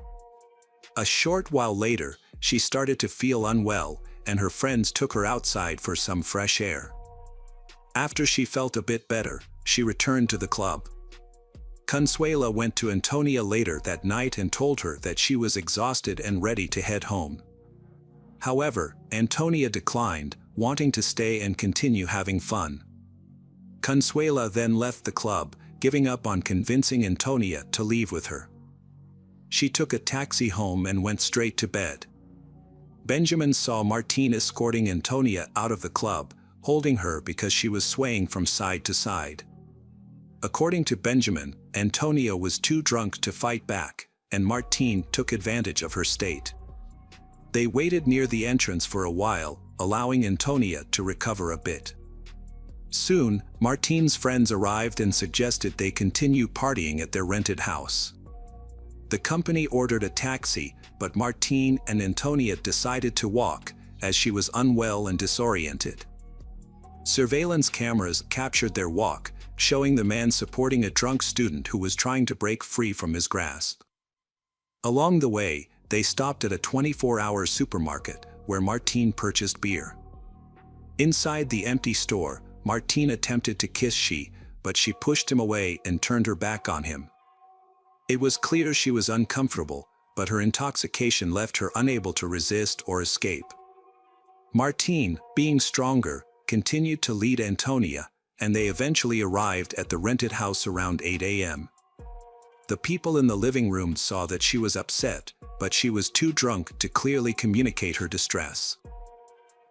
A short while later, she started to feel unwell, and her friends took her outside for some fresh air. After she felt a bit better, she returned to the club. Consuela went to Antonia later that night and told her that she was exhausted and ready to head home. However, Antonia declined, wanting to stay and continue having fun. Consuela then left the club, giving up on convincing Antonia to leave with her. She took a taxi home and went straight to bed. Benjamin saw Martine escorting Antonia out of the club, holding her because she was swaying from side to side. According to Benjamin, Antonia was too drunk to fight back, and Martine took advantage of her state. They waited near the entrance for a while, allowing Antonia to recover a bit. Soon, Martine's friends arrived and suggested they continue partying at their rented house. The company ordered a taxi, but Martine and Antonia decided to walk, as she was unwell and disoriented. Surveillance cameras captured their walk, showing the man supporting a drunk student who was trying to break free from his grasp. Along the way, they stopped at a 24-hour supermarket, where Martine purchased beer. Inside the empty store, Martine attempted to kiss she, but she pushed him away and turned her back on him. It was clear she was uncomfortable, but her intoxication left her unable to resist or escape. Martine, being stronger, continued to lead Antonia, and they eventually arrived at the rented house around 8 a.m. The people in the living room saw that she was upset, but she was too drunk to clearly communicate her distress.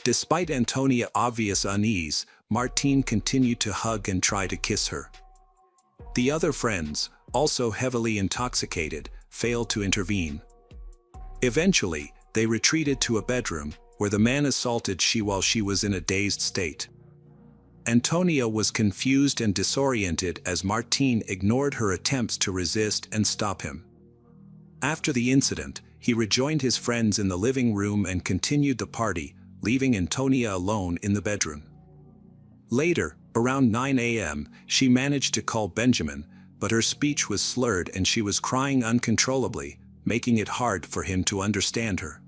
Despite Antonia's obvious unease, Martine continued to hug and try to kiss her. The other friends, also heavily intoxicated, failed to intervene. Eventually, they retreated to a bedroom, where the man assaulted she while she was in a dazed state. Antonia was confused and disoriented as Martine ignored her attempts to resist and stop him. After the incident, he rejoined his friends in the living room and continued the party, leaving Antonia alone in the bedroom. Later, around 9 a.m., she managed to call Benjamin, but her speech was slurred and she was crying uncontrollably, making it hard for him to understand her.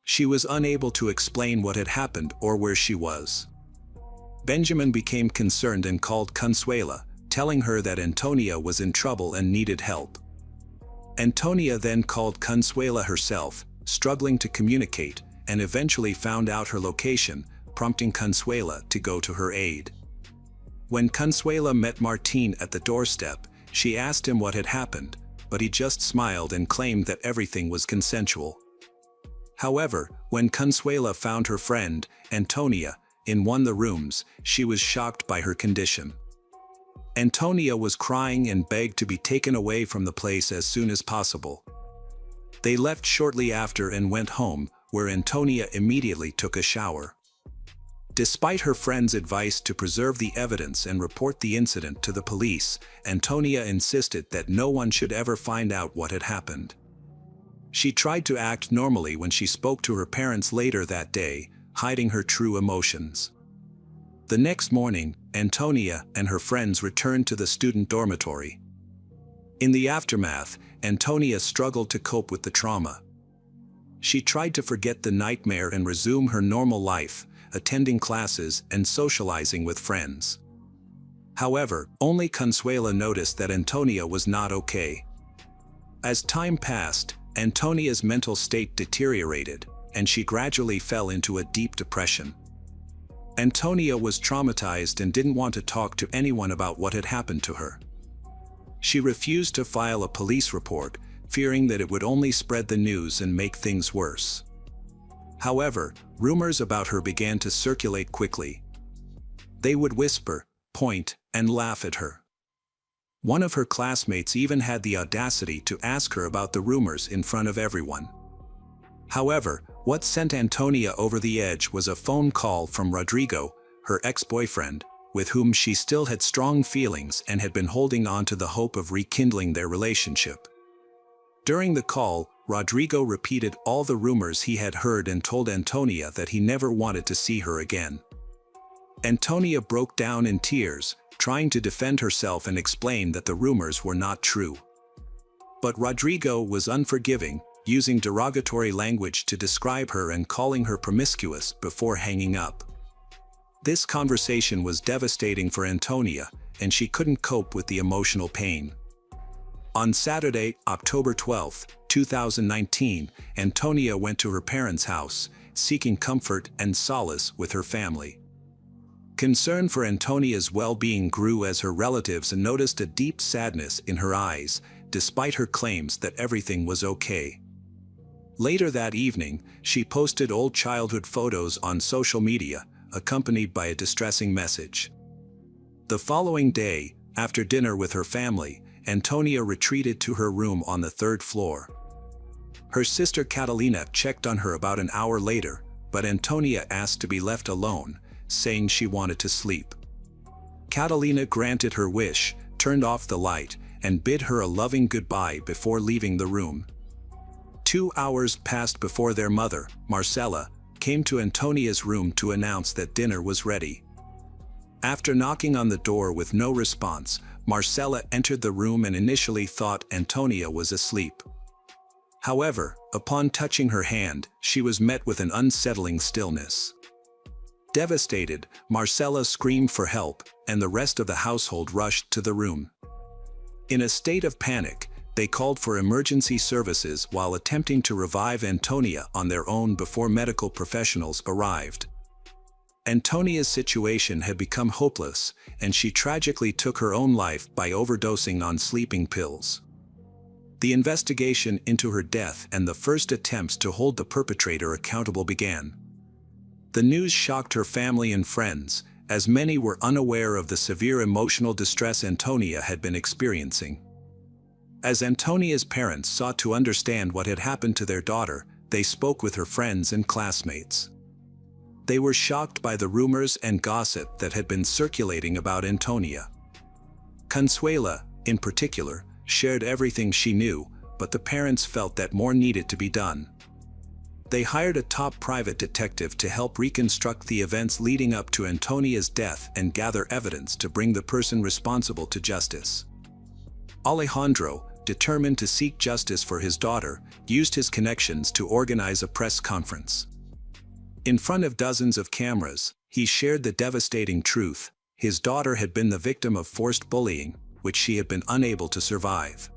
She was unable to explain what had happened or where she was. Benjamin became concerned and called Consuela, telling her that Antonia was in trouble and needed help. Antonia then called Consuela herself, struggling to communicate, and eventually found out her location, prompting Consuela to go to her aid. When Consuela met Martine at the doorstep, she asked him what had happened, but he just smiled and claimed that everything was consensual. However, when Consuela found her friend, Antonia, in one of the rooms, she was shocked by her condition. Antonia was crying and begged to be taken away from the place as soon as possible. They left shortly after and went home, where Antonia immediately took a shower. Despite her friend's advice to preserve the evidence and report the incident to the police, Antonia insisted that no one should ever find out what had happened. She tried to act normally when she spoke to her parents later that day, hiding her true emotions. The next morning, Antonia and her friends returned to the student dormitory. In the aftermath, Antonia struggled to cope with the trauma. She tried to forget the nightmare and resume her normal life, attending classes and socializing with friends. However, only Consuela noticed that Antonia was not okay. As time passed, Antonia's mental state deteriorated, and she gradually fell into a deep depression. Antonia was traumatized and didn't want to talk to anyone about what had happened to her. She refused to file a police report, fearing that it would only spread the news and make things worse. However, rumors about her began to circulate quickly. They would whisper, point, and laugh at her. One of her classmates even had the audacity to ask her about the rumors in front of everyone. However, what sent Antonia over the edge was a phone call from Rodrigo, her ex-boyfriend, with whom she still had strong feelings and had been holding on to the hope of rekindling their relationship. During the call, Rodrigo repeated all the rumors he had heard and told Antonia that he never wanted to see her again. Antonia broke down in tears, trying to defend herself and explain that the rumors were not true. But Rodrigo was unforgiving, using derogatory language to describe her and calling her promiscuous before hanging up. This conversation was devastating for Antonia, and she couldn't cope with the emotional pain. On Saturday, October 12, 2019, Antonia went to her parents' house, seeking comfort and solace with her family. Concern for Antonia's well-being grew as her relatives noticed a deep sadness in her eyes, despite her claims that everything was okay. Later that evening, she posted old childhood photos on social media, accompanied by a distressing message. The following day, after dinner with her family, Antonia retreated to her room on the third floor. Her sister Catalina checked on her about an hour later, but Antonia asked to be left alone, saying she wanted to sleep. Catalina granted her wish, turned off the light, and bid her a loving goodbye before leaving the room. 2 hours passed before their mother, Marcela, came to Antonia's room to announce that dinner was ready. After knocking on the door with no response, Marcela entered the room and initially thought Antonia was asleep. However, upon touching her hand, she was met with an unsettling stillness. Devastated, Marcela screamed for help, and the rest of the household rushed to the room. In a state of panic, they called for emergency services while attempting to revive Antonia on their own before medical professionals arrived. Antonia's situation had become hopeless, and she tragically took her own life by overdosing on sleeping pills. The investigation into her death and the first attempts to hold the perpetrator accountable began. The news shocked her family and friends, as many were unaware of the severe emotional distress Antonia had been experiencing. As Antonia's parents sought to understand what had happened to their daughter, they spoke with her friends and classmates. They were shocked by the rumors and gossip that had been circulating about Antonia. Consuela, in particular, shared everything she knew, but the parents felt that more needed to be done. They hired a top private detective to help reconstruct the events leading up to Antonia's death and gather evidence to bring the person responsible to justice. Alejandro, determined to seek justice for his daughter, used his connections to organize a press conference. In front of dozens of cameras, he shared the devastating truth: his daughter had been the victim of forced bullying, which she had been unable to survive.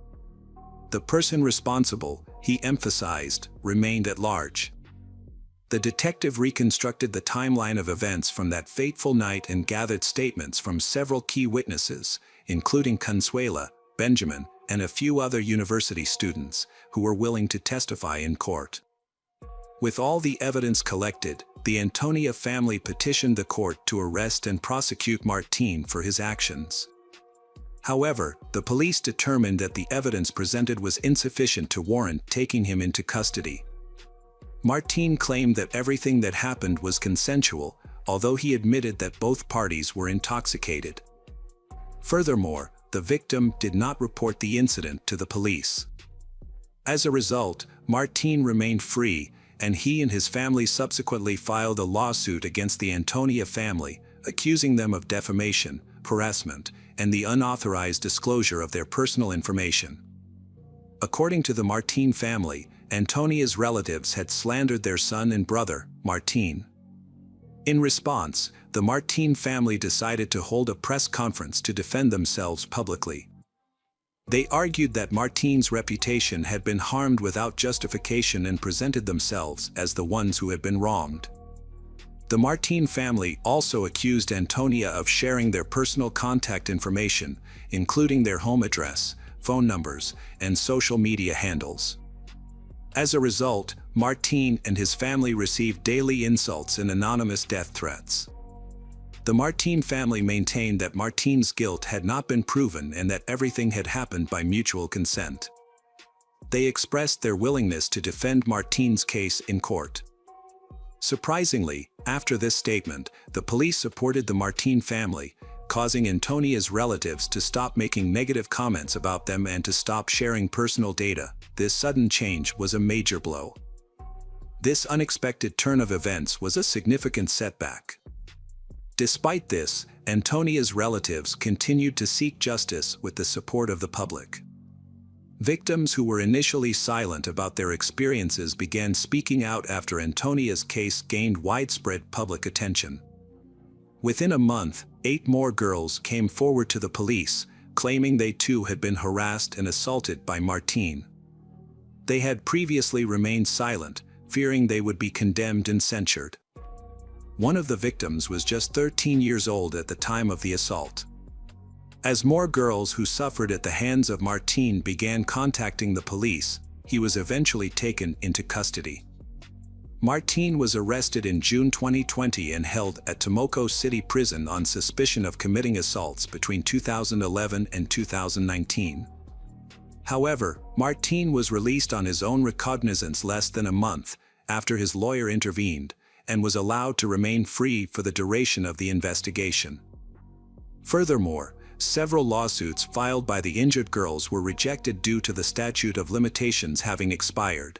The person responsible, he emphasized, remained at large. The detective reconstructed the timeline of events from that fateful night and gathered statements from several key witnesses, including Consuela, Benjamin, and a few other university students, who were willing to testify in court. With all the evidence collected, the Antonia family petitioned the court to arrest and prosecute Martín for his actions. However, the police determined that the evidence presented was insufficient to warrant taking him into custody. Martín claimed that everything that happened was consensual, although he admitted that both parties were intoxicated. Furthermore, the victim did not report the incident to the police. As a result, Martín remained free, and he and his family subsequently filed a lawsuit against the Antonia family, accusing them of defamation, harassment, and the unauthorized disclosure of their personal information. According to the Martín family, Antonia's relatives had slandered their son and brother, Martín. In response, the Martín family decided to hold a press conference to defend themselves publicly. They argued that Martín's reputation had been harmed without justification and presented themselves as the ones who had been wronged. The Martín family also accused Antonia of sharing their personal contact information, including their home address, phone numbers, and social media handles. As a result, Martín and his family received daily insults and anonymous death threats. The Martín family maintained that Martín's guilt had not been proven and that everything had happened by mutual consent. They expressed their willingness to defend Martín's case in court. Surprisingly, after this statement, the police supported the Martín family, causing Antonia's relatives to stop making negative comments about them and to stop sharing personal data. This sudden change was a major blow. This unexpected turn of events was a significant setback. Despite this, Antonia's relatives continued to seek justice with the support of the public. Victims who were initially silent about their experiences began speaking out after Antonia's case gained widespread public attention. Within a month, 8 more girls came forward to the police, claiming they too had been harassed and assaulted by Martín. They had previously remained silent, fearing they would be condemned and censured. One of the victims was just 13 years old at the time of the assault. As more girls who suffered at the hands of Martín began contacting the police, he was eventually taken into custody. Martín was arrested in June 2020 and held at Temuco City Prison on suspicion of committing assaults between 2011 and 2019. However, Martín was released on his own recognizance less than a month after his lawyer intervened, and was allowed to remain free for the duration of the investigation. Furthermore, several lawsuits filed by the injured girls were rejected due to the statute of limitations having expired.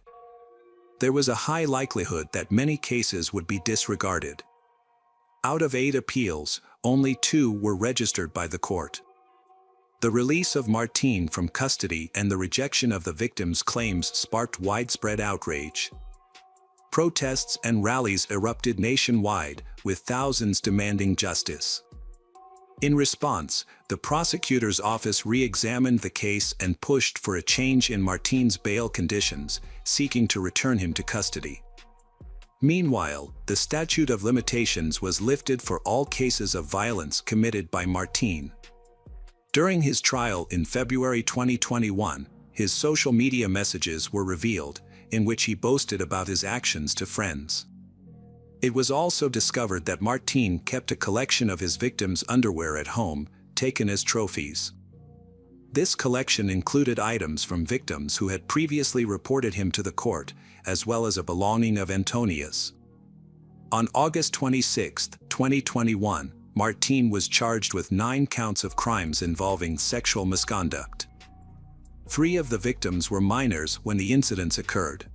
There was a high likelihood that many cases would be disregarded. Out of 8 appeals, only 2 were registered by the court. The release of Martín from custody and the rejection of the victim's claims sparked widespread outrage. Protests and rallies erupted nationwide, with thousands demanding justice. In response, the prosecutor's office re-examined the case and pushed for a change in Martín's bail conditions, seeking to return him to custody. Meanwhile, the statute of limitations was lifted for all cases of violence committed by Martín. During his trial in February 2021, his social media messages were revealed, in which he boasted about his actions to friends. It was also discovered that Martin kept a collection of his victims' underwear at home, taken as trophies. This collection included items from victims who had previously reported him to the court, as well as a belonging of Antonia's. On August 26, 2021, Martin was charged with 9 counts of crimes involving sexual misconduct. 3 of the victims were minors when the incidents occurred.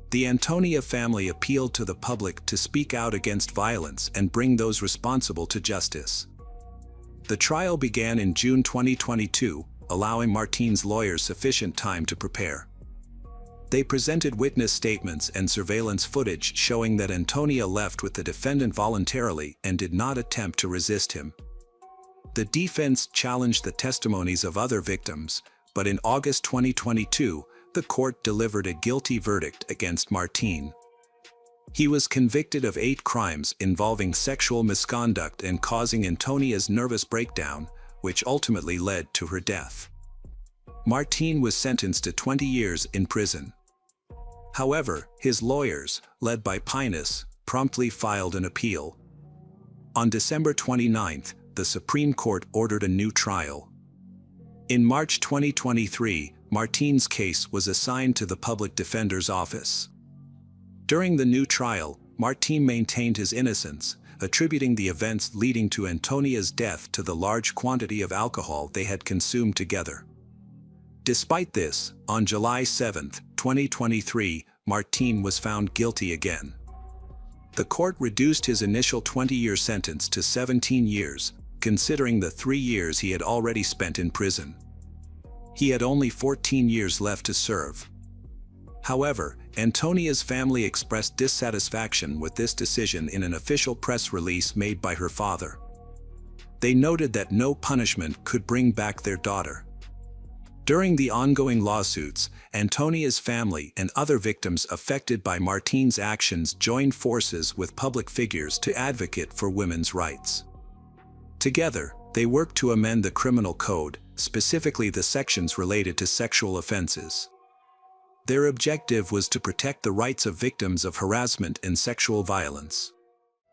The Antonia family appealed to the public to speak out against violence and bring those responsible to justice. The trial began in June 2022, allowing Martin's lawyers sufficient time to prepare. They presented witness statements and surveillance footage showing that Antonia left with the defendant voluntarily and did not attempt to resist him. The defense challenged the testimonies of other victims, but in August 2022, the court delivered a guilty verdict against Martin. He was convicted of 8 crimes involving sexual misconduct and causing Antonia's nervous breakdown, which ultimately led to her death. Martin was sentenced to 20 years in prison. However, his lawyers, led by Pinus, promptly filed an appeal. On December 29, the Supreme Court ordered a new trial. In March 2023, Martin's case was assigned to the Public Defender's Office. During the new trial, Martin maintained his innocence, attributing the events leading to Antonia's death to the large quantity of alcohol they had consumed together. Despite this, on July 7, 2023, Martin was found guilty again. The court reduced his initial 20-year sentence to 17 years, considering the 3 years he had already spent in prison. He had only 14 years left to serve. However, Antonia's family expressed dissatisfaction with this decision in an official press release made by her father. They noted that no punishment could bring back their daughter. During the ongoing lawsuits, Antonia's family and other victims affected by Martin's actions joined forces with public figures to advocate for women's rights. Together, they worked to amend the criminal code, specifically the sections related to sexual offenses. Their objective was to protect the rights of victims of harassment and sexual violence.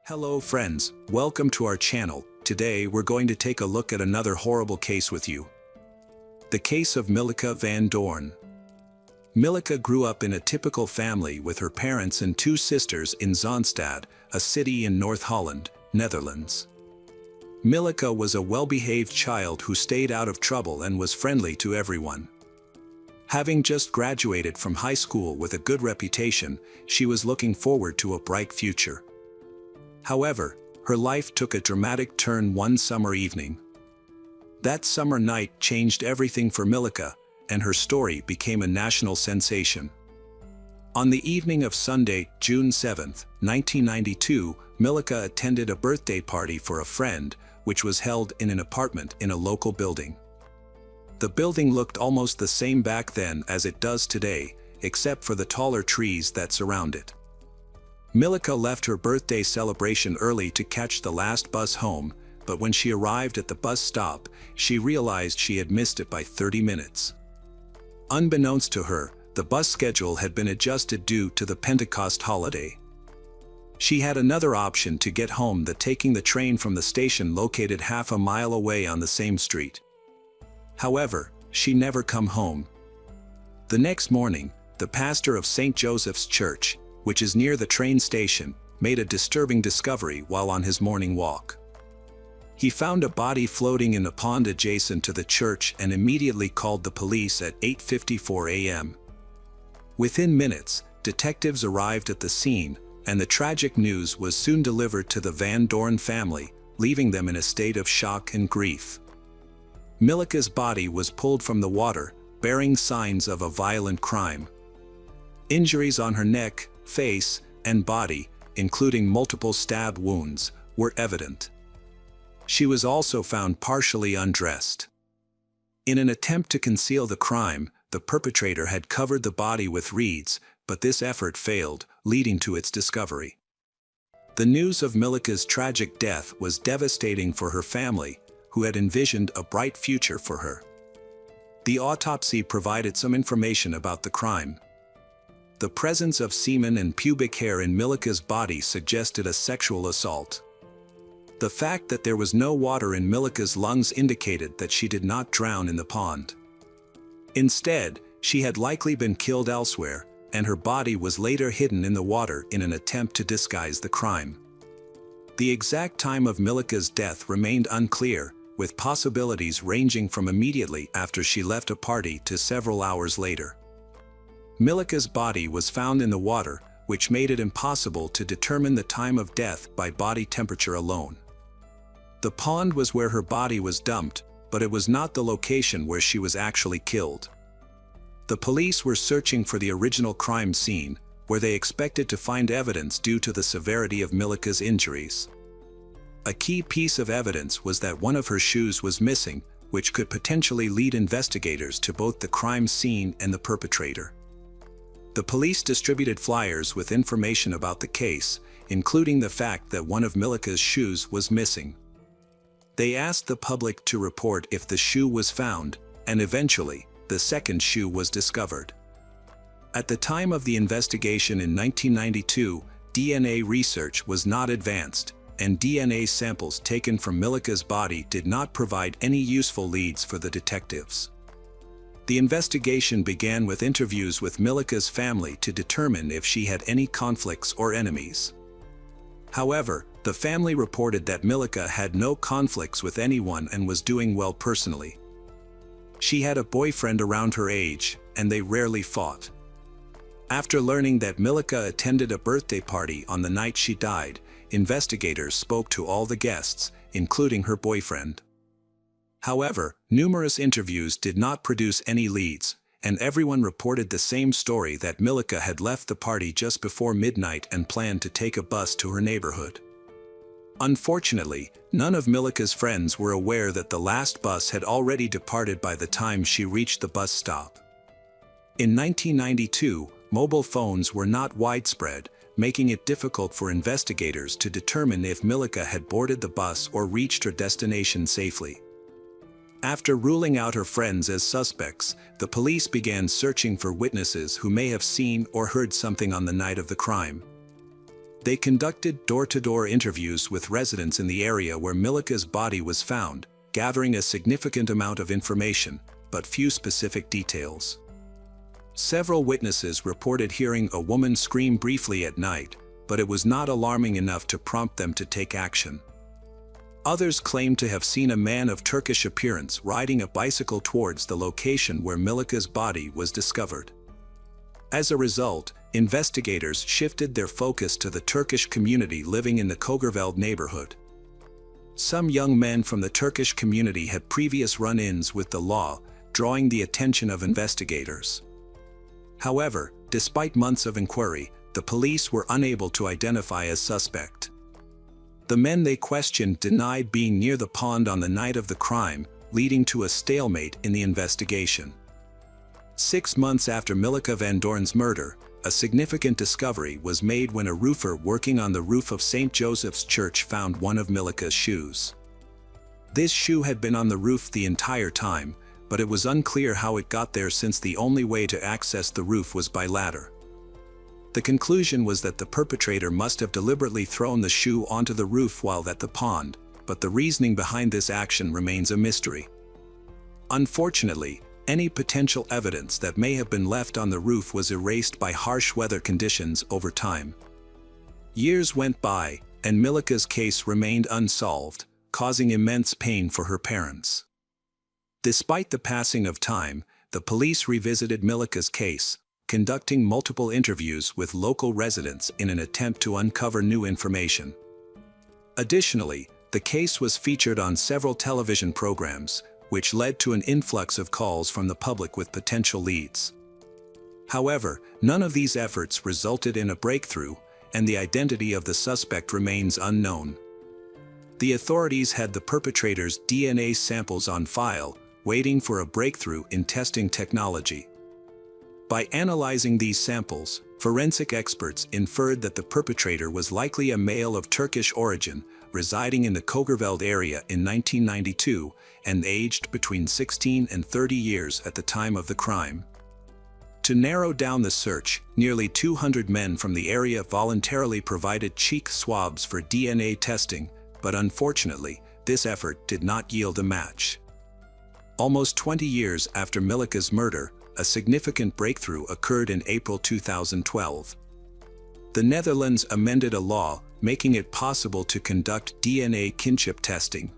Hello friends, welcome to our channel. Today we're going to take a look at another horrible case with you. The case of Milleke van Doorn. Milleke grew up in a typical family with her parents and 2 sisters in Zaanstad, a city in North Holland, Netherlands. Milleke was a well-behaved child who stayed out of trouble and was friendly to everyone. Having just graduated from high school with a good reputation, she was looking forward to a bright future. However, her life took a dramatic turn one summer evening. That summer night changed everything for Milleke, and her story became a national sensation. On the evening of Sunday, June 7, 1992, Milleke attended a birthday party for a friend, which was held in an apartment in a local building. The building looked almost the same back then as it does today, except for the taller trees that surround it. Milleke left her birthday celebration early to catch the last bus home, but when she arrived at the bus stop, she realized she had missed it by 30 minutes. Unbeknownst to her, the bus schedule had been adjusted due to the Pentecost holiday. She had another option to get home than taking the train from the station located half a mile away on the same street. However, she never come home. The next morning, the pastor of St. Joseph's Church, which is near the train station, made a disturbing discovery while on his morning walk. He found a body floating in a pond adjacent to the church and immediately called the police at 8:54 a.m. Within minutes, detectives arrived at the scene, and the tragic news was soon delivered to the Van Doorn family, leaving them in a state of shock and grief. Milleke's body was pulled from the water, bearing signs of a violent crime. Injuries on her neck, face, and body, including multiple stab wounds, were evident. She was also found partially undressed. In an attempt to conceal the crime, the perpetrator had covered the body with reeds, but this effort failed, leading to its discovery. The news of Milleke's tragic death was devastating for her family, who had envisioned a bright future for her. The autopsy provided some information about the crime. The presence of semen and pubic hair in Milica's body suggested a sexual assault. The fact that there was no water in Milica's lungs indicated that she did not drown in the pond. Instead, she had likely been killed elsewhere, and her body was later hidden in the water in an attempt to disguise the crime. The exact time of Milica's death remained unclear, with possibilities ranging from immediately after she left a party to several hours later. Milica's body was found in the water, which made it impossible to determine the time of death by body temperature alone. The pond was where her body was dumped, but it was not the location where she was actually killed. The police were searching for the original crime scene, where they expected to find evidence due to the severity of Milica's injuries. A key piece of evidence was that one of her shoes was missing, which could potentially lead investigators to both the crime scene and the perpetrator. The police distributed flyers with information about the case, including the fact that one of Milica's shoes was missing. They asked the public to report if the shoe was found, and eventually, the second shoe was discovered. At the time of the investigation in 1992, DNA research was not advanced, and DNA samples taken from Milica's body did not provide any useful leads for the detectives. The investigation began with interviews with Milica's family to determine if she had any conflicts or enemies. However, the family reported that Milica had no conflicts with anyone and was doing well personally. She had a boyfriend around her age, and they rarely fought. After learning that Milica attended a birthday party on the night she died, investigators spoke to all the guests, including her boyfriend. However, numerous interviews did not produce any leads, and everyone reported the same story that Milica had left the party just before midnight and planned to take a bus to her neighborhood. Unfortunately, none of Milica's friends were aware that the last bus had already departed by the time she reached the bus stop. In 1992, mobile phones were not widespread, making it difficult for investigators to determine if Milica had boarded the bus or reached her destination safely. After ruling out her friends as suspects, the police began searching for witnesses who may have seen or heard something on the night of the crime. They conducted door-to-door interviews with residents in the area where Milica's body was found, gathering a significant amount of information, but few specific details. Several witnesses reported hearing a woman scream briefly at night, but it was not alarming enough to prompt them to take action. Others claimed to have seen a man of Turkish appearance riding a bicycle towards the location where Milica's body was discovered. As a result, investigators shifted their focus to the Turkish community living in the Kogerveld neighborhood. Some young men from the Turkish community had previous run-ins with the law, drawing the attention of investigators. However, despite months of inquiry, the police were unable to identify a suspect. The men they questioned denied being near the pond on the night of the crime, leading to a stalemate in the investigation. 6 months after Milica van Doorn's murder, a significant discovery was made when a roofer working on the roof of St. Joseph's Church found one of Milica's shoes. This shoe had been on the roof the entire time, but it was unclear how it got there since the only way to access the roof was by ladder. The conclusion was that the perpetrator must have deliberately thrown the shoe onto the roof while at the pond, but the reasoning behind this action remains a mystery. Unfortunately, any potential evidence that may have been left on the roof was erased by harsh weather conditions over time. Years went by, and Milica's case remained unsolved, causing immense pain for her parents. Despite the passing of time, the police revisited Milica's case, conducting multiple interviews with local residents in an attempt to uncover new information. Additionally, the case was featured on several television programs, which led to an influx of calls from the public with potential leads. However, none of these efforts resulted in a breakthrough, and the identity of the suspect remains unknown. The authorities had the perpetrator's DNA samples on file, waiting for a breakthrough in testing technology. By analyzing these samples, forensic experts inferred that the perpetrator was likely a male of Turkish origin, residing in the Kogerveld area in 1992 and aged between 16 and 30 years at the time of the crime. To narrow down the search, nearly 200 men from the area voluntarily provided cheek swabs for DNA testing, but unfortunately, this effort did not yield a match. Almost 20 years after Milica's murder, a significant breakthrough occurred in April 2012. The Netherlands amended a law making it possible to conduct DNA kinship testing.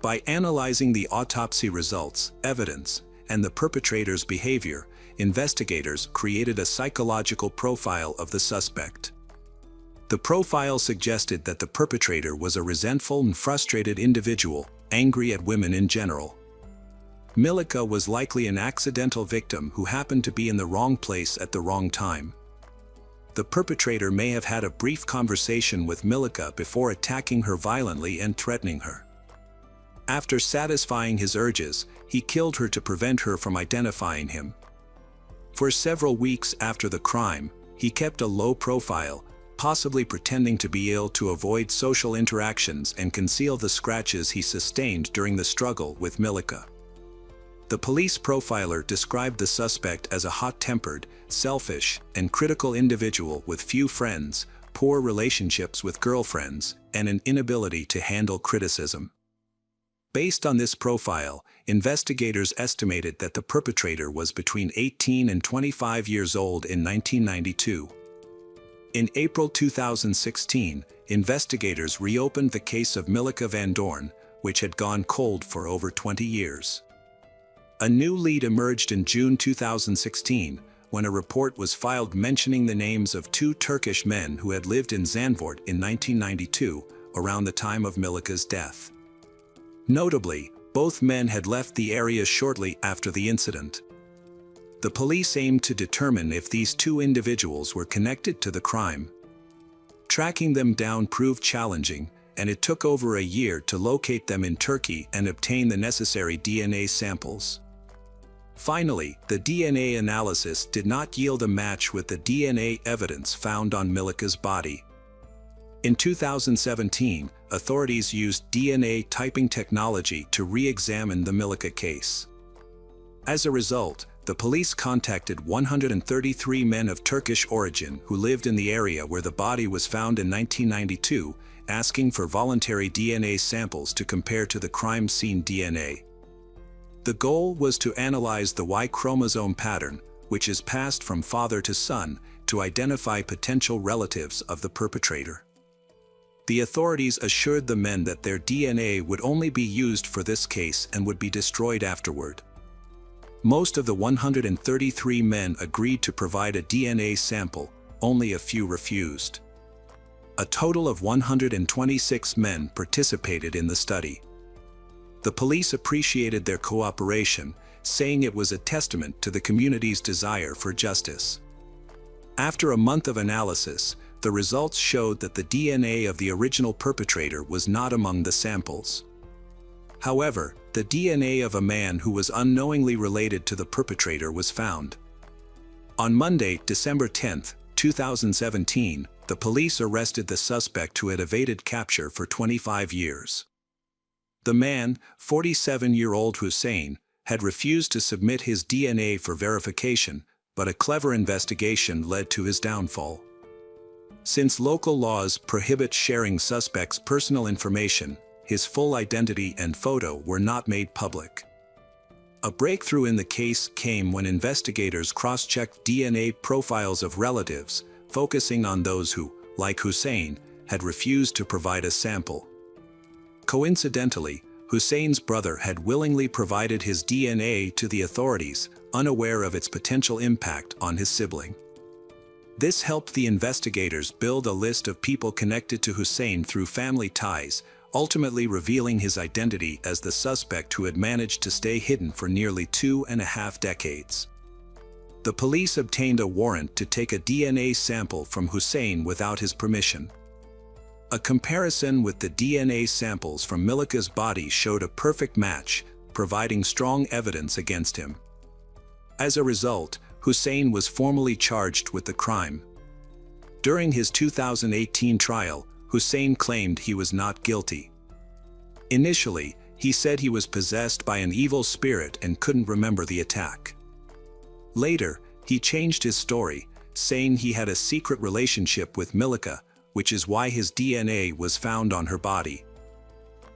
By analyzing the autopsy results, evidence, and the perpetrator's behavior, investigators created a psychological profile of the suspect. The profile suggested that the perpetrator was a resentful and frustrated individual, angry at women in general. Milica was likely an accidental victim who happened to be in the wrong place at the wrong time. The perpetrator may have had a brief conversation with Milica before attacking her violently and threatening her. After satisfying his urges, he killed her to prevent her from identifying him. For several weeks after the crime, he kept a low profile, possibly pretending to be ill to avoid social interactions and conceal the scratches he sustained during the struggle with Milica. The police profiler described the suspect as a hot-tempered, selfish, and critical individual with few friends, poor relationships with girlfriends, and an inability to handle criticism. Based on this profile, investigators estimated that the perpetrator was between 18 and 25 years old in 1992. In April 2016, investigators reopened the case of Milica van Doorn, which had gone cold for over 20 years. A new lead emerged in June 2016, when a report was filed mentioning the names of two Turkish men who had lived in Zandvoort in 1992, around the time of Milica's death. Notably, both men had left the area shortly after the incident. The police aimed to determine if these two individuals were connected to the crime. Tracking them down proved challenging, and it took over a year to locate them in Turkey and obtain the necessary DNA samples. Finally, the DNA analysis did not yield a match with the DNA evidence found on Milica's body. In 2017, authorities used DNA typing technology to re-examine the Milica case. As a result, the police contacted 133 men of Turkish origin who lived in the area where the body was found in 1992, asking for voluntary DNA samples to compare to the crime scene DNA. The goal was to analyze the Y chromosome pattern, which is passed from father to son, to identify potential relatives of the perpetrator. The authorities assured the men that their DNA would only be used for this case and would be destroyed afterward. Most of the 133 men agreed to provide a DNA sample, only a few refused. A total of 126 men participated in the study. The police appreciated their cooperation, saying it was a testament to the community's desire for justice. After a month of analysis, the results showed that the DNA of the original perpetrator was not among the samples. However, the DNA of a man who was unknowingly related to the perpetrator was found. On Monday, December 10, 2017, the police arrested the suspect who had evaded capture for 25 years. The man, 47-year-old Hussein, had refused to submit his DNA for verification, but a clever investigation led to his downfall. Since local laws prohibit sharing suspects' personal information, his full identity and photo were not made public. A breakthrough in the case came when investigators cross-checked DNA profiles of relatives, focusing on those who, like Hussein, had refused to provide a sample. Coincidentally, Hussein's brother had willingly provided his DNA to the authorities, unaware of its potential impact on his sibling. This helped the investigators build a list of people connected to Hussein through family ties, ultimately revealing his identity as the suspect who had managed to stay hidden for nearly 2.5 decades. The police obtained a warrant to take a DNA sample from Hussein without his permission. A comparison with the DNA samples from Milica's body showed a perfect match, providing strong evidence against him. As a result, Hussein was formally charged with the crime. During his 2018 trial, Hussein claimed he was not guilty. Initially, he said he was possessed by an evil spirit and couldn't remember the attack. Later, he changed his story, saying he had a secret relationship with Milika, which is why his DNA was found on her body.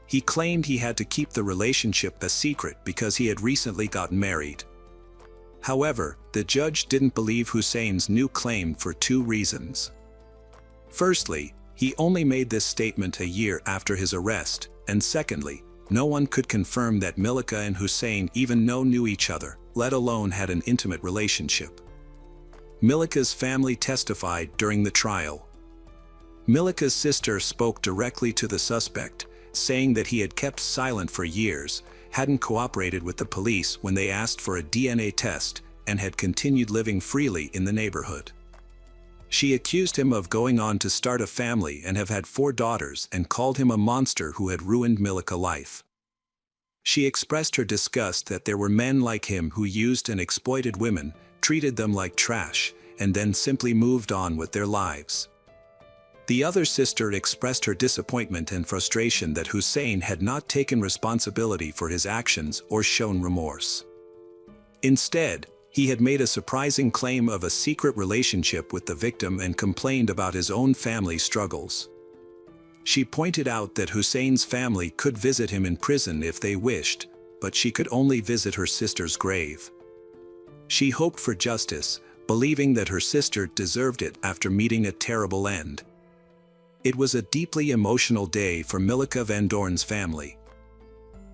He claimed he had to keep the relationship a secret because he had recently gotten married. However, the judge didn't believe Hussein's new claim for two reasons. Firstly, he only made this statement a year after his arrest, and secondly, no one could confirm that Milika and Hussein even knew each other, let alone had an intimate relationship. Milika's family testified during the trial. Milika's sister spoke directly to the suspect, saying that he had kept silent for years, hadn't cooperated with the police when they asked for a DNA test, and had continued living freely in the neighborhood. She accused him of going on to start a family and have had 4 daughters and called him a monster who had ruined Milika's life. She expressed her disgust that there were men like him who used and exploited women, treated them like trash, and then simply moved on with their lives. The other sister expressed her disappointment and frustration that Hussein had not taken responsibility for his actions or shown remorse. Instead, he had made a surprising claim of a secret relationship with the victim and complained about his own family struggles. She pointed out that Hussein's family could visit him in prison if they wished, but she could only visit her sister's grave. She hoped for justice, believing that her sister deserved it after meeting a terrible end. It was a deeply emotional day for Milika Van Doorn's family.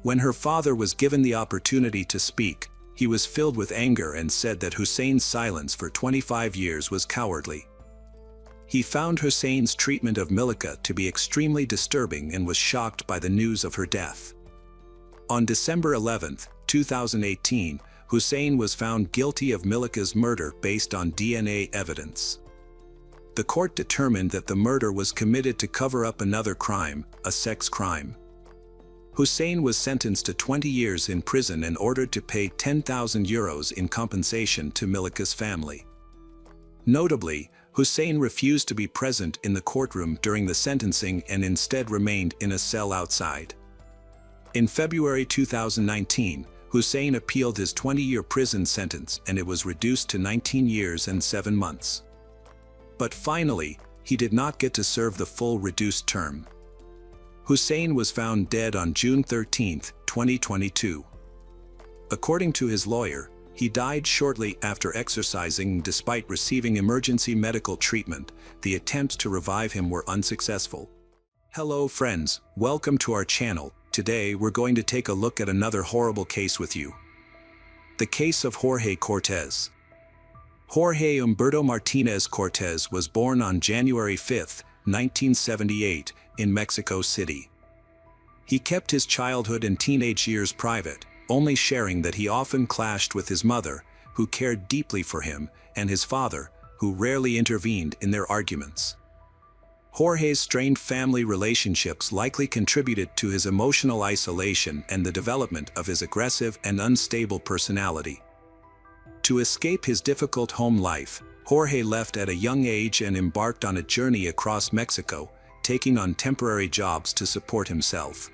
When her father was given the opportunity to speak, he was filled with anger and said that Hussein's silence for 25 years was cowardly. He found Hussein's treatment of Milika to be extremely disturbing and was shocked by the news of her death. On December 11, 2018, Hussein was found guilty of Milika's murder based on DNA evidence. The court determined that the murder was committed to cover up another crime, a sex crime. Hussein was sentenced to 20 years in prison and ordered to pay €10,000 in compensation to Milika's family. Notably, Hussein refused to be present in the courtroom during the sentencing and instead remained in a cell outside. In February 2019, Hussein appealed his 20-year prison sentence and it was reduced to 19 years and 7 months. But finally, he did not get to serve the full reduced term. Hussein was found dead on June 13, 2022. According to his lawyer, he died shortly after exercising despite receiving emergency medical treatment. The attempts to revive him were unsuccessful. Hello friends, welcome to our channel. Today we're going to take a look at another horrible case with you. The case of Jorge Cortez. Jorge Humberto Martinez Cortez was born on January 5, 1978, in Mexico City. He kept his childhood and teenage years private, only sharing that he often clashed with his mother, who cared deeply for him, and his father, who rarely intervened in their arguments. Jorge's strained family relationships likely contributed to his emotional isolation and the development of his aggressive and unstable personality. To escape his difficult home life, Jorge left at a young age and embarked on a journey across Mexico, taking on temporary jobs to support himself.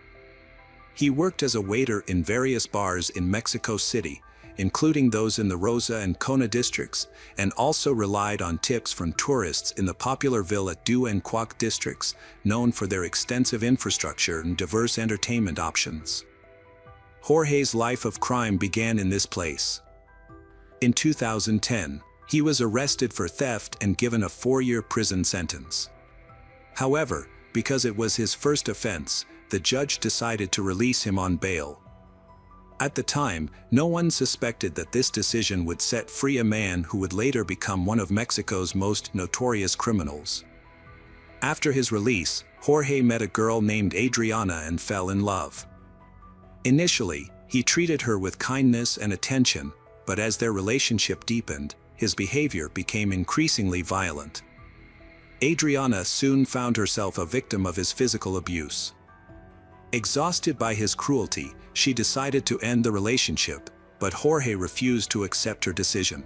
He worked as a waiter in various bars in Mexico City, including those in the Rosa and Cona districts, and also relied on tips from tourists in the popular Villa Du and Cuac districts, known for their extensive infrastructure and diverse entertainment options. Jorge's life of crime began in this place. In 2010, he was arrested for theft and given a 4-year prison sentence. However, because it was his first offense, the judge decided to release him on bail. At the time, no one suspected that this decision would set free a man who would later become one of Mexico's most notorious criminals. After his release, Jorge met a girl named Adriana and fell in love. Initially, he treated her with kindness and attention, but as their relationship deepened, his behavior became increasingly violent. Adriana soon found herself a victim of his physical abuse. Exhausted by his cruelty, she decided to end the relationship, but Jorge refused to accept her decision.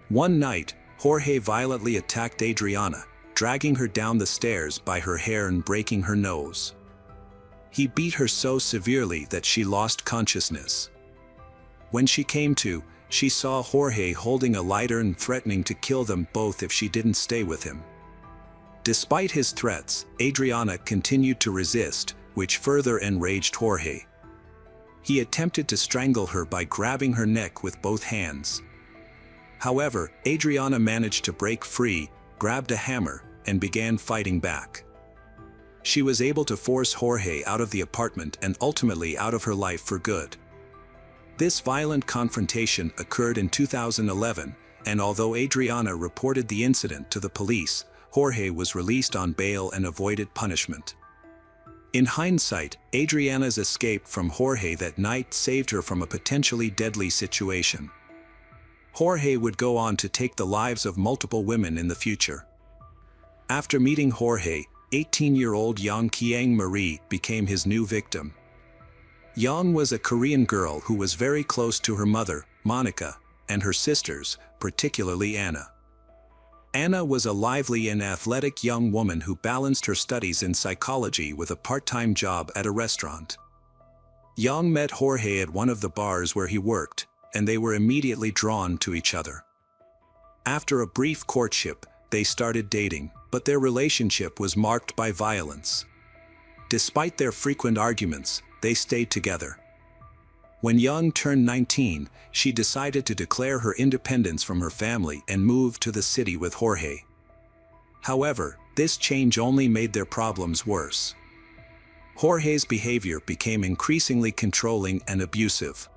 One night, Jorge violently attacked Adriana, dragging her down the stairs by her hair and breaking her nose. He beat her so severely that she lost consciousness. When she came to, she saw Jorge holding a lighter and threatening to kill them both if she didn't stay with him. Despite his threats, Adriana continued to resist, which further enraged Jorge. He attempted to strangle her by grabbing her neck with both hands. However, Adriana managed to break free, grabbed a hammer, and began fighting back. She was able to force Jorge out of the apartment and ultimately out of her life for good. This violent confrontation occurred in 2011, and although Adriana reported the incident to the police, Jorge was released on bail and avoided punishment. In hindsight, Adriana's escape from Jorge that night saved her from a potentially deadly situation. Jorge would go on to take the lives of multiple women in the future. After meeting Jorge, 18-year-old Yang Kiang Marie became his new victim. Yang was a Korean girl who was very close to her mother, Monica, and her sisters, particularly Anna. Anna was a lively and athletic young woman who balanced her studies in psychology with a part-time job at a restaurant. Yang met Jorge at one of the bars where he worked, and they were immediately drawn to each other. After a brief courtship, they started dating, but their relationship was marked by violence. Despite their frequent arguments, they stayed together. When Yang turned 19, she decided to declare her independence from her family and move to the city with Jorge. However, this change only made their problems worse. Jorge's behavior became increasingly controlling and abusive.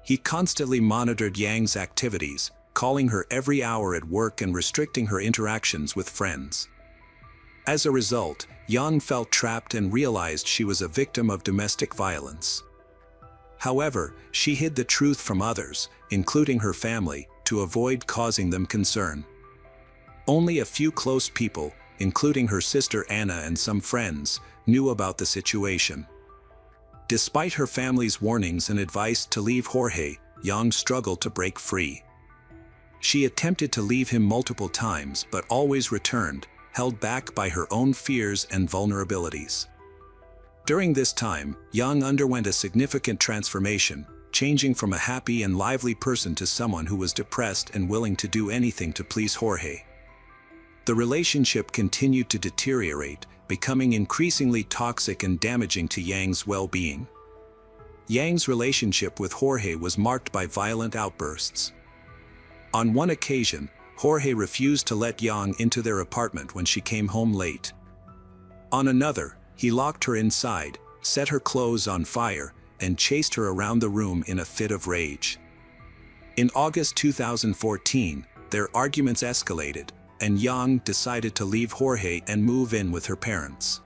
He constantly monitored Yang's activities, calling her every hour at work and restricting her interactions with friends. As a result, Yang felt trapped and realized she was a victim of domestic violence. However, she hid the truth from others, including her family, to avoid causing them concern. Only a few close people, including her sister Anna and some friends, knew about the situation. Despite her family's warnings and advice to leave Jorge, Yang struggled to break free. She attempted to leave him multiple times but always returned, held back by her own fears and vulnerabilities. During this time, Yang underwent a significant transformation, changing from a happy and lively person to someone who was depressed and willing to do anything to please Jorge. The relationship continued to deteriorate, becoming increasingly toxic and damaging to Yang's well-being. Yang's relationship with Jorge was marked by violent outbursts. On one occasion, Jorge refused to let Yang into their apartment when she came home late. On another, he locked her inside, set her clothes on fire, and chased her around the room in a fit of rage. In August 2014, their arguments escalated, and Yang decided to leave Jorge and move in with her parents.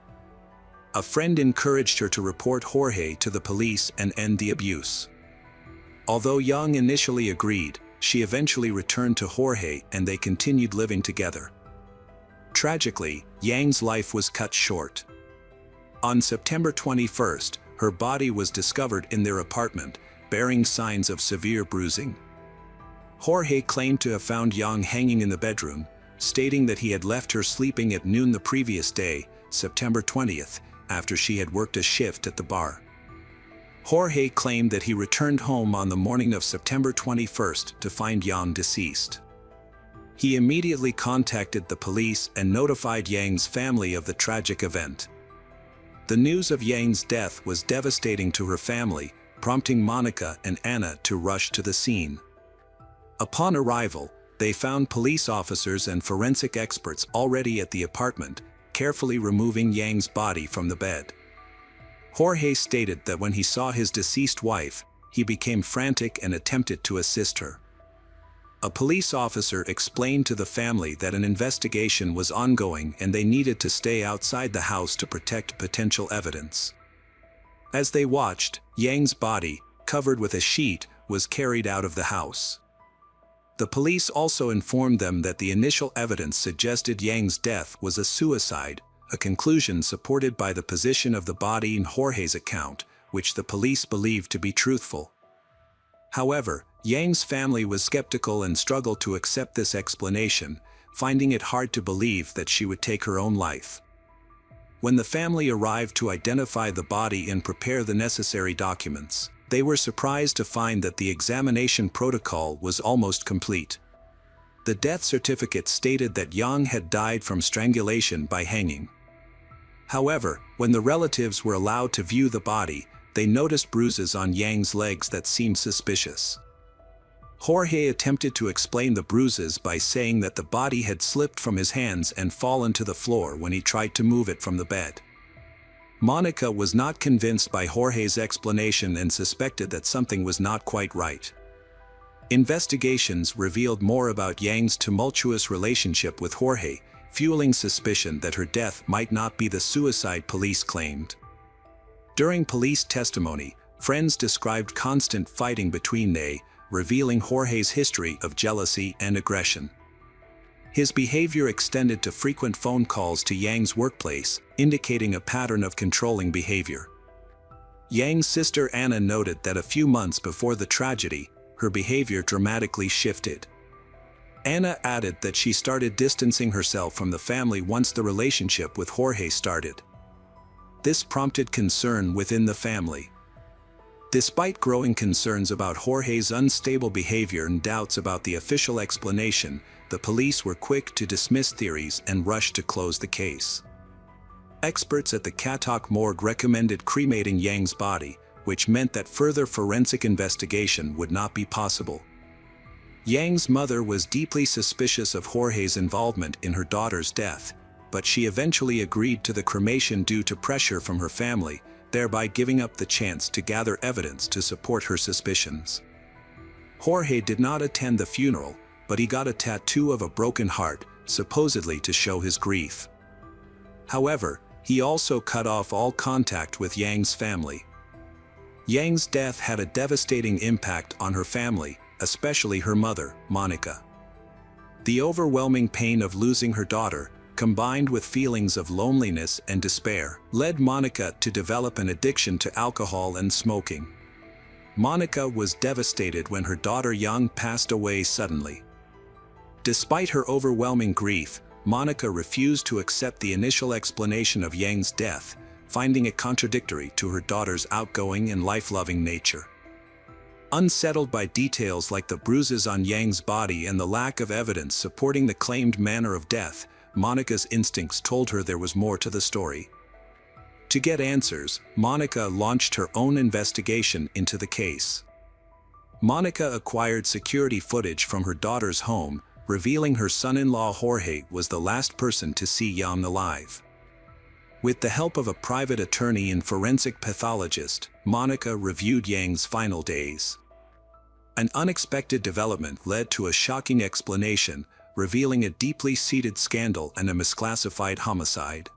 A friend encouraged her to report Jorge to the police and end the abuse. Although Yang initially agreed, she eventually returned to Jorge and they continued living together. Tragically, Yang's life was cut short. On September 21st, her body was discovered in their apartment, bearing signs of severe bruising. Jorge claimed to have found Yang hanging in the bedroom, stating that he had left her sleeping at noon the previous day, September 20th, after she had worked a shift at the bar. Jorge claimed that he returned home on the morning of September 21st to find Yang deceased. He immediately contacted the police and notified Yang's family of the tragic event. The news of Yang's death was devastating to her family, prompting Monica and Anna to rush to the scene. Upon arrival, they found police officers and forensic experts already at the apartment, carefully removing Yang's body from the bed. Jorge stated that when he saw his deceased wife, he became frantic and attempted to assist her. A police officer explained to the family that an investigation was ongoing and they needed to stay outside the house to protect potential evidence. As they watched, Yang's body, covered with a sheet, was carried out of the house. The police also informed them that the initial evidence suggested Yang's death was a suicide, a conclusion supported by the position of the body in Jorge's account, which the police believed to be truthful. However, Yang's family was skeptical and struggled to accept this explanation, finding it hard to believe that she would take her own life. When the family arrived to identify the body and prepare the necessary documents, they were surprised to find that the examination protocol was almost complete. The death certificate stated that Yang had died from strangulation by hanging. However, when the relatives were allowed to view the body, they noticed bruises on Yang's legs that seemed suspicious. Jorge attempted to explain the bruises by saying that the body had slipped from his hands and fallen to the floor when he tried to move it from the bed. Monica was not convinced by Jorge's explanation and suspected that something was not quite right. Investigations revealed more about Yang's tumultuous relationship with Jorge, fueling suspicion that her death might not be the suicide police claimed. During police testimony, friends described constant fighting between they, revealing Jorge's history of jealousy and aggression. His behavior extended to frequent phone calls to Yang's workplace, indicating a pattern of controlling behavior. Yang's sister Anna noted that a few months before the tragedy, her behavior dramatically shifted. Anna added that she started distancing herself from the family once the relationship with Jorge started. This prompted concern within the family. Despite growing concerns about Jorge's unstable behavior and doubts about the official explanation, the police were quick to dismiss theories and rushed to close the case. Experts at the Katok morgue recommended cremating Yang's body, which meant that further forensic investigation would not be possible. Yang's mother was deeply suspicious of Jorge's involvement in her daughter's death, but she eventually agreed to the cremation due to pressure from her family, thereby giving up the chance to gather evidence to support her suspicions. Jorge did not attend the funeral, but he got a tattoo of a broken heart, supposedly to show his grief. However, he also cut off all contact with Yang's family. Yang's death had a devastating impact on her family, especially her mother, Monica. The overwhelming pain of losing her daughter, combined with feelings of loneliness and despair, led Monica to develop an addiction to alcohol and smoking. Monica was devastated when her daughter Yang passed away suddenly. Despite her overwhelming grief, Monica refused to accept the initial explanation of Yang's death, finding it contradictory to her daughter's outgoing and life-loving nature. Unsettled by details like the bruises on Yang's body and the lack of evidence supporting the claimed manner of death, Monica's instincts told her there was more to the story. To get answers, Monica launched her own investigation into the case. Monica acquired security footage from her daughter's home, revealing her son-in-law Jorge was the last person to see Yang alive. With the help of a private attorney and forensic pathologist, Monica reviewed Yang's final days. An unexpected development led to a shocking explanation, revealing a deeply seated scandal and a misclassified homicide.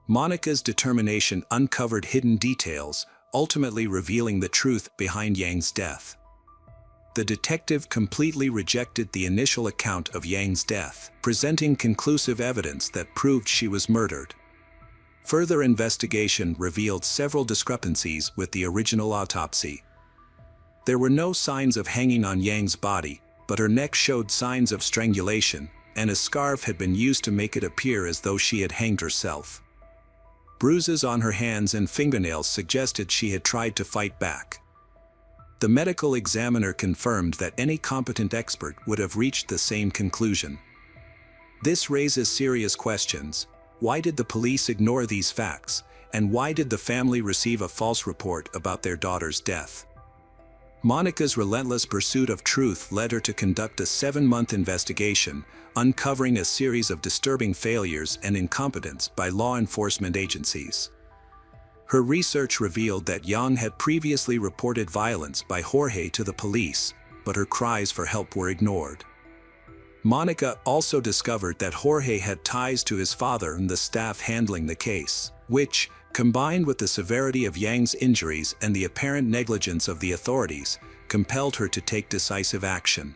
Monica's determination uncovered hidden details, ultimately revealing the truth behind Yang's death. The detective completely rejected the initial account of Yang's death, presenting conclusive evidence that proved she was murdered. Further investigation revealed several discrepancies with the original autopsy. There were no signs of hanging on Yang's body, but her neck showed signs of strangulation, and a scarf had been used to make it appear as though she had hanged herself. Bruises on her hands and fingernails suggested she had tried to fight back. The medical examiner confirmed that any competent expert would have reached the same conclusion. This raises serious questions. Why did the police ignore these facts, and why did the family receive a false report about their daughter's death? Monica's relentless pursuit of truth led her to conduct a 7-month investigation, uncovering a series of disturbing failures and incompetence by law enforcement agencies. Her research revealed that Yang had previously reported violence by Jorge to the police, but her cries for help were ignored. Monica also discovered that Jorge had ties to his father and the staff handling the case, which, combined with the severity of Yang's injuries and the apparent negligence of the authorities, compelled her to take decisive action.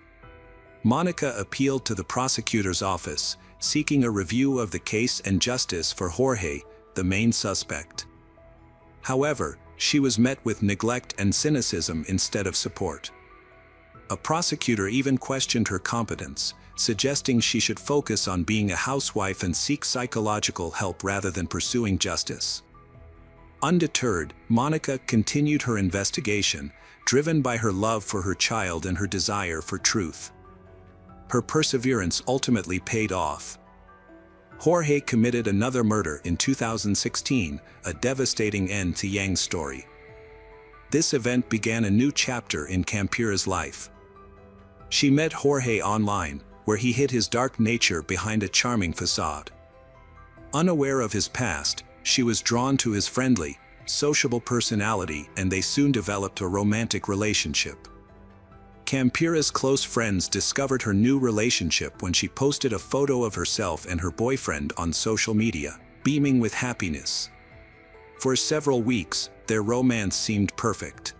Monica appealed to the prosecutor's office, seeking a review of the case and justice for Jorge, the main suspect. However, she was met with neglect and cynicism instead of support. A prosecutor even questioned her competence, suggesting she should focus on being a housewife and seek psychological help rather than pursuing justice. Undeterred, Monica continued her investigation, driven by her love for her child and her desire for truth. Her perseverance ultimately paid off. Jorge committed another murder in 2016, a devastating end to Yang's story. This event began a new chapter in Campira's life. She met Jorge online, where he hid his dark nature behind a charming facade. Unaware of his past, she was drawn to his friendly, sociable personality, and they soon developed a romantic relationship. Campira's close friends discovered her new relationship when she posted a photo of herself and her boyfriend on social media, beaming with happiness. For several weeks, their romance seemed perfect.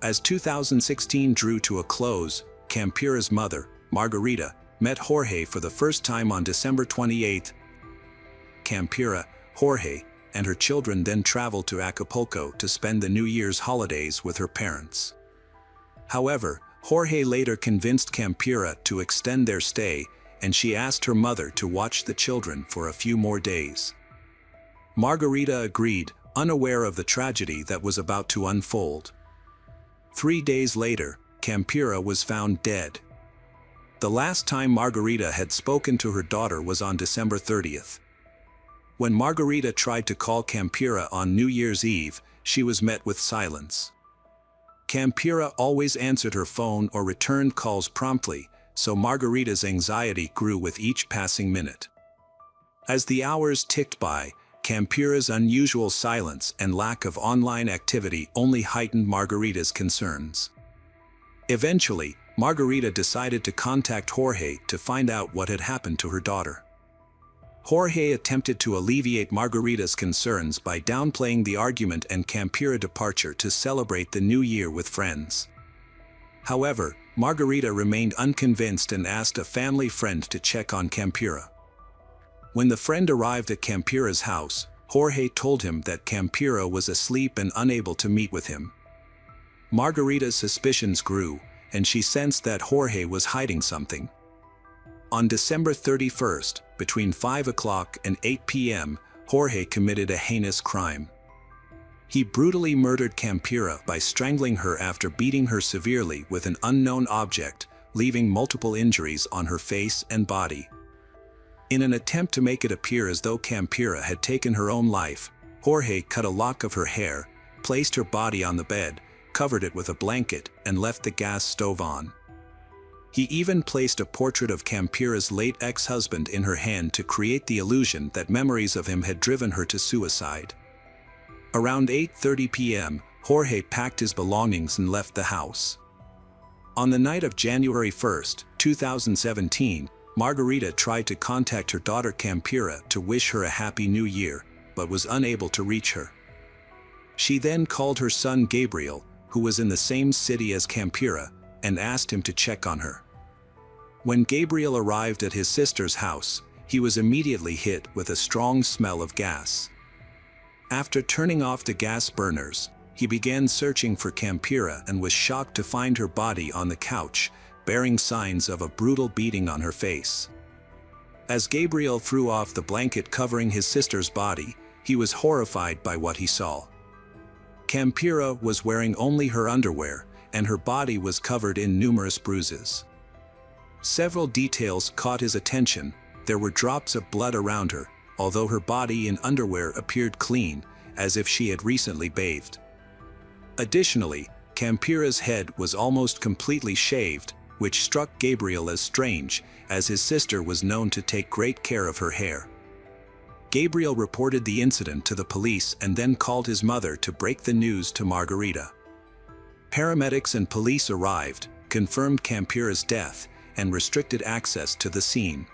As 2016 drew to a close, Campira's mother, Margarita, met Jorge for the first time on December 28. Campira, Jorge, and her children then traveled to Acapulco to spend the New Year's holidays with her parents. However, Jorge later convinced Campira to extend their stay, and she asked her mother to watch the children for a few more days. Margarita agreed, unaware of the tragedy that was about to unfold. 3 days later, Campira was found dead. The last time Margarita had spoken to her daughter was on December 30th. When Margarita tried to call Campira on New Year's Eve, she was met with silence. Campira always answered her phone or returned calls promptly, so Margarita's anxiety grew with each passing minute. As the hours ticked by, Campira's unusual silence and lack of online activity only heightened Margarita's concerns. Eventually, Margarita decided to contact Jorge to find out what had happened to her daughter. Jorge attempted to alleviate Margarita's concerns by downplaying the argument and Campira departure to celebrate the new year with friends. However, Margarita remained unconvinced and asked a family friend to check on Campira. When the friend arrived at Campira's house, Jorge told him that Campira was asleep and unable to meet with him. Margarita's suspicions grew, and she sensed that Jorge was hiding something. On December 31st, between 5 o'clock and 8 p.m., Jorge committed a heinous crime. He brutally murdered Campira by strangling her after beating her severely with an unknown object, leaving multiple injuries on her face and body. In an attempt to make it appear as though Campira had taken her own life, Jorge cut a lock of her hair, placed her body on the bed, covered it with a blanket, and left the gas stove on. He even placed a portrait of Campira's late ex-husband in her hand to create the illusion that memories of him had driven her to suicide. Around 8:30 p.m., Jorge packed his belongings and left the house. On the night of January 1, 2017, Margarita tried to contact her daughter Campira to wish her a happy new year, but was unable to reach her. She then called her son Gabriel, who was in the same city as Campira, and asked him to check on her. When Gabriel arrived at his sister's house, he was immediately hit with a strong smell of gas. After turning off the gas burners, he began searching for Campira and was shocked to find her body on the couch, bearing signs of a brutal beating on her face. As Gabriel threw off the blanket covering his sister's body, he was horrified by what he saw. Campira was wearing only her underwear, and her body was covered in numerous bruises. Several details caught his attention. There were drops of blood around her, although her body in underwear appeared clean, as if she had recently bathed. Additionally, Campira's head was almost completely shaved, which struck Gabriel as strange, as his sister was known to take great care of her hair. Gabriel reported the incident to the police and then called his mother to break the news to Margarita. Paramedics and police arrived, confirmed Campira's death, and restricted access to the scene.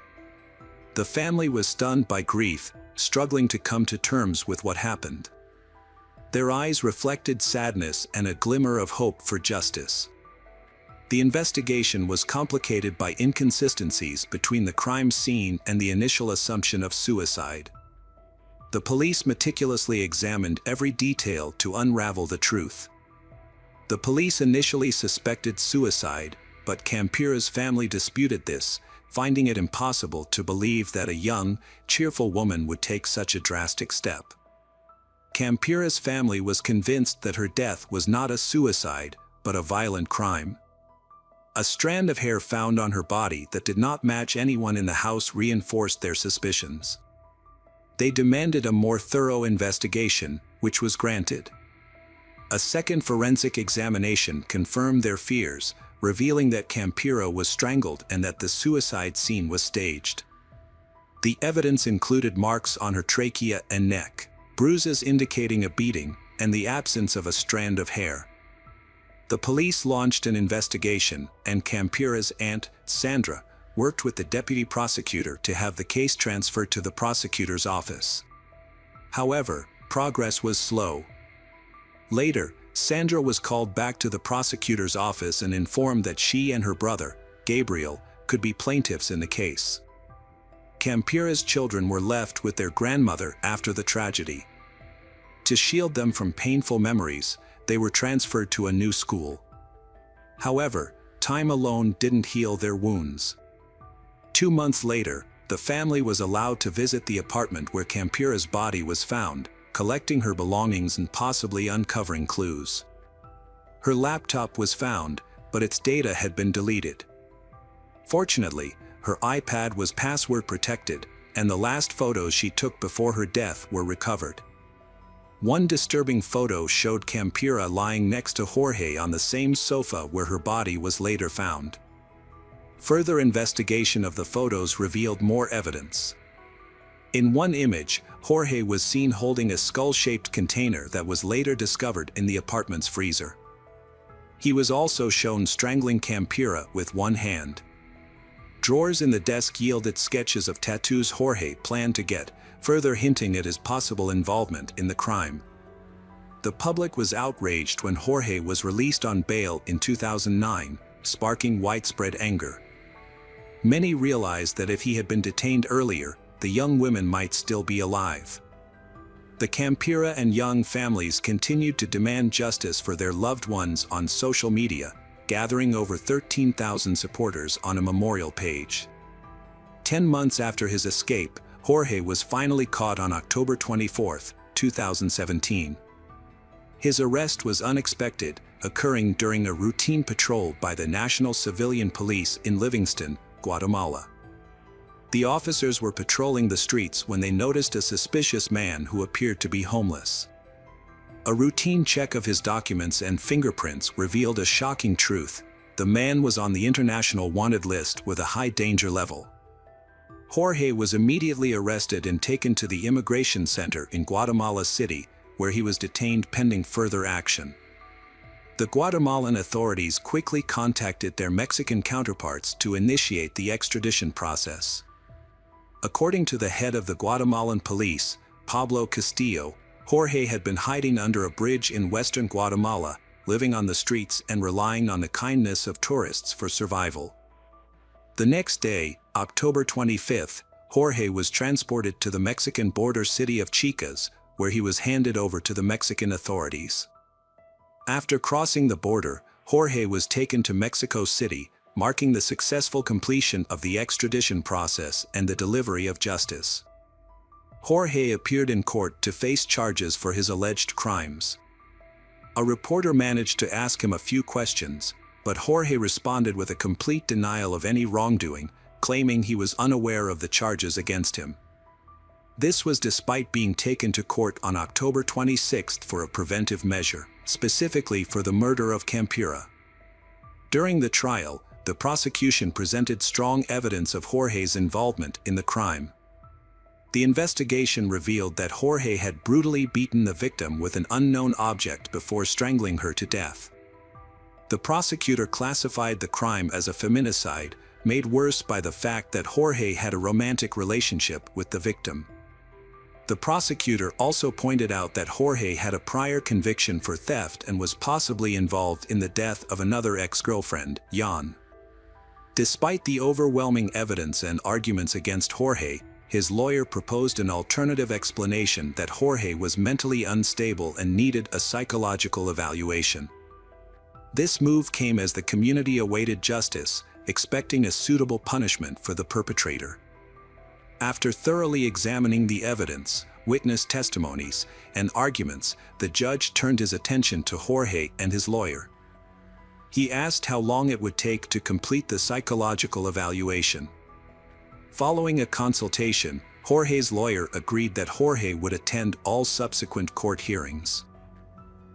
The family was stunned by grief, struggling to come to terms with what happened. Their eyes reflected sadness and a glimmer of hope for justice. The investigation was complicated by inconsistencies between the crime scene and the initial assumption of suicide. The police meticulously examined every detail to unravel the truth. The police initially suspected suicide, but Campira's family disputed this, finding it impossible to believe that a young, cheerful woman would take such a drastic step. Campira's family was convinced that her death was not a suicide, but a violent crime. A strand of hair found on her body that did not match anyone in the house reinforced their suspicions. They demanded a more thorough investigation, which was granted. A second forensic examination confirmed their fears, revealing that Campira was strangled and that the suicide scene was staged. The evidence included marks on her trachea and neck, bruises indicating a beating, and the absence of a strand of hair. The police launched an investigation, and Campira's aunt, Sandra, worked with the deputy prosecutor to have the case transferred to the prosecutor's office. However, progress was slow. Later, Sandra was called back to the prosecutor's office and informed that she and her brother, Gabriel, could be plaintiffs in the case. Campira's children were left with their grandmother after the tragedy. To shield them from painful memories, they were transferred to a new school. However, time alone didn't heal their wounds. 2 months later, the family was allowed to visit the apartment where Campira's body was found, collecting her belongings and possibly uncovering clues. Her laptop was found, but its data had been deleted. Fortunately, her iPad was password protected, and the last photos she took before her death were recovered. One disturbing photo showed Campira lying next to Jorge on the same sofa where her body was later found. Further investigation of the photos revealed more evidence. In one image, Jorge was seen holding a skull-shaped container that was later discovered in the apartment's freezer. He was also shown strangling Campira with one hand. Drawers in the desk yielded sketches of tattoos Jorge planned to get, further hinting at his possible involvement in the crime. The public was outraged when Jorge was released on bail in 2009, sparking widespread anger. Many realized that if he had been detained earlier, the young women might still be alive. The Campira and Young families continued to demand justice for their loved ones on social media, gathering over 13,000 supporters on a memorial page. 10 months after his escape, Jorge was finally caught on October 24, 2017. His arrest was unexpected, occurring during a routine patrol by the National Civilian Police in Livingston, Guatemala. The officers were patrolling the streets when they noticed a suspicious man who appeared to be homeless. A routine check of his documents and fingerprints revealed a shocking truth: the man was on the international wanted list with a high danger level. Jorge was immediately arrested and taken to the immigration center in Guatemala City, where he was detained pending further action. The Guatemalan authorities quickly contacted their Mexican counterparts to initiate the extradition process. According to the head of the Guatemalan police, Pablo Castillo, Jorge had been hiding under a bridge in western Guatemala, living on the streets and relying on the kindness of tourists for survival. The next day, October 25, Jorge was transported to the Mexican border city of Chicas, where he was handed over to the Mexican authorities. After crossing the border, Jorge was taken to Mexico City, marking the successful completion of the extradition process and the delivery of justice. Jorge appeared in court to face charges for his alleged crimes. A reporter managed to ask him a few questions, but Jorge responded with a complete denial of any wrongdoing, claiming he was unaware of the charges against him. This was despite being taken to court on October 26 for a preventive measure, specifically for the murder of Campira. During the trial, the prosecution presented strong evidence of Jorge's involvement in the crime. The investigation revealed that Jorge had brutally beaten the victim with an unknown object before strangling her to death. The prosecutor classified the crime as a feminicide, made worse by the fact that Jorge had a romantic relationship with the victim. The prosecutor also pointed out that Jorge had a prior conviction for theft and was possibly involved in the death of another ex-girlfriend, Jan. Despite the overwhelming evidence and arguments against Jorge, his lawyer proposed an alternative explanation that Jorge was mentally unstable and needed a psychological evaluation. This move came as the community awaited justice, expecting a suitable punishment for the perpetrator. After thoroughly examining the evidence, witness testimonies, and arguments, the judge turned his attention to Jorge and his lawyer. He asked how long it would take to complete the psychological evaluation. Following a consultation, Jorge's lawyer agreed that Jorge would attend all subsequent court hearings.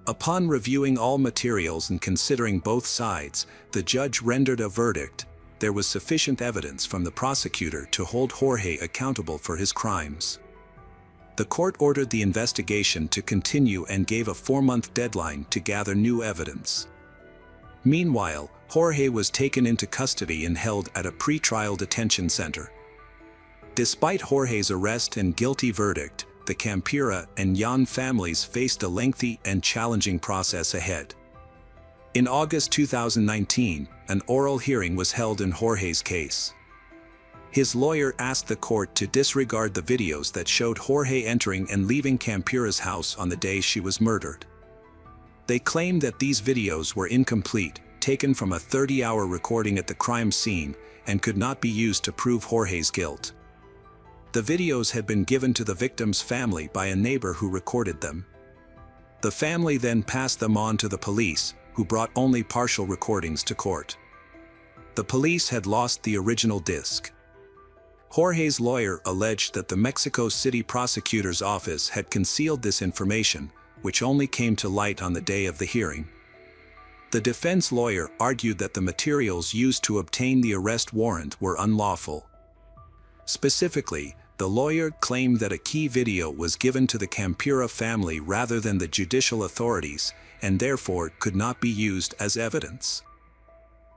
Upon reviewing all materials and considering both sides, the judge rendered a verdict. There was sufficient evidence from the prosecutor to hold Jorge accountable for his crimes. The court ordered the investigation to continue and gave a 4-month deadline to gather new evidence. Meanwhile, Jorge was taken into custody and held at a pre-trial detention center. Despite Jorge's arrest and guilty verdict, the Campira and Jan families faced a lengthy and challenging process ahead. In August 2019, an oral hearing was held in Jorge's case. His lawyer asked the court to disregard the videos that showed Jorge entering and leaving Campira's house on the day she was murdered. They claimed that these videos were incomplete, taken from a 30-hour recording at the crime scene, and could not be used to prove Jorge's guilt. The videos had been given to the victim's family by a neighbor who recorded them. The family then passed them on to the police, who brought only partial recordings to court. The police had lost the original disc. Jorge's lawyer alleged that the Mexico City prosecutor's office had concealed this information, which only came to light on the day of the hearing. The defense lawyer argued that the materials used to obtain the arrest warrant were unlawful. Specifically, the lawyer claimed that a key video was given to the Campira family rather than the judicial authorities, and therefore could not be used as evidence.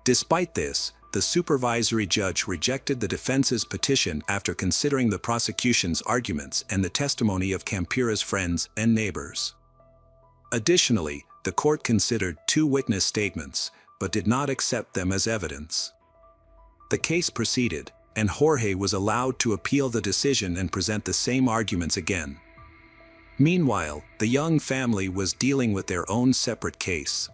Despite this, the supervisory judge rejected the defense's petition after considering the prosecution's arguments and the testimony of Campira's friends and neighbors. Additionally, the court considered 2 witness statements, but did not accept them as evidence. The case proceeded, and Jorge was allowed to appeal the decision and present the same arguments again. Meanwhile, the Young family was dealing with their own separate case.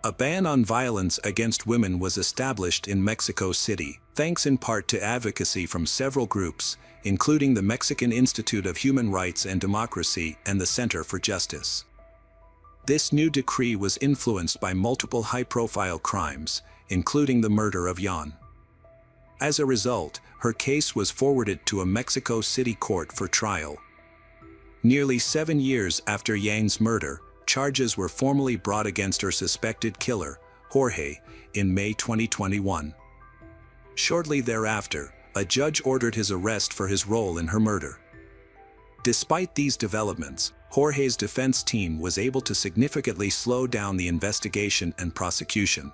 A ban on violence against women was established in Mexico City, thanks in part to advocacy from several groups, including the Mexican Institute of Human Rights and Democracy and the Center for Justice. This new decree was influenced by multiple high-profile crimes, including the murder of Jan. As a result, her case was forwarded to a Mexico City court for trial. Nearly 7 years after Yang's murder, charges were formally brought against her suspected killer, Jorge, in May 2021. Shortly thereafter, a judge ordered his arrest for his role in her murder. Despite these developments, Jorge's defense team was able to significantly slow down the investigation and prosecution.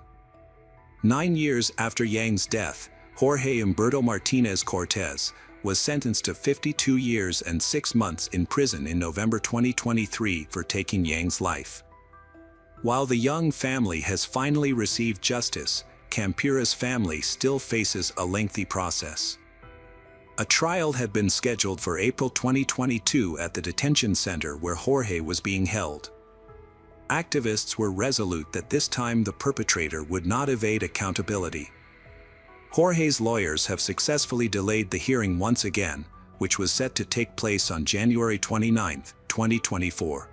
9 years after Yang's death, Jorge Humberto Martinez Cortez was sentenced to 52 years and 6 months in prison in November 2023 for taking Yang's life. While the Young family has finally received justice, Campira's family still faces a lengthy process. A trial had been scheduled for April 2022 at the detention center where Jorge was being held. Activists were resolute that this time the perpetrator would not evade accountability. Jorge's lawyers have successfully delayed the hearing once again, which was set to take place on January 29, 2024.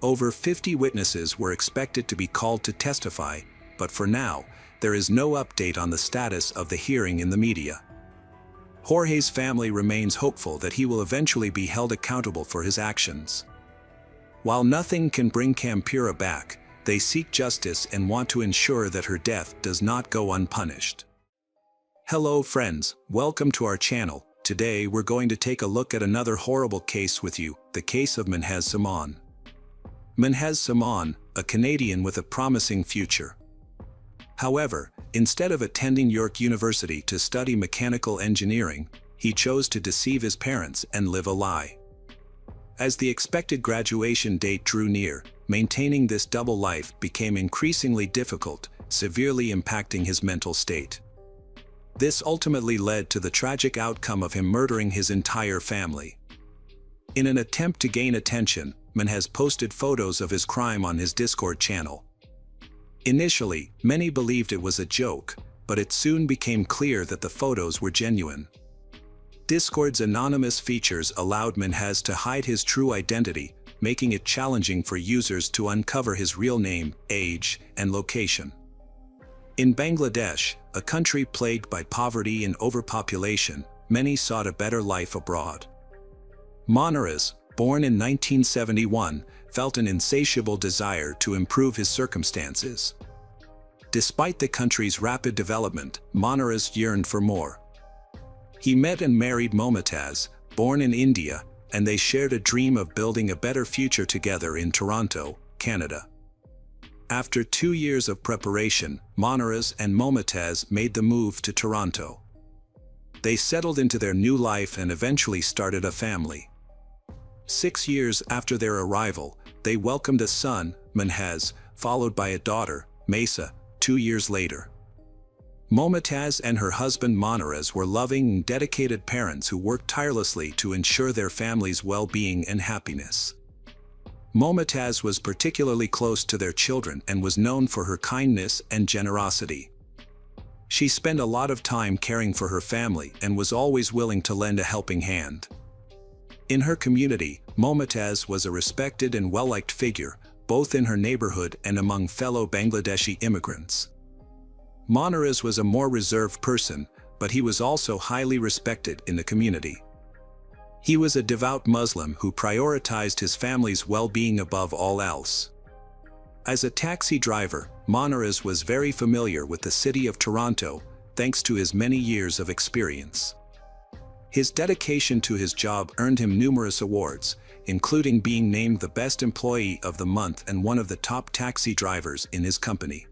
Over 50 witnesses were expected to be called to testify, but for now, there is no update on the status of the hearing in the media. Jorge's family remains hopeful that he will eventually be held accountable for his actions. While nothing can bring Campira back, they seek justice and want to ensure that her death does not go unpunished. Hello friends, welcome to our channel. Today we're going to take a look at another horrible case with you, the case of Menhez Simon. Menhez Simon, a Canadian with a promising future. However, instead of attending York University to study mechanical engineering, he chose to deceive his parents and live a lie. As the expected graduation date drew near, maintaining this double life became increasingly difficult, severely impacting his mental state. This ultimately led to the tragic outcome of him murdering his entire family. In an attempt to gain attention, Menhez posted photos of his crime on his Discord channel. Initially, many believed it was a joke, but it soon became clear that the photos were genuine. Discord's anonymous features allowed Minhas to hide his true identity, making it challenging for users to uncover his real name, age, and location. In Bangladesh, a country plagued by poverty and overpopulation, many sought a better life abroad. Monarez, born in 1971, felt an insatiable desire to improve his circumstances. Despite the country's rapid development, Monarez yearned for more. He met and married Momtaz, born in India, and they shared a dream of building a better future together in Toronto, Canada. After 2 years of preparation, Monarez and Momtaz made the move to Toronto. They settled into their new life and eventually started a family. 6 years after their arrival, they welcomed a son, Minhas, followed by a daughter, Mesa, 2 years later. Momtaz and her husband Monarez were loving and dedicated parents who worked tirelessly to ensure their family's well-being and happiness. Momtaz was particularly close to their children and was known for her kindness and generosity. She spent a lot of time caring for her family and was always willing to lend a helping hand. In her community, Momtaz was a respected and well-liked figure, both in her neighborhood and among fellow Bangladeshi immigrants. Monarez was a more reserved person, but he was also highly respected in the community. He was a devout Muslim who prioritized his family's well-being above all else. As a taxi driver, Monarez was very familiar with the city of Toronto, thanks to his many years of experience. His dedication to his job earned him numerous awards, including being named the Best Employee of the Month and one of the top taxi drivers in his company.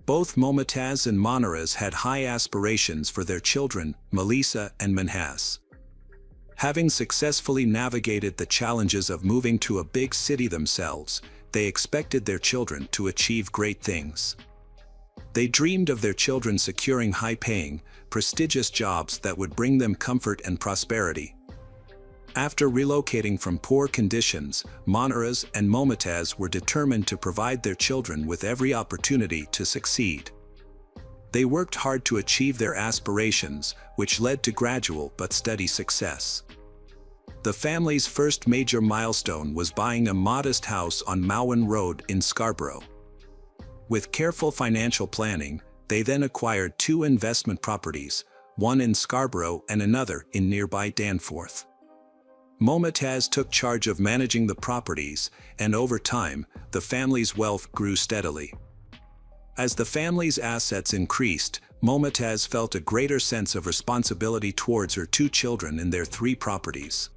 Both Momtaz and Monarez had high aspirations for their children, Melissa and Minhas. Having successfully navigated the challenges of moving to a big city themselves, they expected their children to achieve great things. They dreamed of their children securing high-paying, prestigious jobs that would bring them comfort and prosperity. After relocating from poor conditions, Monarez and Momtaz were determined to provide their children with every opportunity to succeed. They worked hard to achieve their aspirations, which led to gradual but steady success. The family's first major milestone was buying a modest house on Mowan Road in Scarborough. With careful financial planning, they then acquired 2 investment properties, one in Scarborough and another in nearby Danforth. Momtaz took charge of managing the properties, and over time, the family's wealth grew steadily. As the family's assets increased, Momtaz felt a greater sense of responsibility towards her 2 children and their 3 properties.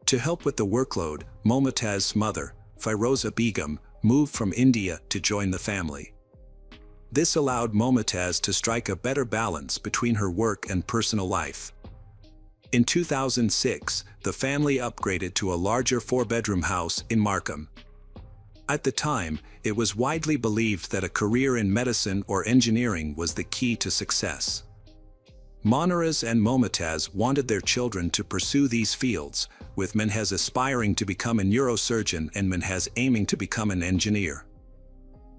To help with the workload, Momtaz's mother, Firoza Begum, moved from India to join the family. This allowed Momtaz to strike a better balance between her work and personal life. In 2006, the family upgraded to a larger 4-bedroom house in Markham. At the time, it was widely believed that a career in medicine or engineering was the key to success. Monarez and Momtaz wanted their children to pursue these fields, with Minhas aspiring to become a neurosurgeon and Minhas aiming to become an engineer.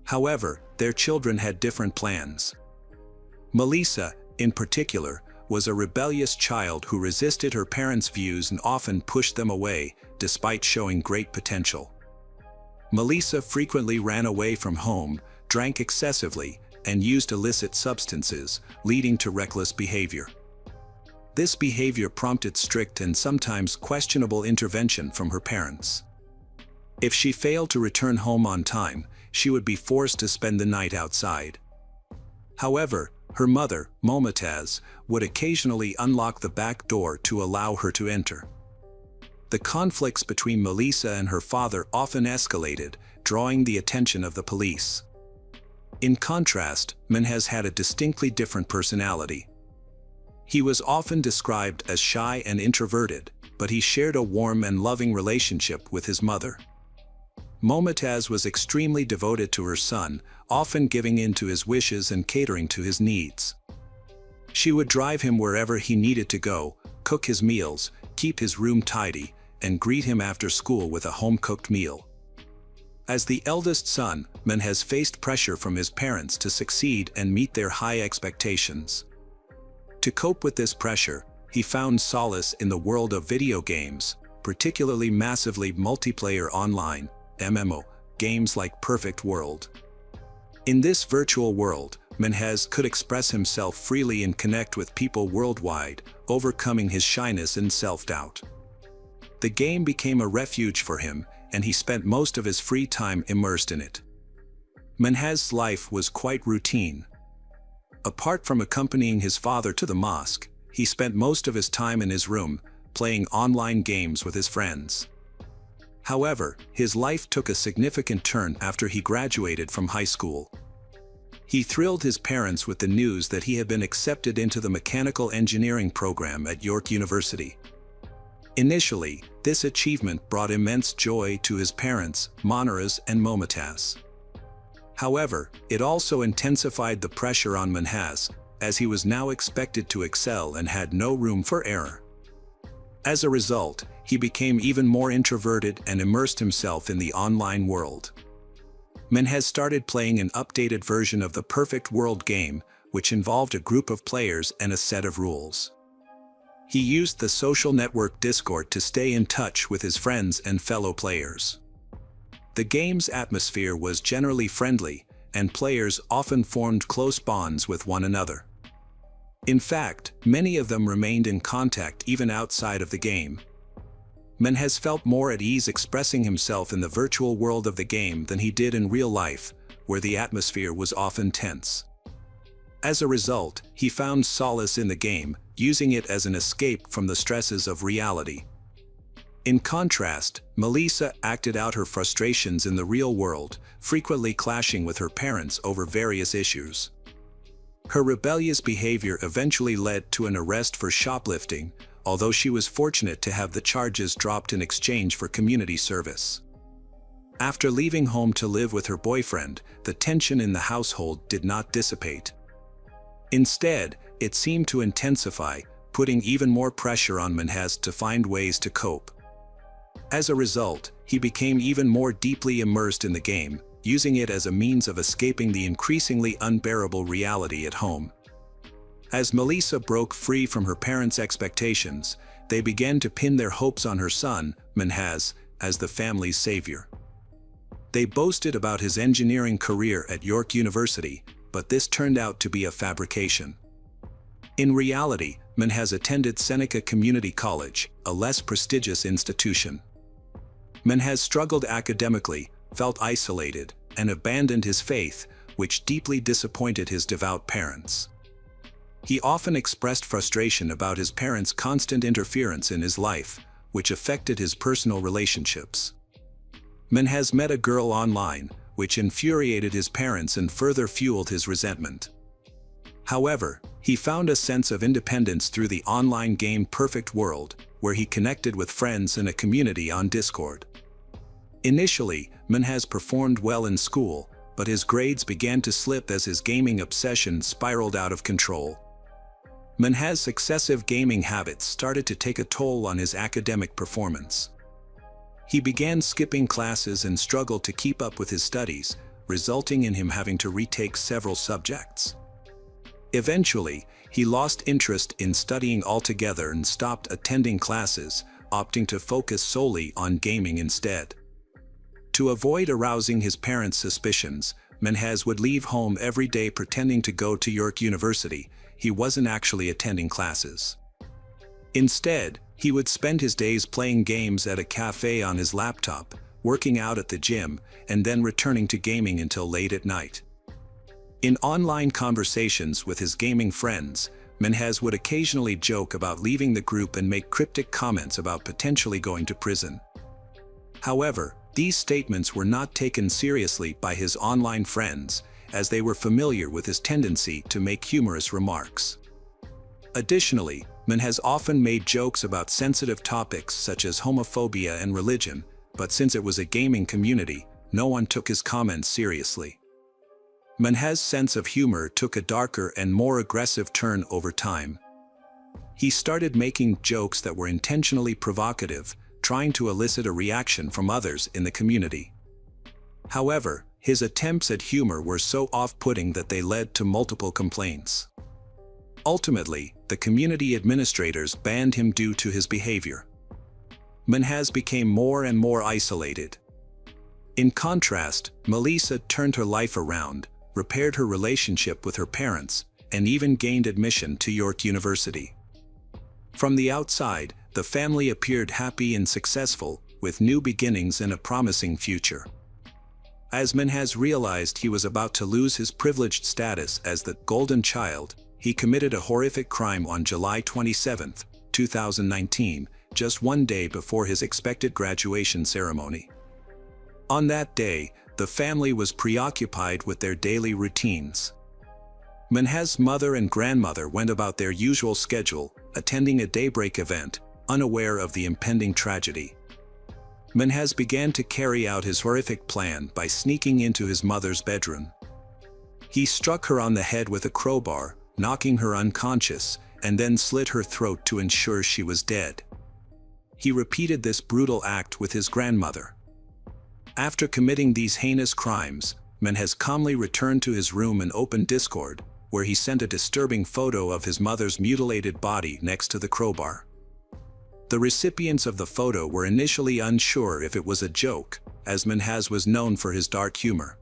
However, their children had different plans. Melissa, in particular, was a rebellious child who resisted her parents' views and often pushed them away, despite showing great potential. Melissa frequently ran away from home, drank excessively, and used illicit substances, leading to reckless behavior. This behavior prompted strict and sometimes questionable intervention from her parents. If she failed to return home on time, she would be forced to spend the night outside. However, her mother, Momtaz, would occasionally unlock the back door to allow her to enter. The conflicts between Melissa and her father often escalated, drawing the attention of the police. In contrast, Minhas had a distinctly different personality. He was often described as shy and introverted, but he shared a warm and loving relationship with his mother. Momtaz was extremely devoted to her son, often giving in to his wishes and catering to his needs. She would drive him wherever he needed to go, cook his meals, keep his room tidy, and greet him after school with a home-cooked meal. As the eldest son, Valdez faced pressure from his parents to succeed and meet their high expectations. To cope with this pressure, he found solace in the world of video games, particularly massively multiplayer online (MMO) games like Perfect World. In this virtual world, Valdez could express himself freely and connect with people worldwide, overcoming his shyness and self-doubt. The game became a refuge for him, and he spent most of his free time immersed in it. Valdez's life was quite routine. Apart from accompanying his father to the mosque, he spent most of his time in his room, playing online games with his friends. However, his life took a significant turn after he graduated from high school. He thrilled his parents with the news that he had been accepted into the mechanical engineering program at York University. Initially, this achievement brought immense joy to his parents, Monaras and Momatas. However, it also intensified the pressure on Valdez, as he was now expected to excel and had no room for error. As a result, he became even more introverted and immersed himself in the online world. Valdez started playing an updated version of the Perfect World game, which involved a group of players and a set of rules. He used the social network Discord to stay in touch with his friends and fellow players. The game's atmosphere was generally friendly, and players often formed close bonds with one another. In fact, many of them remained in contact even outside of the game. Valdez felt more at ease expressing himself in the virtual world of the game than he did in real life, where the atmosphere was often tense. As a result, he found solace in the game, using it as an escape from the stresses of reality. In contrast, Melissa acted out her frustrations in the real world, frequently clashing with her parents over various issues. Her rebellious behavior eventually led to an arrest for shoplifting, although she was fortunate to have the charges dropped in exchange for community service. After leaving home to live with her boyfriend, the tension in the household did not dissipate. Instead, it seemed to intensify, putting even more pressure on Valdez to find ways to cope. As a result, he became even more deeply immersed in the game, using it as a means of escaping the increasingly unbearable reality at home. As Melissa broke free from her parents' expectations, they began to pin their hopes on her son, Valdez, as the family's savior. They boasted about his engineering career at York University, but this turned out to be a fabrication. In reality, Valdez attended Seneca Community College, a less prestigious institution. Valdez struggled academically, felt isolated, and abandoned his faith, which deeply disappointed his devout parents. He often expressed frustration about his parents' constant interference in his life, which affected his personal relationships. Valdez met a girl online, which infuriated his parents and further fueled his resentment. However, he found a sense of independence through the online game Perfect World, where he connected with friends and a community on Discord. Initially, Valdez performed well in school, but his grades began to slip as his gaming obsession spiraled out of control. Valdez's excessive gaming habits started to take a toll on his academic performance. He began skipping classes and struggled to keep up with his studies, resulting in him having to retake several subjects. Eventually, he lost interest in studying altogether and stopped attending classes, opting to focus solely on gaming instead. To avoid arousing his parents' suspicions, Valdez would leave home every day pretending to go to York University. He wasn't actually attending classes. Instead, he would spend his days playing games at a cafe on his laptop, working out at the gym, and then returning to gaming until late at night. In online conversations with his gaming friends, Valdez would occasionally joke about leaving the group and make cryptic comments about potentially going to prison. However, these statements were not taken seriously by his online friends, as they were familiar with his tendency to make humorous remarks. Additionally, Valdez often made jokes about sensitive topics such as homophobia and religion, but since it was a gaming community, no one took his comments seriously. Valdez's sense of humor took a darker and more aggressive turn over time. He started making jokes that were intentionally provocative, trying to elicit a reaction from others in the community. However, his attempts at humor were so off-putting that they led to multiple complaints. Ultimately, the community administrators banned him due to his behavior. Minhas became more and more isolated. In contrast, Melissa turned her life around, repaired her relationship with her parents, and even gained admission to York University. From the outside, the family appeared happy and successful, with new beginnings and a promising future. As Minhas realized he was about to lose his privileged status as the golden child, he committed a horrific crime on July 27, 2019, just one day before his expected graduation ceremony. On that day, the family was preoccupied with their daily routines. Minhas' mother and grandmother went about their usual schedule, attending a daybreak event, unaware of the impending tragedy. Minhas began to carry out his horrific plan by sneaking into his mother's bedroom. He struck her on the head with a crowbar, knocking her unconscious, and then slit her throat to ensure she was dead. He repeated this brutal act with his grandmother. After committing these heinous crimes, Minhas calmly returned to his room and opened Discord, where he sent a disturbing photo of his mother's mutilated body next to the crowbar. The recipients of the photo were initially unsure if it was a joke, as Minhas was known for his dark humor.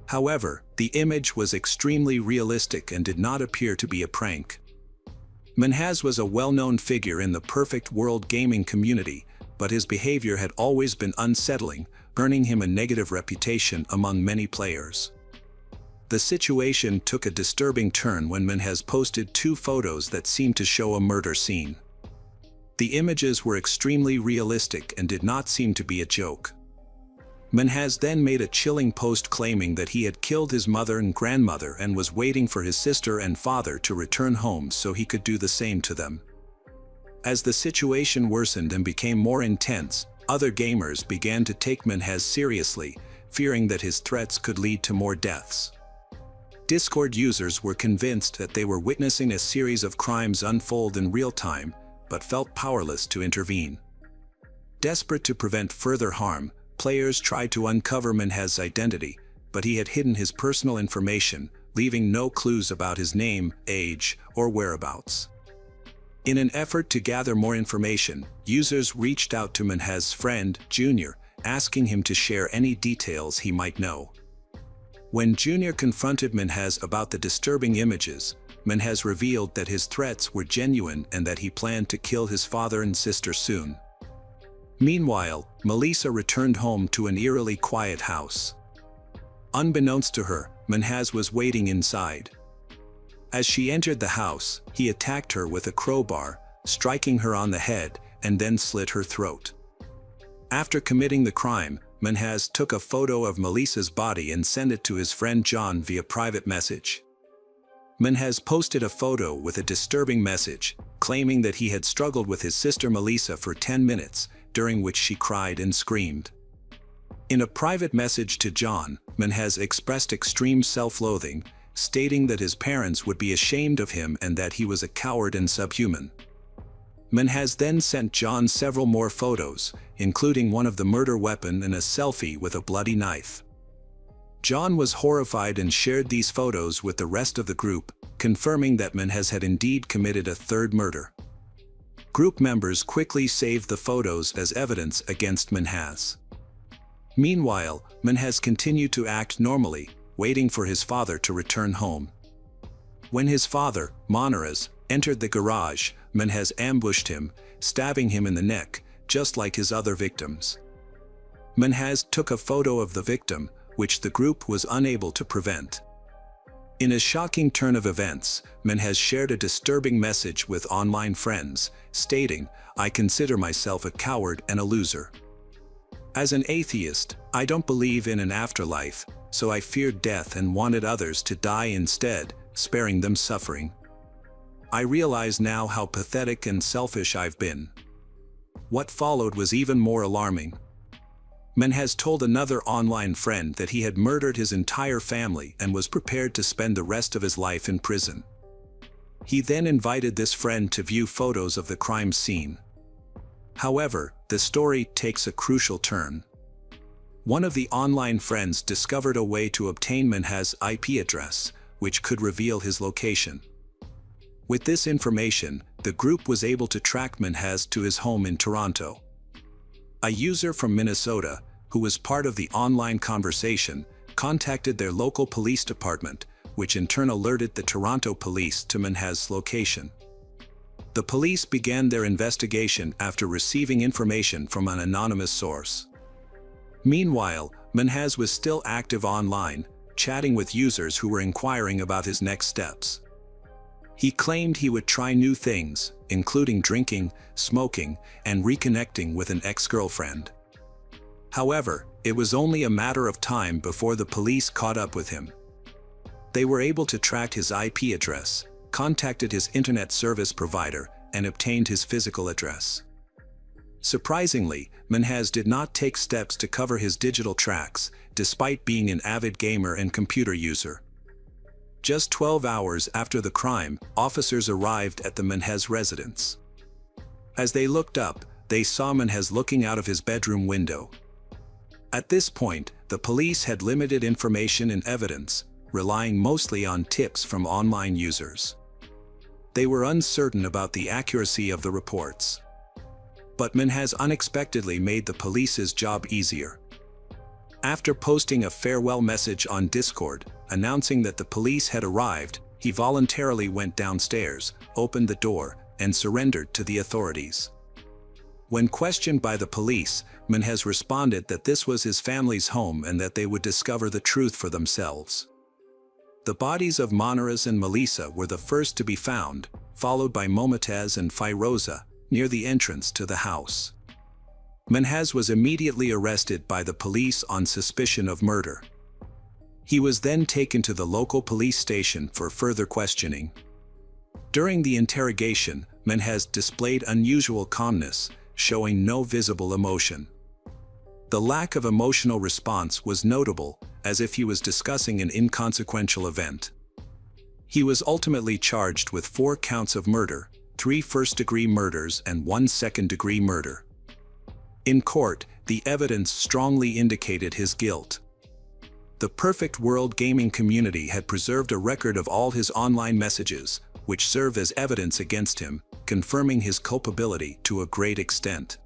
However, the image was extremely realistic and did not appear to be a prank. Minhas was a well-known figure in the perfect world gaming community, but his behavior had always been unsettling, earning him a negative reputation among many players. The situation took a disturbing turn when Minhas posted two photos that seemed to show a murder scene. The images were extremely realistic and did not seem to be a joke. Minhas then made a chilling post claiming that he had killed his mother and grandmother and was waiting for his sister and father to return home so he could do the same to them. As the situation worsened and became more intense, other gamers began to take Minhas seriously, fearing that his threats could lead to more deaths. Discord users were convinced that they were witnessing a series of crimes unfold in real time, but felt powerless to intervene. Desperate to prevent further harm, players tried to uncover Minhas' identity, but he had hidden his personal information, leaving no clues about his name, age, or whereabouts. In an effort to gather more information, users reached out to Minhas' friend, Junior, asking him to share any details he might know. When Junior confronted Minhas about the disturbing images, Minhas revealed that his threats were genuine and that he planned to kill his father and sister soon. Meanwhile, Melissa returned home to an eerily quiet house. Unbeknownst to her, Minhas was waiting inside. As she entered the house, he attacked her with a crowbar, striking her on the head, and then slit her throat. After committing the crime, Minhas took a photo of Melissa's body and sent it to his friend John via private message. Minhas posted a photo with a disturbing message, claiming that he had struggled with his sister Melissa for 10 minutes, during which she cried and screamed. In a private message to John, Minhas expressed extreme self-loathing, stating that his parents would be ashamed of him and that he was a coward and subhuman. Minhas then sent John several more photos, including one of the murder weapon and a selfie with a bloody knife. John was horrified and shared these photos with the rest of the group, confirming that Minhas had indeed committed a third murder. Group members quickly saved the photos as evidence against Minhas. Meanwhile, Minhas continued to act normally, waiting for his father to return home. When his father, Monaras, entered the garage, Minhas ambushed him, stabbing him in the neck, just like his other victims. Minhas took a photo of the victim, which the group was unable to prevent. In a shocking turn of events, Minhas shared a disturbing message with online friends, stating, "I consider myself a coward and a loser. As an atheist, I don't believe in an afterlife, so I feared death and wanted others to die instead, sparing them suffering. I realize now how pathetic and selfish I've been." What followed was even more alarming. Minhas told another online friend that he had murdered his entire family and was prepared to spend the rest of his life in prison. He then invited this friend to view photos of the crime scene. However, the story takes a crucial turn. One of the online friends discovered a way to obtain Menhez's IP address, which could reveal his location. With this information, the group was able to track Menhez to his home in Toronto. A user from Minnesota, who was part of the online conversation, contacted their local police department, which in turn alerted the Toronto police to Menhez's location. The police began their investigation after receiving information from an anonymous source. Meanwhile, Menhez was still active online, chatting with users who were inquiring about his next steps. He claimed he would try new things, including drinking, smoking, and reconnecting with an ex-girlfriend. However, it was only a matter of time before the police caught up with him. They were able to track his IP address, contacted his internet service provider, and obtained his physical address. Surprisingly, Menhez did not take steps to cover his digital tracks, despite being an avid gamer and computer user. Just 12 hours after the crime, officers arrived at the Menhez residence. As they looked up, they saw Menhez looking out of his bedroom window. At this point, the police had limited information and evidence, relying mostly on tips from online users. They were uncertain about the accuracy of the reports. But Menhez unexpectedly made the police's job easier. After posting a farewell message on Discord, announcing that the police had arrived, he voluntarily went downstairs, opened the door, and surrendered to the authorities. When questioned by the police, Menhez responded that this was his family's home and that they would discover the truth for themselves. The bodies of Manaras and Melissa were the first to be found, followed by Momotaz and Firoza, near the entrance to the house. Menhez was immediately arrested by the police on suspicion of murder. He was then taken to the local police station for further questioning. During the interrogation, Menhez displayed unusual calmness, showing no visible emotion. The lack of emotional response was notable, as if he was discussing an inconsequential event. He was ultimately charged with 4 counts of murder, 3 first-degree murders and 1 second-degree murder. In court, the evidence strongly indicated his guilt. The Perfect World gaming community had preserved a record of all his online messages, which served as evidence against him, confirming his culpability to a great extent.